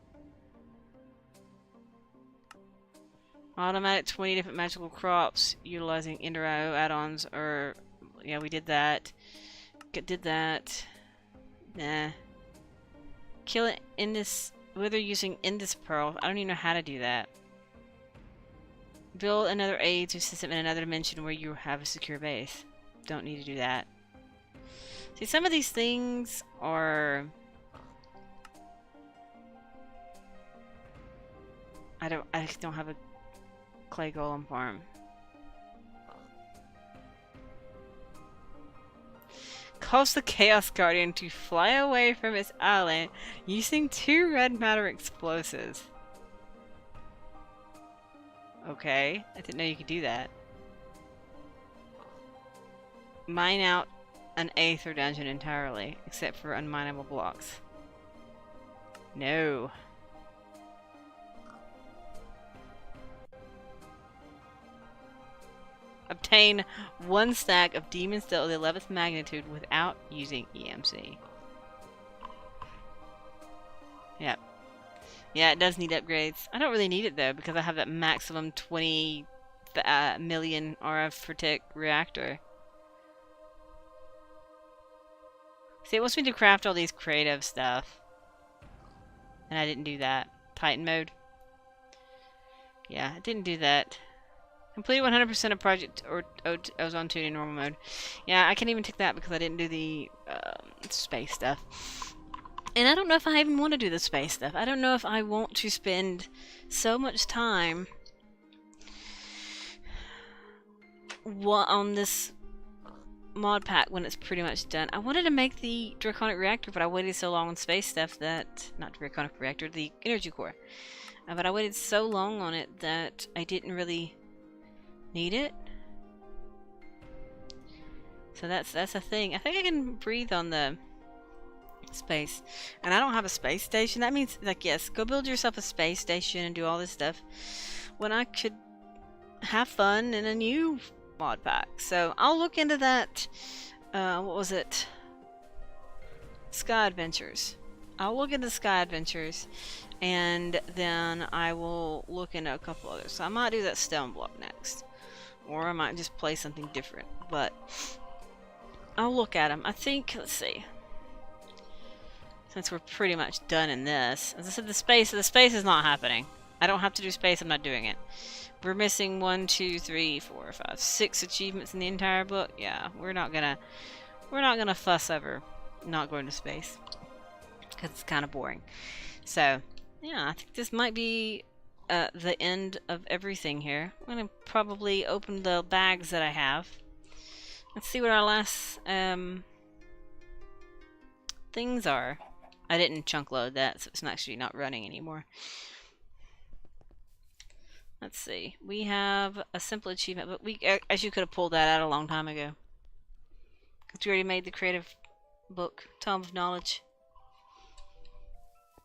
automatic 20 different magical crops utilizing Indero add-ons, or yeah, we did that. Did that. Nah. Kill it in this. Whether using Indus Pearl, I don't even know how to do that. Build another aid to system in another dimension where you have a secure base. Don't need to do that. See, some of these things are... I don't have a clay golem farm. Cause the Chaos Guardian to fly away from its island using 2 red matter explosives. Okay, I didn't know you could do that. Mine out an Aether dungeon entirely, except for unmineable blocks. No. Obtain 1 stack of Demon Steel of the 11th magnitude without using EMC. Yep. Yeah, it does need upgrades. I don't really need it though, because I have that maximum 20 million RF per tick reactor. See, it wants me to craft all these creative stuff. And I didn't do that. Titan mode. Yeah, I didn't do that. Complete 100% of Project Ozone 2 in normal mode. Yeah, I can't even take that because I didn't do the space stuff. And I don't know if I even want to do the space stuff. I don't know if I want to spend so much time on this mod pack when it's pretty much done. I wanted to make the Draconic Reactor, but I waited so long on space stuff that... Not Draconic Reactor, the Energy Core. But I waited so long on it that I didn't really need it. So that's a thing. I think I can breathe on the space. And I don't have a space station. That means, like, yes, go build yourself a space station and do all this stuff when I could have fun in a new mod pack. So I'll look into that. What was it? Sky Adventures. I'll look into Sky Adventures, and then I will look into a couple others. So I might do that stone block next, or I might just play something different. But I'll look at them. I think, let's see. Since we're pretty much done in this, as I said, the space is not happening. I don't have to do space. I'm not doing it. We're missing 1, 2, 3, 4, 5, 6 achievements in the entire book. Yeah, we're not gonna fuss over not going to space because it's kind of boring. So yeah, I think this might be the end of everything here. I'm gonna probably open the bags that I have. Let's see what our last things are. I didn't chunk load that, so it's actually not running anymore. Let's see. We have a simple achievement, but we actually could have pulled that out a long time ago. Because we already made the creative book, Tome of Knowledge.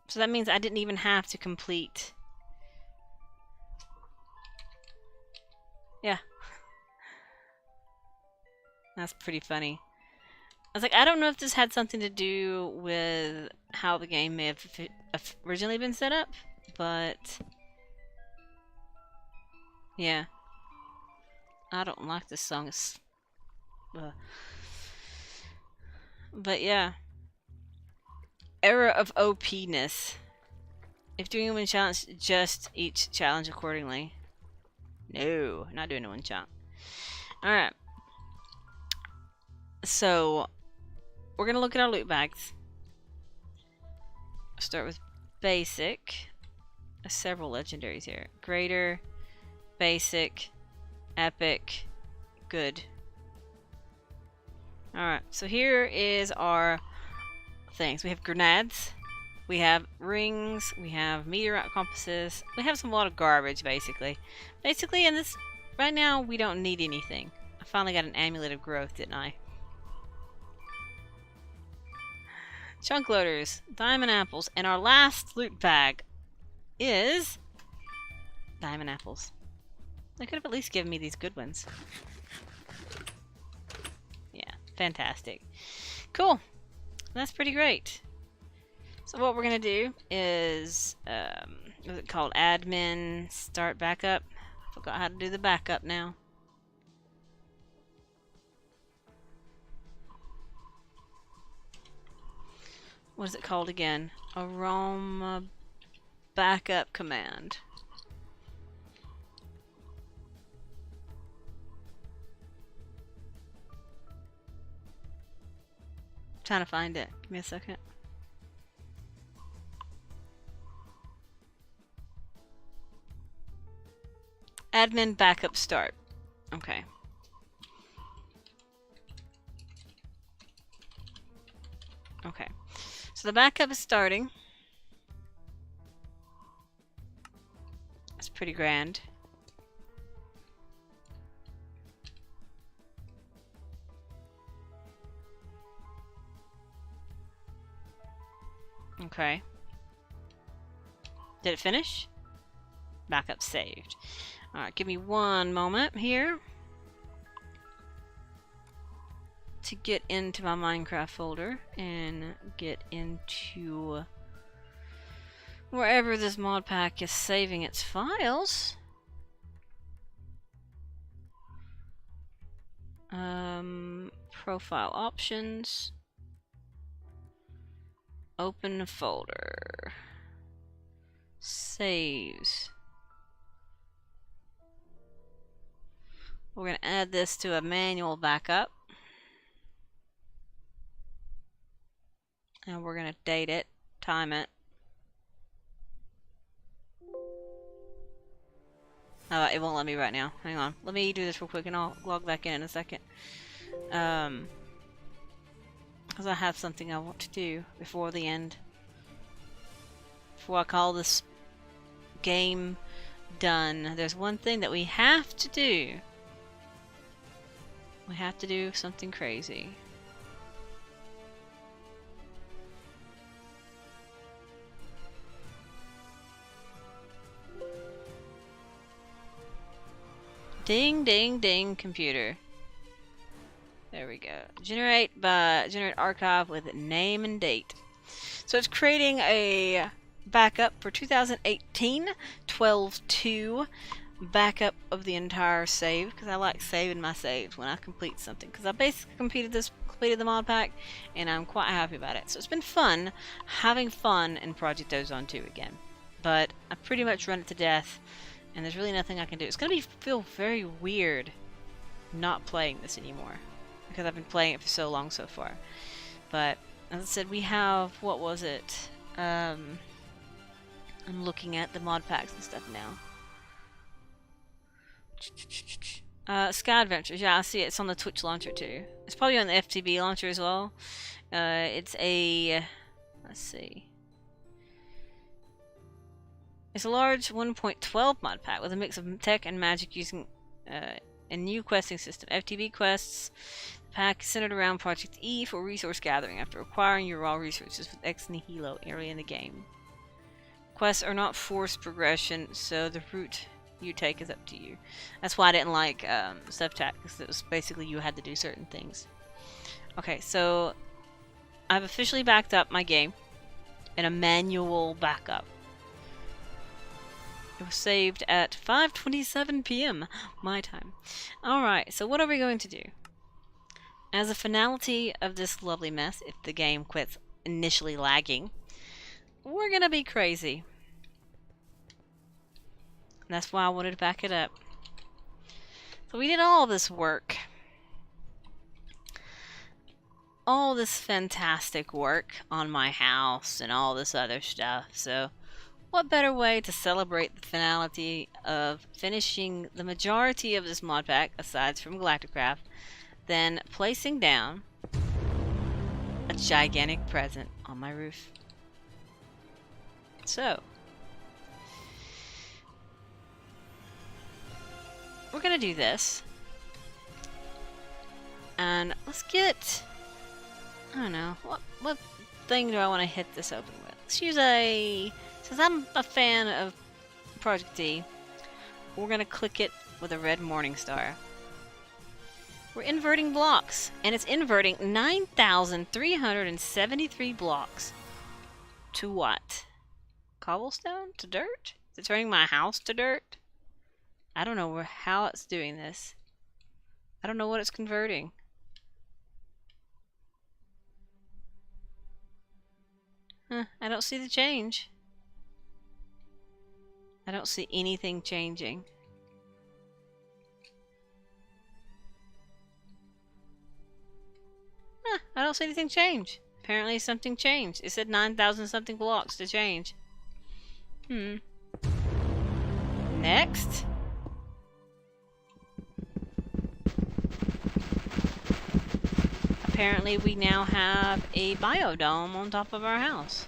So that means I didn't even have to complete. Yeah. That's pretty funny. I was like, I don't know if this had something to do with how the game may have originally been set up, but yeah. I don't like this song. But yeah. Era of OP-ness. If doing one challenge, just each challenge accordingly. No, not doing one challenge. Alright. So we're gonna look at our loot bags. Start with basic. There's several legendaries here. Greater, basic, epic, good. Alright, so here is our things. We have grenades, we have rings, we have meteorite compasses, we have a lot of garbage basically. Basically, in this, right now, we don't need anything. I finally got an amulet of growth, didn't I? Chunk loaders, diamond apples, and our last loot bag is diamond apples. They could have at least given me these good ones. Yeah, fantastic. Cool. That's pretty great. So what we're going to do is, what's it called? Admin, start backup. Forgot how to do the backup now. What is it called again? Aroma backup command. Trying to find it. Give me a second. Admin backup start. Okay. Okay. So the backup is starting. It's pretty grand. Okay. Did it finish? Backup saved. Alright, give me one moment here to get into my Minecraft folder and get into wherever this mod pack is saving its files. Profile options. Open folder. Saves. We're going to add this to a manual backup. And we're going to date it, time it. Oh, it won't let me right now. Hang on. Let me do this real quick and I'll log back in a second. Because I have something I want to do before the end. Before I call this game done. There's one thing that we have to do. We have to do something crazy. Ding, ding, ding, computer. There we go. Generate archive with name and date. So it's creating a backup for 2018 12/2 backup of the entire save, because I like saving my saves when I complete something, because I basically completed the mod pack and I'm quite happy about it. So it's been fun having fun in Project Ozone 2 again, but I pretty much run it to death and there's really nothing I can do. It's gonna feel very weird not playing this anymore because I've been playing it for so long so far. But as I said, we have, what was it? I'm looking at the mod packs and stuff now. Sky Adventures, yeah, I see it. It's on the Twitch launcher too. It's probably on the FTB launcher as well. It's a, let's see. It's a large 1.12 mod pack with a mix of tech and magic using a new questing system. FTB quests. The pack is centered around Project E for resource gathering after acquiring your raw resources with Ex Nihilo early in the game. Quests are not forced progression, so the route you take is up to you. That's why I didn't like Subtac, because it was basically you had to do certain things. Okay, so I've officially backed up my game in a manual backup. It was saved at 5:27 p.m. my time. Alright, so what are we going to do? As a finality of this lovely mess, if the game quits initially lagging, we're gonna be crazy. And that's why I wanted to back it up. So we did all this work. all this fantastic work on my house and all this other stuff. So what better way to celebrate the finality of finishing the majority of this mod pack, aside from Galacticraft, than placing down a gigantic present on my roof. So, we're gonna do this. And let's get, I don't know, what thing do I want to hit this open with? Let's use since I'm a fan of Project D, we're gonna click it with a red morning star. We're inverting blocks, and it's inverting 9,373 blocks. To what? Cobblestone? To dirt? Is it turning my house to dirt? I don't know how it's doing this. I don't know what it's converting. I don't see the change. I don't see anything changing. I don't see anything change. Apparently something changed. It said 9,000 something blocks to change. Next. Apparently we now have a biodome on top of our house.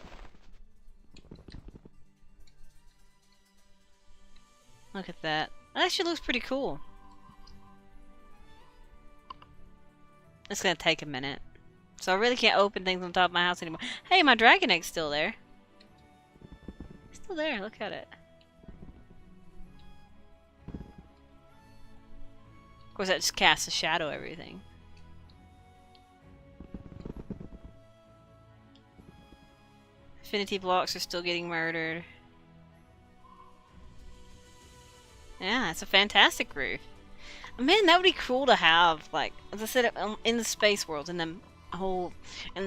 Look at that. That actually looks pretty cool. It's gonna take a minute. So I really can't open things on top of my house anymore. Hey, my dragon egg's still there. It's still there, look at it. Of course that just casts a shadow everything. Infinity blocks are still getting murdered. Yeah, it's a fantastic roof. Man, that would be cool to have, like, as I said, in the space world, in the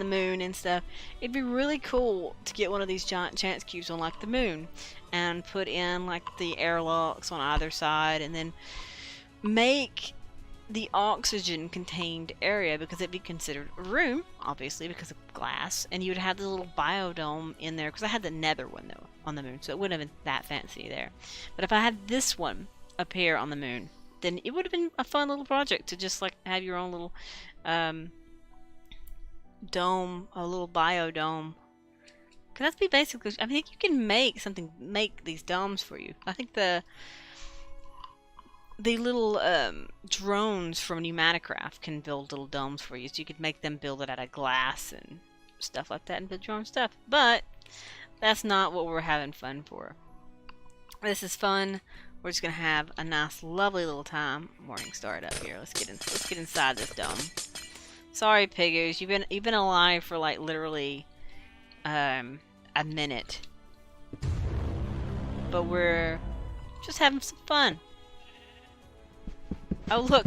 moon and stuff. It'd be really cool to get one of these giant chance cubes on, like, the moon, and put in, like, the airlocks on either side, and then make the oxygen contained area, because it'd be considered a room, obviously, because of glass, and you would have the little biodome in there, because I had the nether one, though, on the moon, so it wouldn't have been that fancy there. But if I had this one up here on the moon, then it would have been a fun little project to just, like, have your own little, dome, a little biodome. Cause that's be basically, I think you can make these domes for you. I think the little drones from Pneumaticraft can build little domes for you, so you could make them build it out of glass and stuff like that and build your own stuff. But that's not what we're having fun for. This is fun. We're just gonna have a nice, lovely little time. Morning start up here. Let's get inside this dome. Sorry, piggers. You've been alive for like literally a minute, but we're just having some fun. Oh look,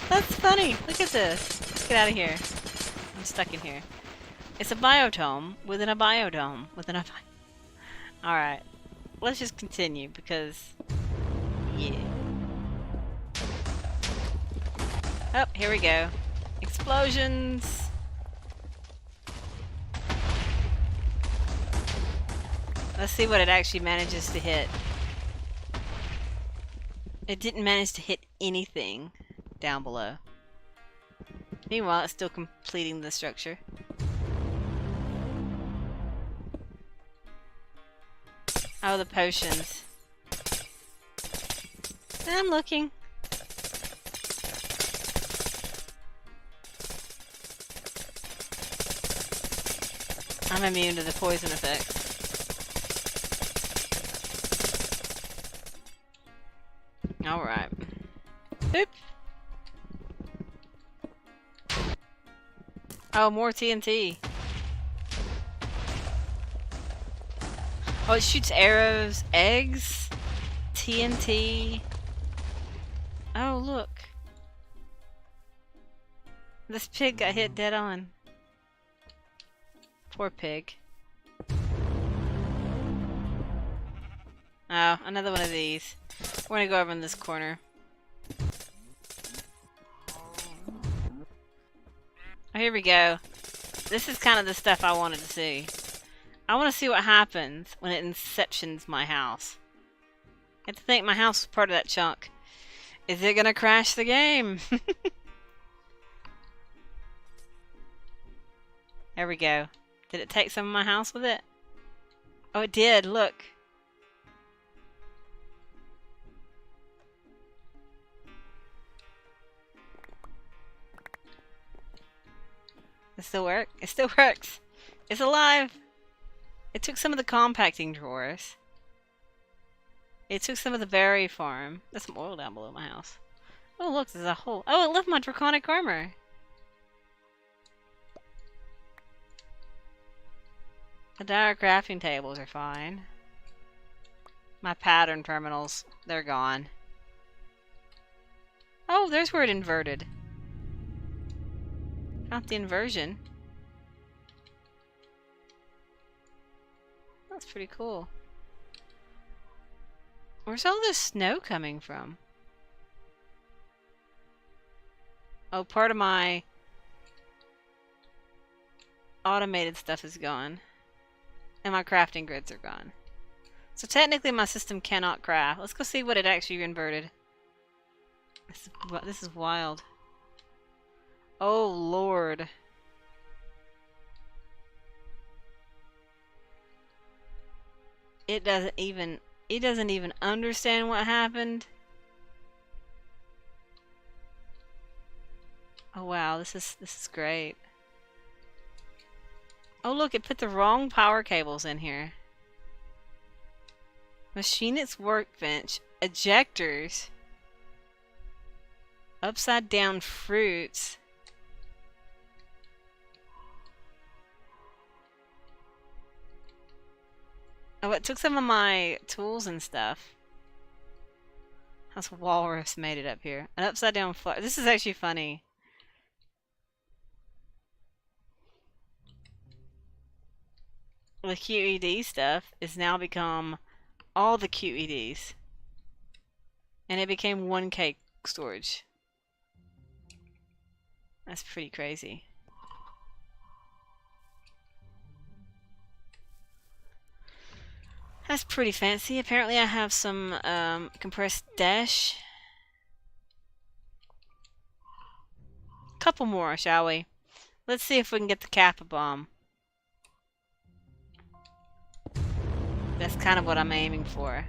that's funny. Look at this. Let's get out of here. I'm stuck in here. It's a biodome within a biodome within a. Alright, let's just continue because, yeah. Oh, here we go. Explosions! Let's see what it actually manages to hit. It didn't manage to hit anything down below. Meanwhile, it's still completing the structure. Oh, the potions. I'm looking. I'm immune to the poison effects. Alright. Boop. Oh, more TNT. Oh, it shoots arrows, eggs, TNT. Oh, look. This pig got hit dead on. Poor pig. Oh, another one of these. We're gonna go over in this corner. Oh, here we go. This is kind of the stuff I wanted to see. I want to see what happens when it inceptions my house. I have to think my house was part of that chunk. Is it gonna crash the game? There we go. Did it take some of my house with it? Oh, it did. Look. It still works? It still works. It's alive. It took some of the compacting drawers. It took some of the berry farm. There's some oil down below my house. Oh, look, there's a hole. Oh, it left my draconic armor. The dire crafting tables are fine. My pattern terminals, they're gone. Oh, there's where it inverted. Not the inversion. That's pretty cool. Where's all this snow coming from? Oh, part of my automated stuff is gone. And my crafting grids are gone. So technically my system cannot craft. Let's go see what it actually inverted. This is wild. Oh, Lord. It doesn't even understand what happened. Oh wow, this is great. Oh look, it put the wrong power cables in here. Machinist's workbench, ejectors, upside down fruits. Oh, it took some of my tools and stuff. That's walrus made it up here. An upside down flower. This is actually funny. The QED stuff is now become all the QEDs. And it became 1K storage. That's pretty crazy. That's pretty fancy. Apparently I have some compressed dash. Couple more, shall we? Let's see if we can get the Kappa bomb. That's kind of what I'm aiming for.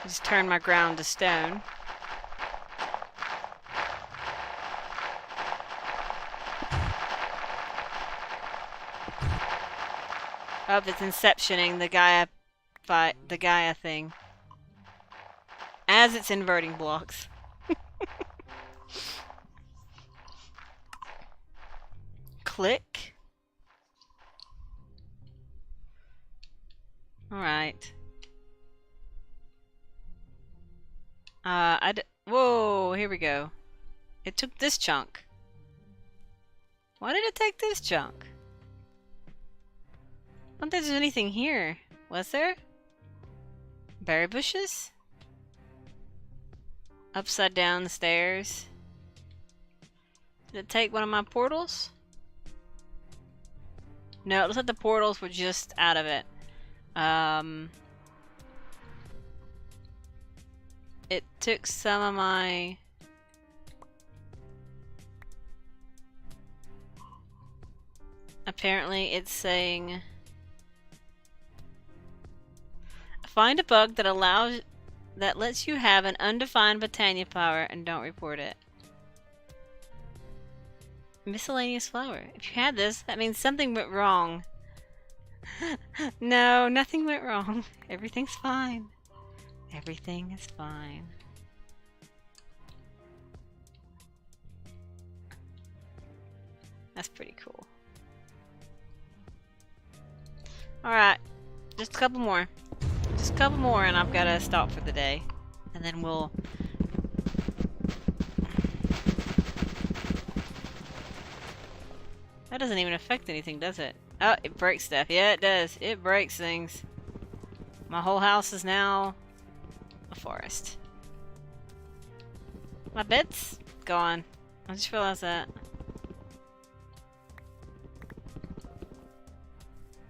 Just turn my ground to stone. Oh, it's inceptioning the Gaia thing. As it's inverting blocks. Click. Alright. Whoa, here we go. It took this chunk. Why did it take this chunk? I don't think there's anything here. Was there? Berry bushes? Upside down stairs. Did it take one of my portals? No, it looks like the portals were just out of it. It took some of my... Apparently it's saying... Find a bug that lets you have an undefined botania power and don't report it. Miscellaneous flower. If you had this, that means something went wrong. No, nothing went wrong. Everything's fine. Everything is fine. That's pretty cool. Alright, just a couple more. Just a couple more and I've got to stop for the day. And then we'll... That doesn't even affect anything, does it? Oh, it breaks stuff. Yeah, it does. It breaks things. My whole house is now forest. My bed's gone. I just realized that.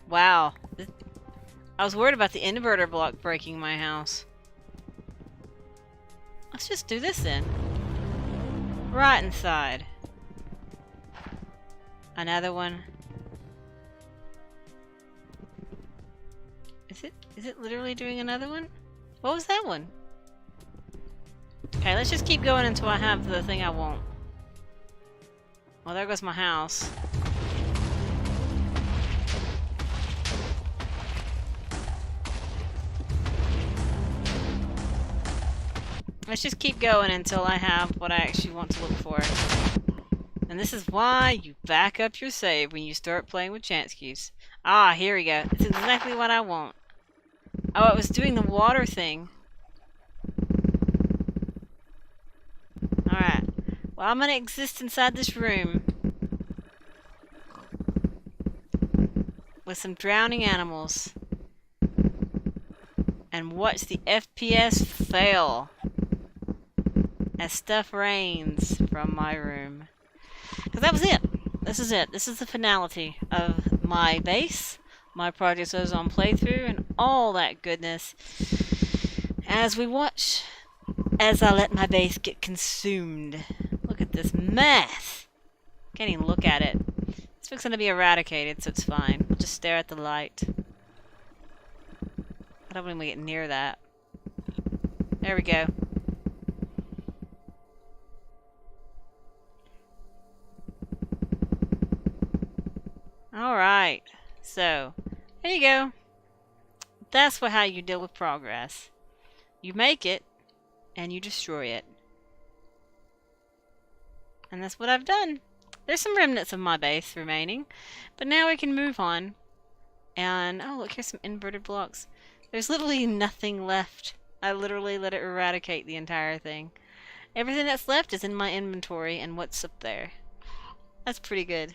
Wow. I was worried about the inverter block breaking my house. Let's just do this then. Right inside. Another one. Is it literally doing another one? What was that one? Okay, let's just keep going until I have the thing I want. Well, there goes my house. Let's just keep going until I have what I actually want to look for. And this is why you back up your save when you start playing with chance cubes. Ah, here we go. It's exactly what I want. Oh, it was doing the water thing. Alright. Well, I'm gonna exist inside this room with some drowning animals and watch the FPS fail as stuff rains from my room. Because that was it. This is it. This is the finality of my base, my Project Ozone playthrough, and all that goodness. As we watch, as I let my base get consumed. Look at this mess. Can't even look at it. It's fixing to be eradicated, so it's fine. We'll just stare at the light. I don't want to get near that. There we go. Alright, so, there you go. That's how you deal with progress. You make it, and you destroy it. And that's what I've done. There's some remnants of my base remaining, but now we can move on. And, oh look, here's some inverted blocks. There's literally nothing left. I literally let it eradicate the entire thing. Everything that's left is in my inventory and what's up there. That's pretty good.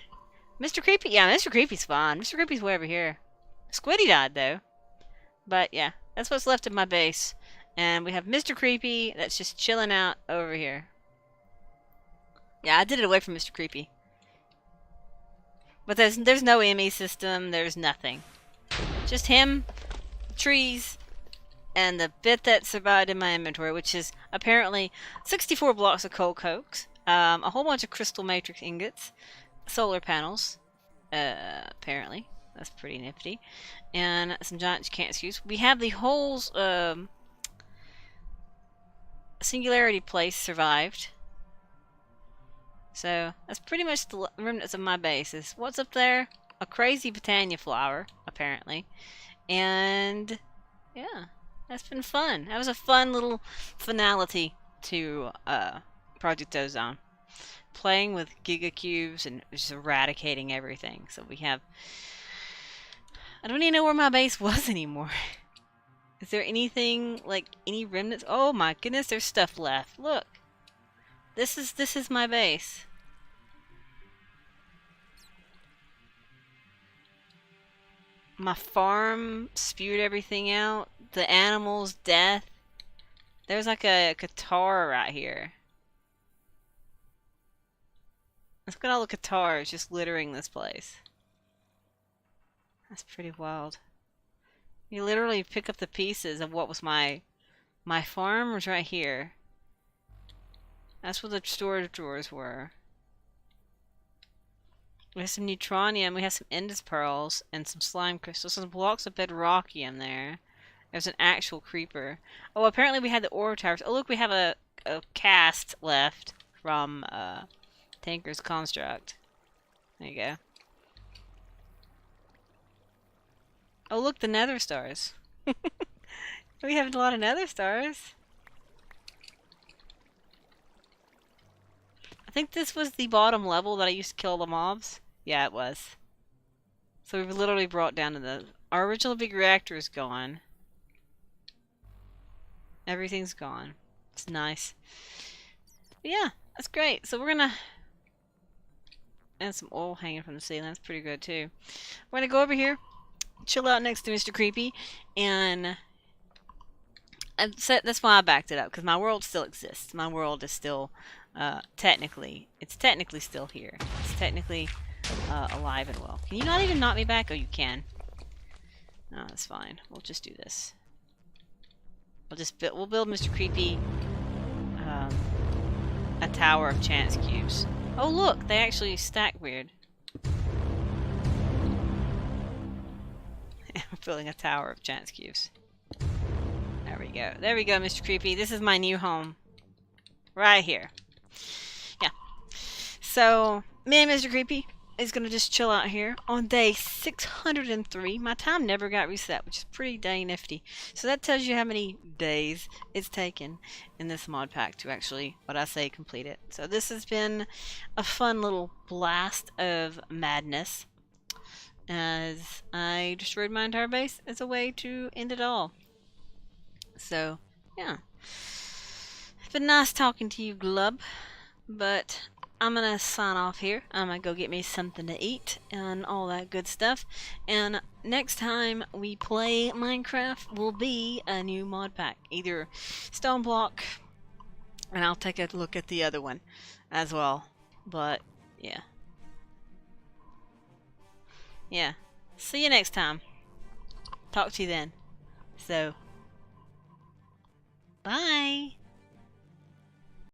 Mr. Creepy, yeah, Mr. Creepy's fine. Mr. Creepy's way over here. Squiddy died, though. But, yeah, that's what's left of my base. And we have Mr. Creepy that's just chilling out over here. Yeah, I did it away from Mr. Creepy. But there's no ME system, there's nothing. Just him, trees, and the bit that survived in my inventory, which is apparently 64 blocks of coal cokes, a whole bunch of crystal matrix ingots, solar panels, apparently. That's pretty nifty. And some giant chance cubes. We have the whole singularity place survived. So, that's pretty much the remnants of my base. What's up there? A crazy Botania flower, apparently. And, yeah, that's been fun. That was a fun little finality to Project Ozone. Playing with gigacubes and just eradicating everything. So we have... I don't even know where my base was anymore. Is there anything, like, any remnants? Oh my goodness, there's stuff left. Look. This is my base. My farm spewed everything out. The animals' death. There's like a guitar right here. Look at all the guitars just littering this place. That's pretty wild. You literally pick up the pieces of what was my farm was right here. That's where the storage drawers were. We have some neutronium, we have some Indus pearls, and some slime crystals, some blocks of bedrockium there. There's an actual creeper. Oh, apparently we had the ore towers. Oh, look, we have a cast left from Tanker's construct. There you go. Oh, look, the nether stars. We have a lot of nether stars. I think this was the bottom level that I used to kill the mobs. Yeah, it was. So we've literally brought down to our original big reactor is gone. Everything's gone. It's nice. But yeah, that's great. So we're gonna... And some oil hanging from the ceiling. That's pretty good too. We're gonna go over here, chill out next to Mr. Creepy, and That's why I backed it up, because my world still exists. My world is still it's technically still here. It's technically alive and well. Can you not even knock me back? Oh, you can. No, that's fine. We'll just do this. We'll build Mr. Creepy a tower of chance cubes. Oh look, they actually stack weird. I'm building a tower of chance cubes. There we go. There we go, Mr. Creepy. This is my new home. Right here. Yeah. So, me and Mr. Creepy is going to just chill out here on day 603. My time never got reset, which is pretty dang nifty. So that tells you how many days it's taken in this mod pack to actually, what I say, complete it. So this has been a fun little blast of madness, as I destroyed my entire base as a way to end it all. So, yeah. It's been nice talking to you, Glub, but I'm gonna sign off here. I'm gonna go get me something to eat and all that good stuff. And next time we play Minecraft will be a new mod pack, either Stone Block, and I'll take a look at the other one as well. But yeah, yeah. See you next time. Talk to you then. So, bye.